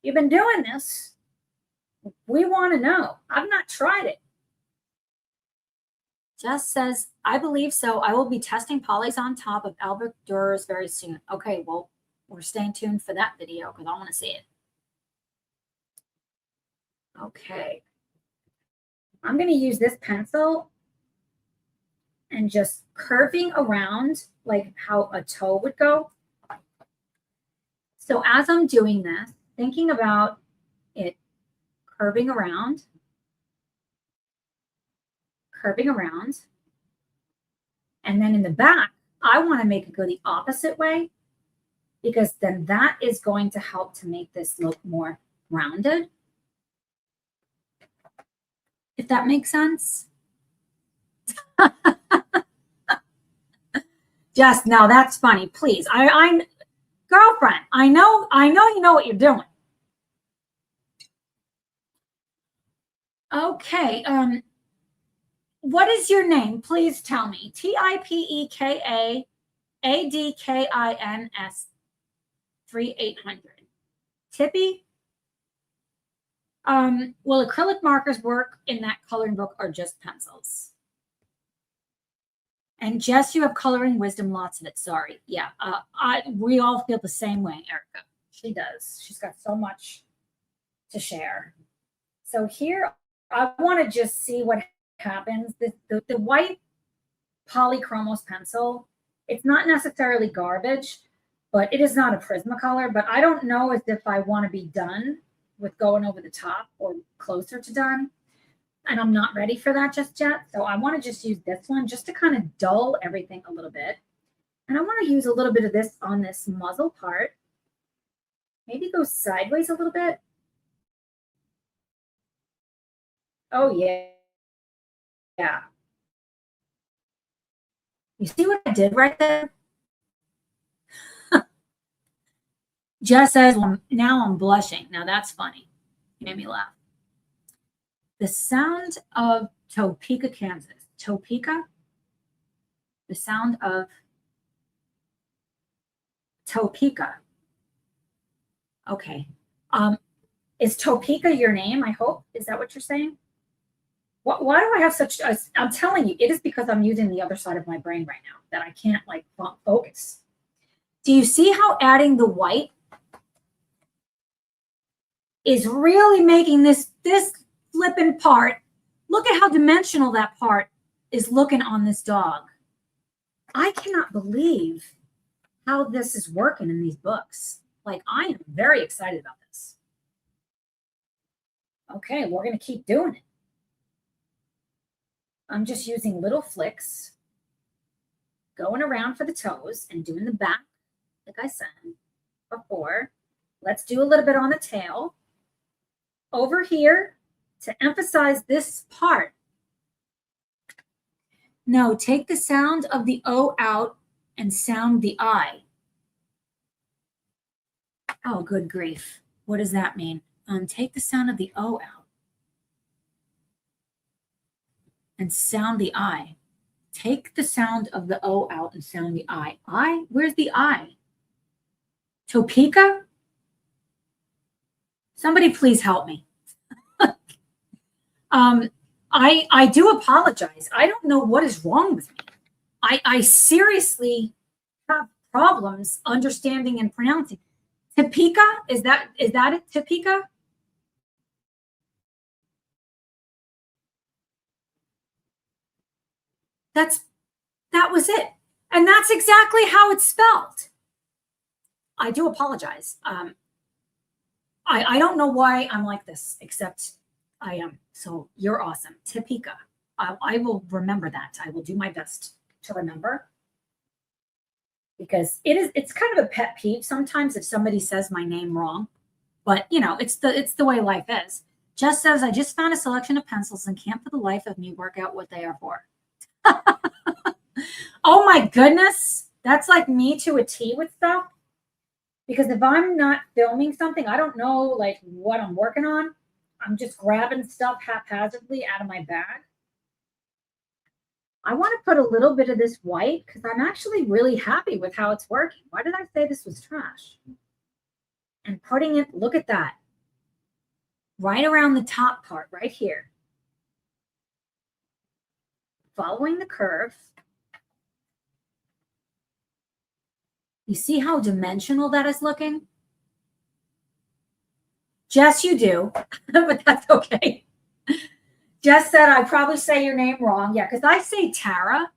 You've been doing this. We want to know. I've not tried it. Jess says, I believe so. I will be testing polys on top of Albert Durer's very soon. Okay, well, we're staying tuned for that video because I want to see it. Okay. I'm going to use this pencil and just curving around like how a toe would go. So as I'm doing this, thinking about it curving around, and then in the back, I want to make it go the opposite way because then that is going to help to make this look more rounded. If that makes sense. Just now, that's funny. Please, I'm girlfriend. I know you know what you're doing. Okay. What is your name? Please tell me. TIPEKAADKINS 3800. Tippy. Will acrylic markers work in that coloring book or just pencils? And Jess, you have coloring wisdom, lots of it. Sorry. Yeah. We all feel the same way, Erica. She does. She's got so much to share. So here, I want to just see what happens. The white polychromos pencil, it's not necessarily garbage, but it is not a Prismacolor. But I don't know as if I want to be done with going over the top or closer to done. And I'm not ready for that just yet. So I want to just use this one just to kind of dull everything a little bit. And I want to use a little bit of this on this muzzle part. Maybe go sideways a little bit. Oh, yeah. Yeah. You see what I did right there? Jess says, well, now I'm blushing. Now that's funny. You made me laugh. The sound of Topeka, Kansas. Topeka? The sound of Topeka. Okay. Is Topeka your name, I hope? Is that what you're saying? Why do I have such I'm telling you, it is because I'm using the other side of my brain right now that I can't like focus. Do you see how adding the white is really making this flipping part. Look at how dimensional that part is looking on this dog. I cannot believe how this is working in these books. Like, I am very excited about this. Okay, we're going to keep doing it. I'm just using little flicks, going around for the toes and doing the back, like I said before. Let's do a little bit on the tail. Over here, to emphasize this part. No, take the sound of the O out and sound the I. Oh, good grief. What does that mean? Take the sound of the O out and sound the I. Take the sound of the O out and sound the I. I? Where's the I? Topeka? Somebody please help me. I do apologize. I don't know what is wrong with me. I seriously have problems understanding and pronouncing. Topeka? Is that it? Topeka? That was it. And that's exactly how it's spelled. I do apologize. I don't know why I'm like this, except I am. So you're awesome. Topeka. I will remember that. I will do my best to remember, because it's kind of a pet peeve sometimes if somebody says my name wrong, but you know, it's the way life is. Jess says, I just found a selection of pencils and can't for the life of me work out what they are for. Oh my goodness. That's like me to a T with stuff. Because if I'm not filming something, I don't know like what I'm working on. I'm just grabbing stuff haphazardly out of my bag. I want to put a little bit of this white because I'm actually really happy with how it's working. Why did I say this was trash? And putting it, look at that. Right around the top part, right here. Following the curve. You see how dimensional that is looking? Jess, you do, but that's okay. Jess said I probably say your name wrong. Yeah, because I say Tara,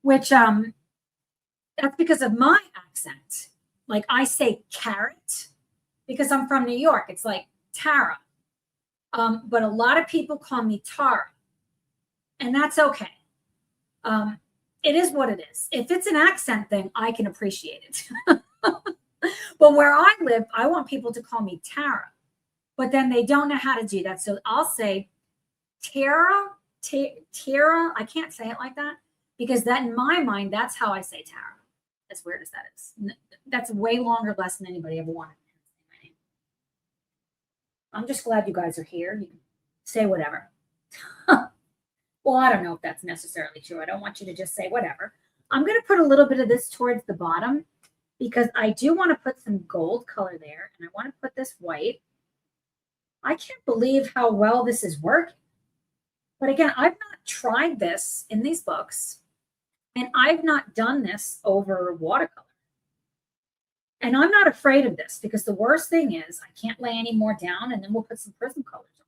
which that's because of my accent. Like I say carrot because I'm from New York. It's like Tara. But a lot of people call me Tara, and that's okay. It is what it is. If it's an accent thing, I can appreciate it. But where I live, I want people to call me Tara, but then they don't know how to do that. So I'll say Tara. I can't say it like that because that in my mind, that's how I say Tara. As weird as that is. That's way longer, less than anybody ever wanted. I'm just glad you guys are here. You can say whatever. Well, I don't know if that's necessarily true. I don't want you to just say whatever. I'm going to put a little bit of this towards the bottom because I do want to put some gold color there, and I want to put this white. I can't believe how well this is working. But again, I've not tried this in these books, and I've not done this over watercolor. And I'm not afraid of this because the worst thing is I can't lay any more down, and then we'll put some prism colors on.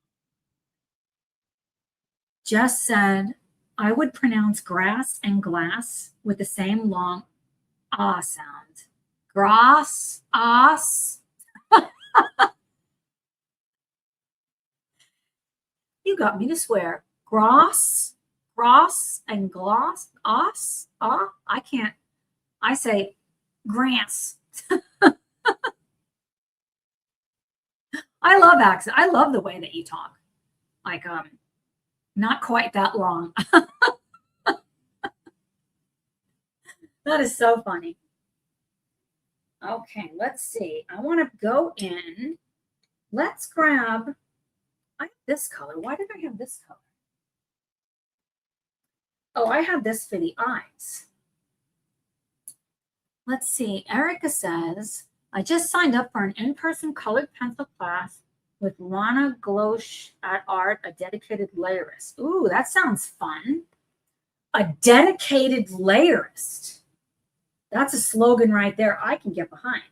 Jess said, I would pronounce grass and glass with the same long ah sound. Grass, ass. You got me to swear. Grass, and glass, ass, ah. I can't. I say grass. I love accent. I love the way that you talk. Like, not quite that long. That is so funny. Okay, let's see. I want to go in. Let's grab, I have this color. Why did I have this color? Oh, I have this for the eyes. Let's see. Erica says, I just signed up for an in-person colored pencil class with Lana Glosh at Art, a dedicated layerist. Ooh, that sounds fun. A dedicated layerist. That's a slogan right there I can get behind.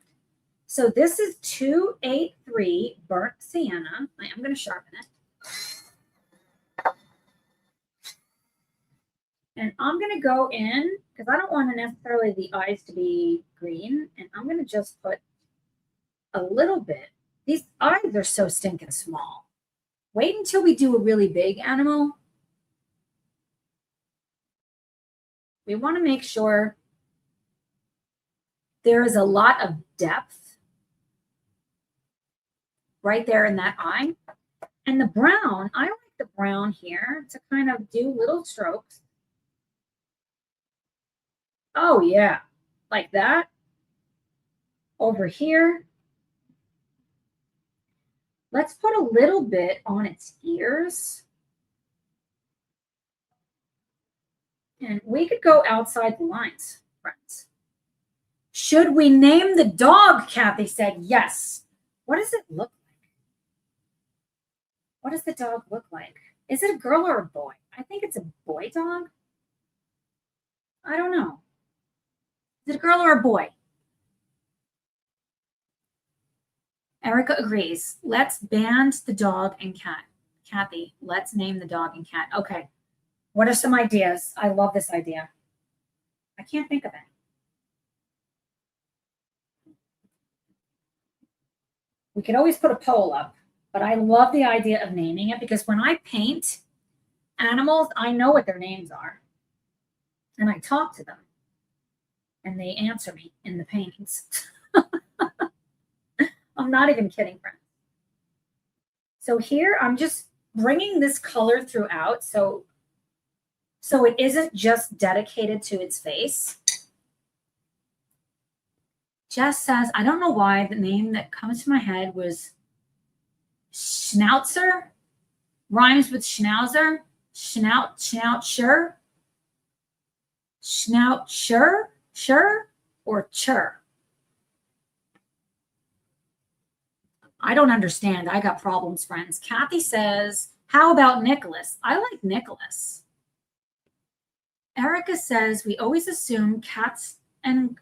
So this is 283 burnt sienna. I am going to sharpen it. And I'm going to go in, because I don't want necessarily the eyes to be green. And I'm going to just put a little bit. These eyes are so stinking small. Wait until we do a really big animal. We want to make sure there is a lot of depth right there in that eye. And the brown, I like the brown here to kind of do little strokes. Oh, yeah, like that. Over here. Let's put a little bit on its ears. And we could go outside the lines, friends. Should we name the dog? Kathy said yes. What does it look like? What does the dog look like? Is it a girl or a boy? I think it's a boy dog. I don't know. Is it a girl or a boy? Erica agrees. Let's band the dog and cat. Kathy, let's name the dog and cat. Okay. What are some ideas? I love this idea. I can't think of it. We could always put a poll up, but I love the idea of naming it because when I paint animals, I know what their names are. And I talk to them. And they answer me in the paintings. I'm not even kidding, friends. So here I'm just bringing this color throughout so it isn't just dedicated to its face. Jess says, I don't know why the name that comes to my head was Schnauzer. Rhymes with Schnauzer. Schnauzer. Schnauzer. Sure or chur? I don't understand. I got problems, friends. Kathy says, how about Nicholas? I like Nicholas. Erica says, we always assume cats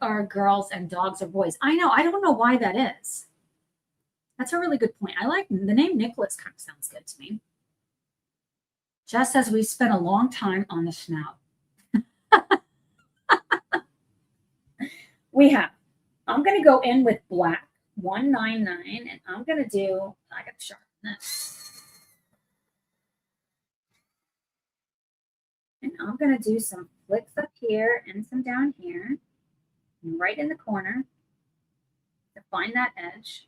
are girls and dogs are boys. I know. I don't know why that is. That's a really good point. I like the name Nicholas, kind of sounds good to me. Jess says, we spent a long time on the snout. We have. I'm going to go in with black 199 and I'm going to do, I got to sharpen this. And I'm going to do some flicks up here and some down here, and right in the corner to find that edge.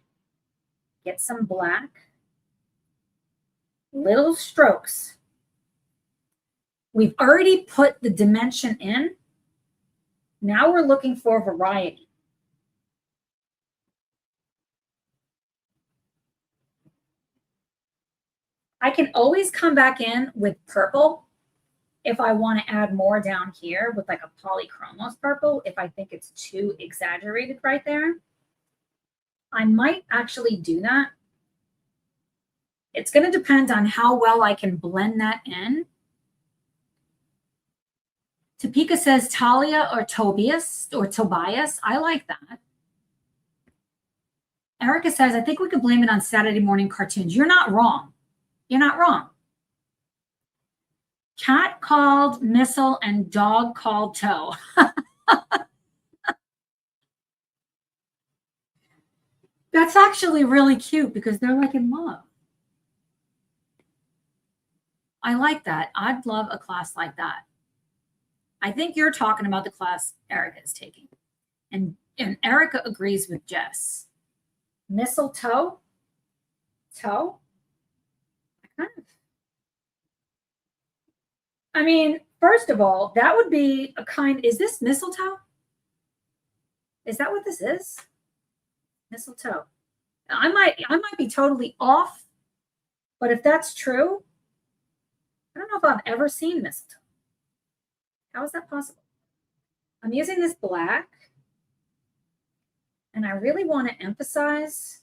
Get some black, little strokes. We've already put the dimension in. Now we're looking for variety. I can always come back in with purple if I want to add more down here with like a polychromos purple, if I think it's too exaggerated right there. I might actually do that. It's going to depend on how well I can blend that in. Topeka says Talia or Tobias. I like that. Erica says, I think we could blame it on Saturday morning cartoons. You're not wrong. You're not wrong. Cat called Missile and dog called Toe. That's actually really cute because they're like in love. I like that. I'd love a class like that. I think you're talking about the class Erica is taking. And Erica agrees with Jess. Mistletoe? Toe? I mean, first of all, that would be a kind, is this mistletoe? Is that what this is? Mistletoe. I might be totally off, but if that's true, I don't know if I've ever seen mistletoe. How is that possible? I'm using this black, and I really want to emphasize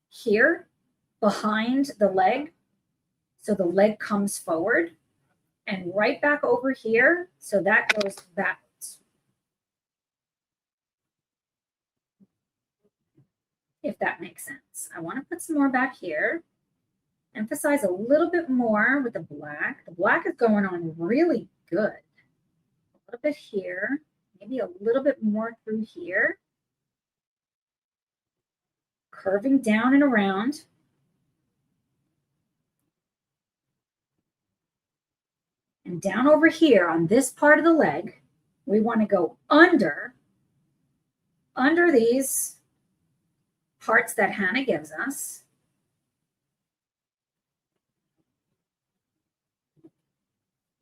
here behind the leg. So the leg comes forward and right back over here. So that goes backwards. if that makes sense. I want to put some more back here. Emphasize a little bit more with the black. The black is going on really good. A little bit here, maybe a little bit more through here. Curving down and around. And down over here on this part of the leg, we want to go under these parts that Hannah gives us.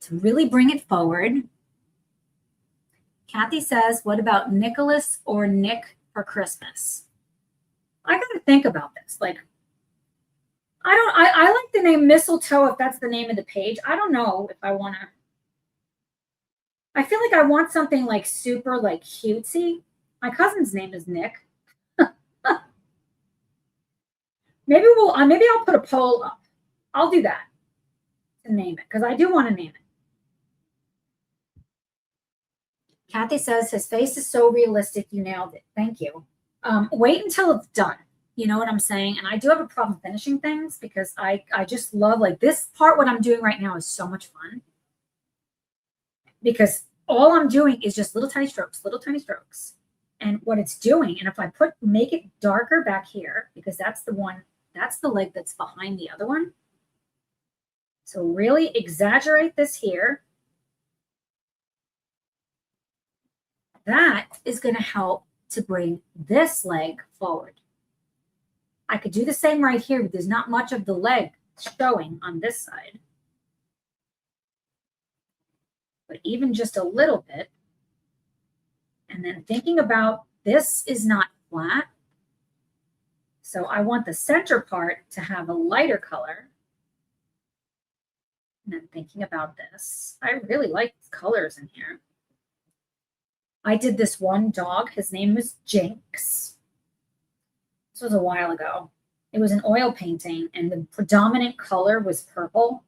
To really bring it forward. Kathy says, what about Nicholas or Nick for Christmas? I got to think about this. Like, I like the name Mistletoe if that's the name of the page. I don't know if I want to. I feel like I want something like super like cutesy. My cousin's name is Nick. Maybe I'll put a poll up. I'll do that to name it because I do want to name it. Kathy says his face is so realistic. You nailed it. Thank you. Wait until it's done. You know what I'm saying? And I do have a problem finishing things because I just love like this part. What I'm doing right now is so much fun because all I'm doing is just little tiny strokes. And what it's doing, and if I make it darker back here, because that's the leg that's behind the other one. So really exaggerate this here. That is going to help to bring this leg forward. I could do the same right here, but there's not much of the leg showing on this side. But even just a little bit. And then thinking about this is not flat. So I want the center part to have a lighter color. And then thinking about this, I really like the colors in here. I did this one dog. His name was Jinx. This was a while ago. It was an oil painting, and the predominant color was purple.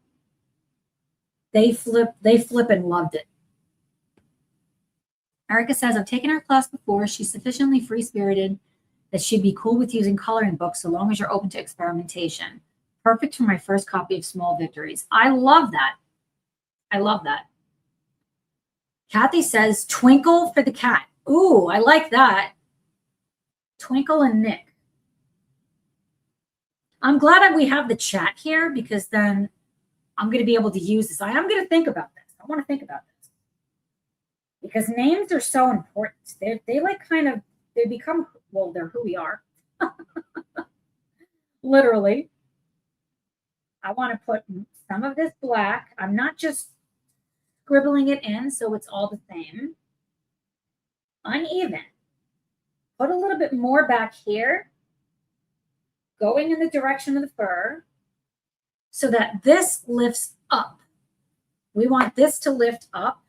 They flip and loved it. Erica says, I've taken her class before. She's sufficiently free-spirited that she'd be cool with using coloring books so long as you're open to experimentation. Perfect for my first copy of Small Victories. I love that. I love that. Kathy says, Twinkle for the cat. Ooh, I like that. Twinkle and Nick. I'm glad that we have the chat here because then I'm going to be able to use this. I am going to think about this. I want to think about this. Because names are so important. They like kind of, they become, well, they're who we are. Literally. I want to put some of this black. I'm not just scribbling it in so it's all the same. Uneven. Put a little bit more back here, going in the direction of the fur, so that this lifts up. We want this to lift up.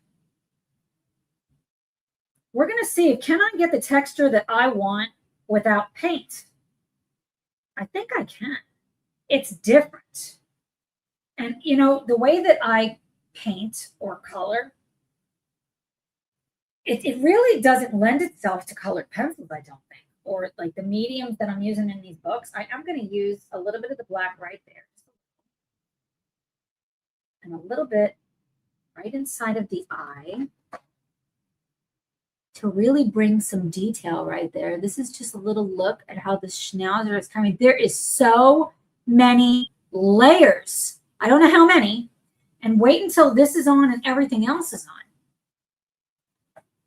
We're going to see, can I get the texture that I want without paint? I think I can. It's different. And, you know, the way that I paint or color, it really doesn't lend itself to colored pencils, I don't think, or like the mediums that I'm using in these books. I'm going to use a little bit of the black right there and a little bit right inside of the eye to really bring some detail right there. This is just a little look at how the schnauzer is coming. There is so many layers. I don't know how many. And wait until this is on and everything else is on.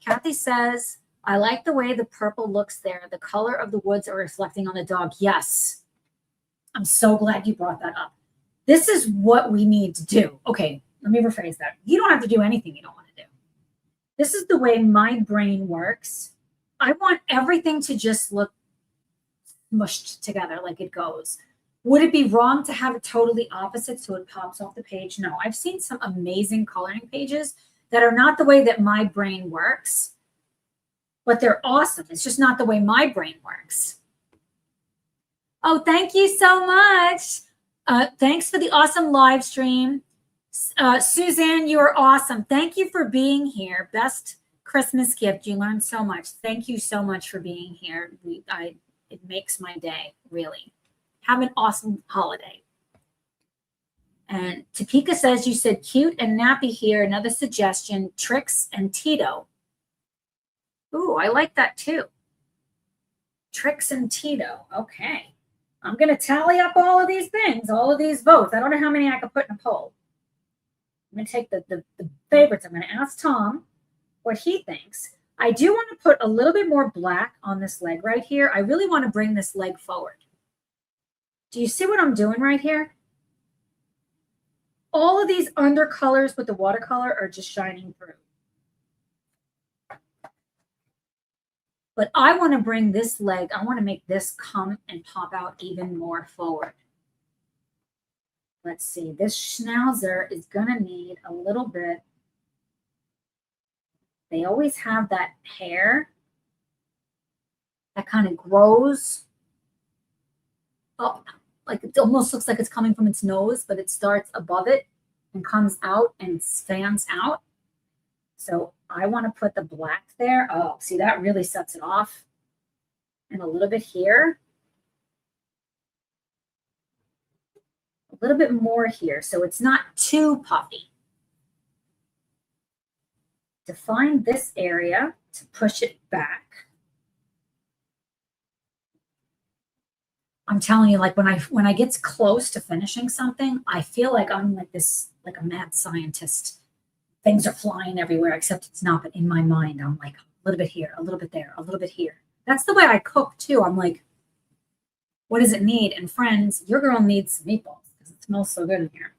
Kathy says, I like the way the purple looks there. The color of the woods are reflecting on the dog. Yes. I'm so glad you brought that up. This is what we need to do. Okay, let me rephrase that. You don't have to do anything you don't want to do. This is the way my brain works. I want everything to just look mushed together like it goes. Would it be wrong to have it totally opposite so it pops off the page? No, I've seen some amazing coloring pages that are not the way that my brain works, but they're awesome. It's just not the way my brain works. Oh, thank you so much. Thanks for the awesome live stream. Suzanne, you are awesome. Thank you for being here. Best Christmas gift. You learned so much. Thank you so much for being here. It makes my day, really. Have an awesome holiday. And Topeka says, you said cute and nappy here. Another suggestion, Trix and Tito. Ooh, I like that too. Trix and Tito. Okay. I'm going to tally up all of these things, all of these votes. I don't know how many I could put in a poll. I'm going to take the favorites. I'm going to ask Tom what he thinks. I do want to put a little bit more black on this leg right here. I really want to bring this leg forward. Do you see what I'm doing right here? All of these undercolors with the watercolor are just shining through. But I want to bring this leg, I want to make this come and pop out even more forward. Let's see, this schnauzer is going to need a little bit. They always have that hair that kind of grows up, like it almost looks like it's coming from its nose, but it starts above it and comes out and fans out. So I want to put the black there. Oh, see, that really sets it off. And a little bit here. A little bit more here, so it's not too puffy. Define this area to push it back. I'm telling you, like when I get close to finishing something, I feel like I'm like this, like a mad scientist. Things are flying everywhere, except it's not. But in my mind, I'm like a little bit here, a little bit there, a little bit here. That's the way I cook too. I'm like, what does it need? And friends, your girl needs some meatballs because it smells so good in here.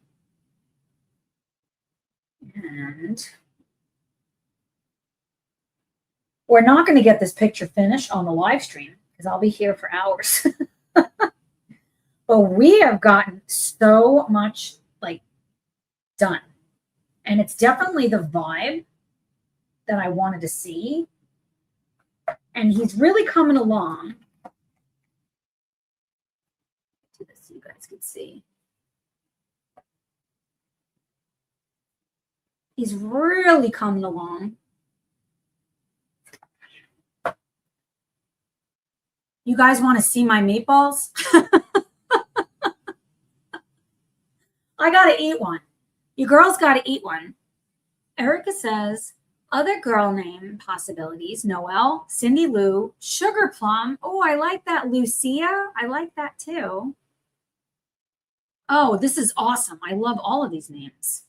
And we're not going to get this picture finished on the live stream because I'll be here for hours. But we have gotten so much like done. And it's definitely the vibe that I wanted to see. And he's really coming along. Do this so you guys can see. He's really coming along. You guys want to see my meatballs? I got to eat one. You girls got to eat one. Erica says, other girl name possibilities, Noelle, Cindy Lou, Sugar Plum. Oh, I like that. Lucia. I like that too. Oh, this is awesome. I love all of these names.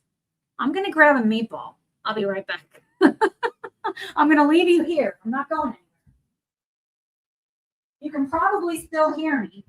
I'm going to grab a meatball. I'll be right back. I'm going to leave you here. I'm not going anywhere. You can probably still hear me.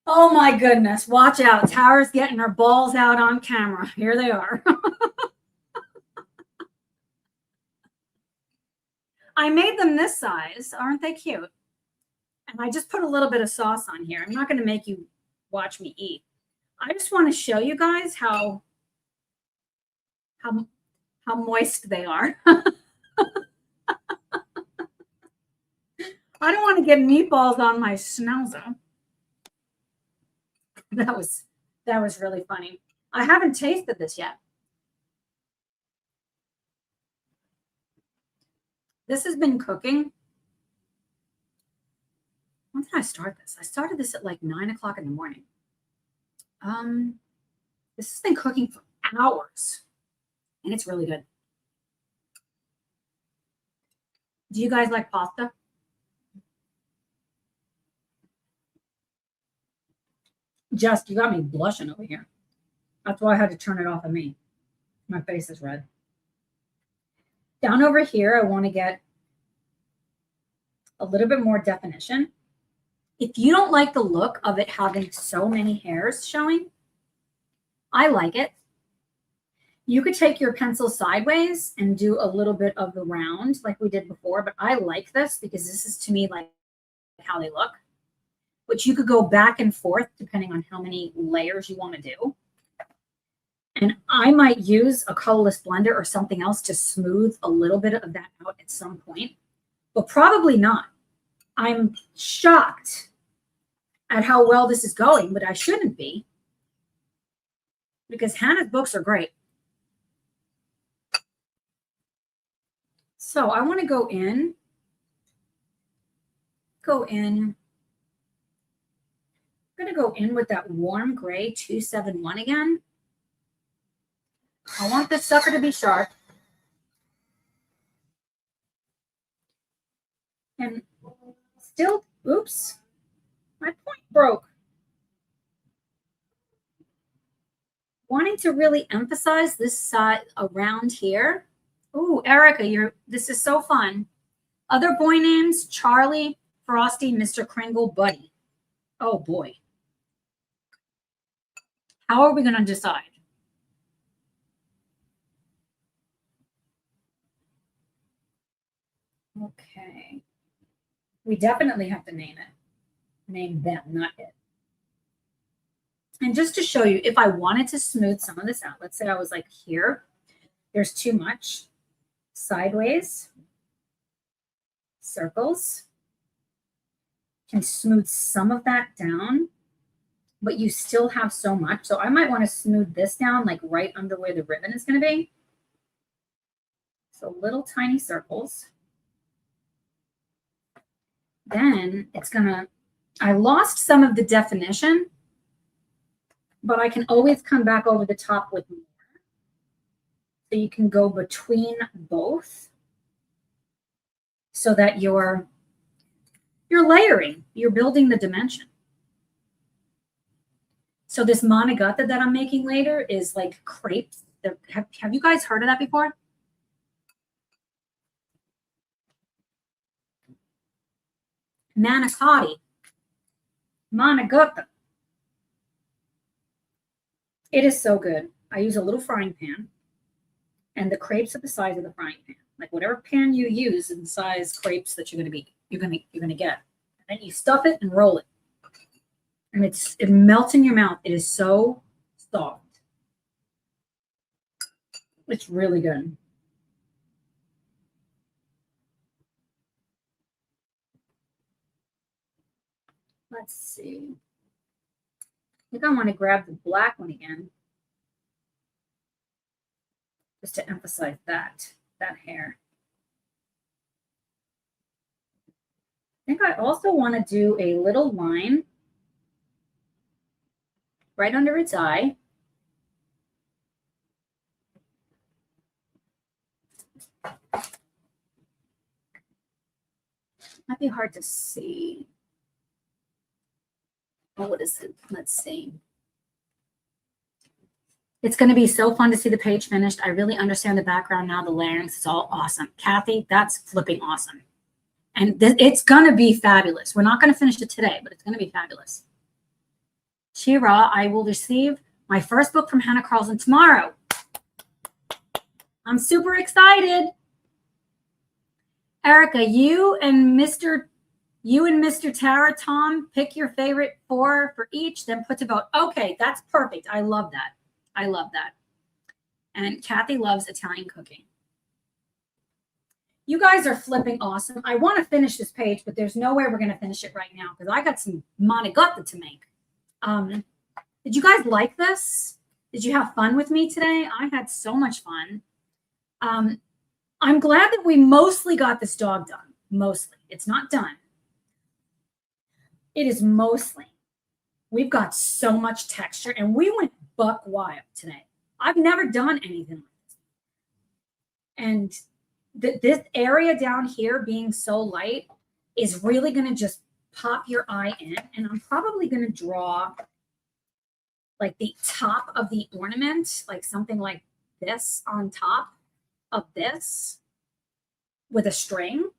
Oh my goodness. Watch out. Tara's getting her balls out on camera. Here they are. I made them this size. Aren't they cute? And I just put a little bit of sauce on here. I'm not going to make you watch me eat. I just want to show you guys how moist they are. I don't want to get meatballs on my schnauzer. That was really funny. I haven't tasted this yet. This has been cooking. When did I start this? I started this at like 9 o'clock in the morning. This has been cooking for hours, and it's really good. Do you guys like pasta? Just, you got me blushing over here. That's why I had to turn it off of me. My face is red. Down over here, I want to get a little bit more definition. If you don't like the look of it having so many hairs showing, I like it. You could take your pencil sideways and do a little bit of the round like we did before, but I like this because this is to me like how they look. But you could go back and forth depending on how many layers you want to do. And I might use a colorless blender or something else to smooth a little bit of that out at some point, but probably not. I'm shocked at how well this is going, but I shouldn't be because Hannah's books are great. So I want to go in. I'm going to go in with that warm gray 271 again. I want this sucker to be sharp. And still, oops, my point broke. Wanting to really emphasize this side around here. Ooh, Erica, this is so fun. Other boy names, Charlie, Frosty, Mr. Kringle, Buddy. Oh boy. How are we going to decide? Okay. We definitely have to name it. Name them, not it. And just to show you, if I wanted to smooth some of this out, let's say I was like here, there's too much. Sideways, circles, can smooth some of that down, but you still have so much. So I might want to smooth this down like right under where the ribbon is going to be. So little tiny circles. Then it's gonna, I lost some of the definition, but I can always come back over the top with more. So you can go between both so that you're layering, you're building the dimension. So this Monogatha that I'm making later is like crepes. Have you guys heard of that before? Manicotti, Monogatha. It is so good. I use a little frying pan, and the crepes are the size of the frying pan. Like whatever pan you use in the size crepes that you're gonna get. And then you stuff it and roll it. And it melts in your mouth. It is so soft. It's really good. Let's see. I think I want to grab the black one again. Just to emphasize that hair. I think I also want to do a little line right under its eye. Might be hard to see. Oh, what is it? Let's see. It's going to be so fun to see the page finished. I really understand the background now. The larynx is all awesome. Kathy, that's flipping awesome. And it's going to be fabulous. We're not going to finish it today, but it's going to be fabulous. Shira, I will receive my first book from Hannah Carlson tomorrow. I'm super excited. Erica, you and Mr. Tara, Tom, pick your favorite 4 for each, then put to vote. Okay, that's perfect. I love that. I love that. And Kathy loves Italian cooking. You guys are flipping awesome. I want to finish this page, but there's no way we're going to finish it right now because I got some Monogatha to make. Did you guys like this? Did you have fun with me today? I had so much fun. I'm glad that we mostly got this dog done. Mostly. It's not done. It is mostly. We've got so much texture, and we went buck wild today. I've never done anything like this. And this area down here being so light is really going to just pop your eye in. And I'm probably going to draw like the top of the ornament, like something like this on top of this with a string.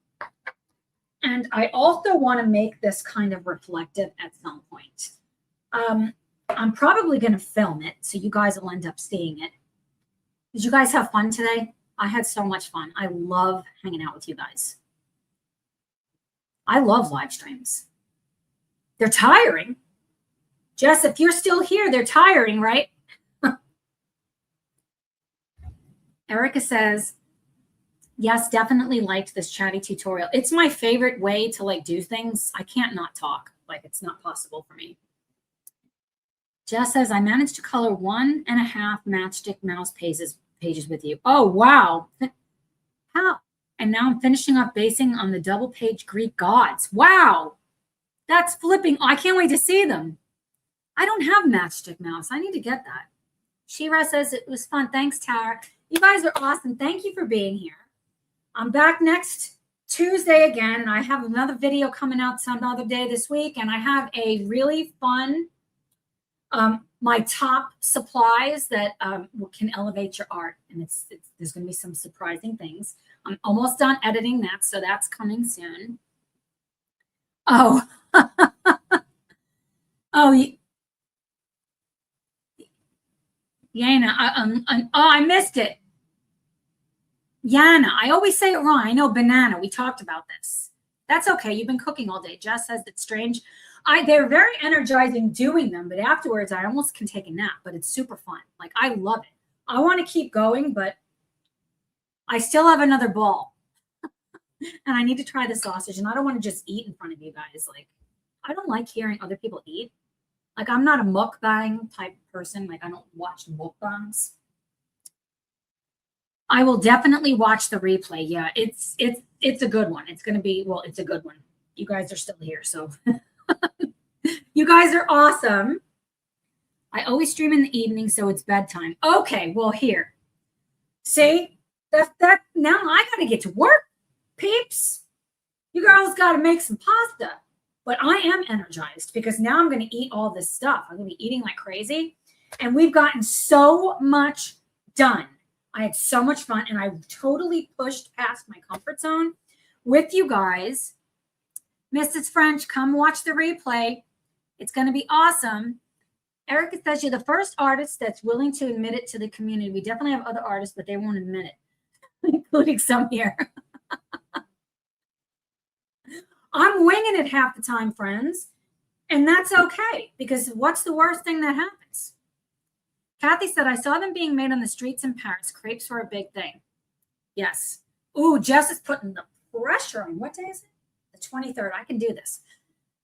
And I also want to make this kind of reflective at some point. I'm probably going to film it, so you guys will end up seeing it. Did you guys have fun today? I had so much fun. I love hanging out with you guys. I love live streams. They're tiring. Jess, if you're still here, they're tiring, right? Erica says, yes, definitely liked this chatty tutorial. It's my favorite way to like do things. I can't not talk. Like it's not possible for me. Jess says, I managed to color 1.5 matchstick mouse pages with you. Oh, wow. How? And now I'm finishing up basing on the double page Greek gods. Wow. That's flipping. I can't wait to see them. I don't have matchstick mouse. I need to get that. Shira says it was fun. Thanks, Tara. You guys are awesome. Thank you for being here. I'm back next Tuesday again, and I have another video coming out some other day this week, and I have a really fun, my top supplies that can elevate your art, and there's going to be some surprising things. I'm almost done editing that, so that's coming soon. Oh, oh, Yana, I missed it. Yana, I always say it wrong. I know banana. We talked about this. That's okay. You've been cooking all day. Jess says it's strange. They're very energizing doing them, but afterwards I almost can take a nap, but it's super fun. Like I love it. I want to keep going, but I still have another ball and I need to try the sausage, and I don't want to just eat in front of you guys. Like I don't like hearing other people eat. Like I'm not a mukbang type person. Like I don't watch mukbangs. I will definitely watch the replay. Yeah, it's a good one. It's going to be, well, it's a good one. You guys are still here, so you guys are awesome. I always stream in the evening, so it's bedtime. Okay, well, here. See, that now I got to get to work, peeps. You girls got to make some pasta. But I am energized because now I'm going to eat all this stuff. I'm going to be eating like crazy. And we've gotten so much done. I had so much fun, and I totally pushed past my comfort zone with you guys. Mrs. French, come watch the replay. It's going to be awesome. Erica says you're the first artist that's willing to admit it to the community. We definitely have other artists, but they won't admit it, including some here. I'm winging it half the time, friends, and that's okay, because what's the worst thing that happens? Kathy said, I saw them being made on the streets in Paris. Crepes were a big thing. Yes. Ooh, Jess is putting the pressure on. What day is it? The 23rd. I can do this.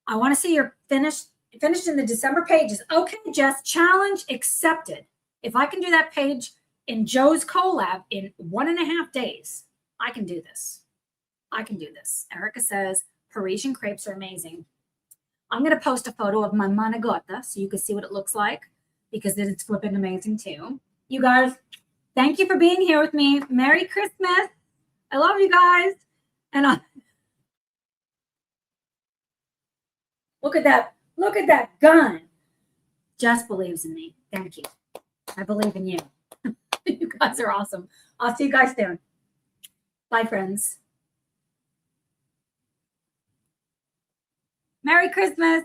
I want to see you're finished in the December pages. Okay, Jess, challenge accepted. If I can do that page in Joe's collab in 1.5 days, I can do this. I can do this. Erica says, Parisian crepes are amazing. I'm going to post a photo of my manigotta so you can see what it looks like, because it's flipping amazing too. You guys, thank you for being here with me. Merry Christmas. I love you guys. And look at that. Look at that gun. Jess believes in me. Thank you. I believe in you. You guys are awesome. I'll see you guys soon. Bye, friends. Merry Christmas.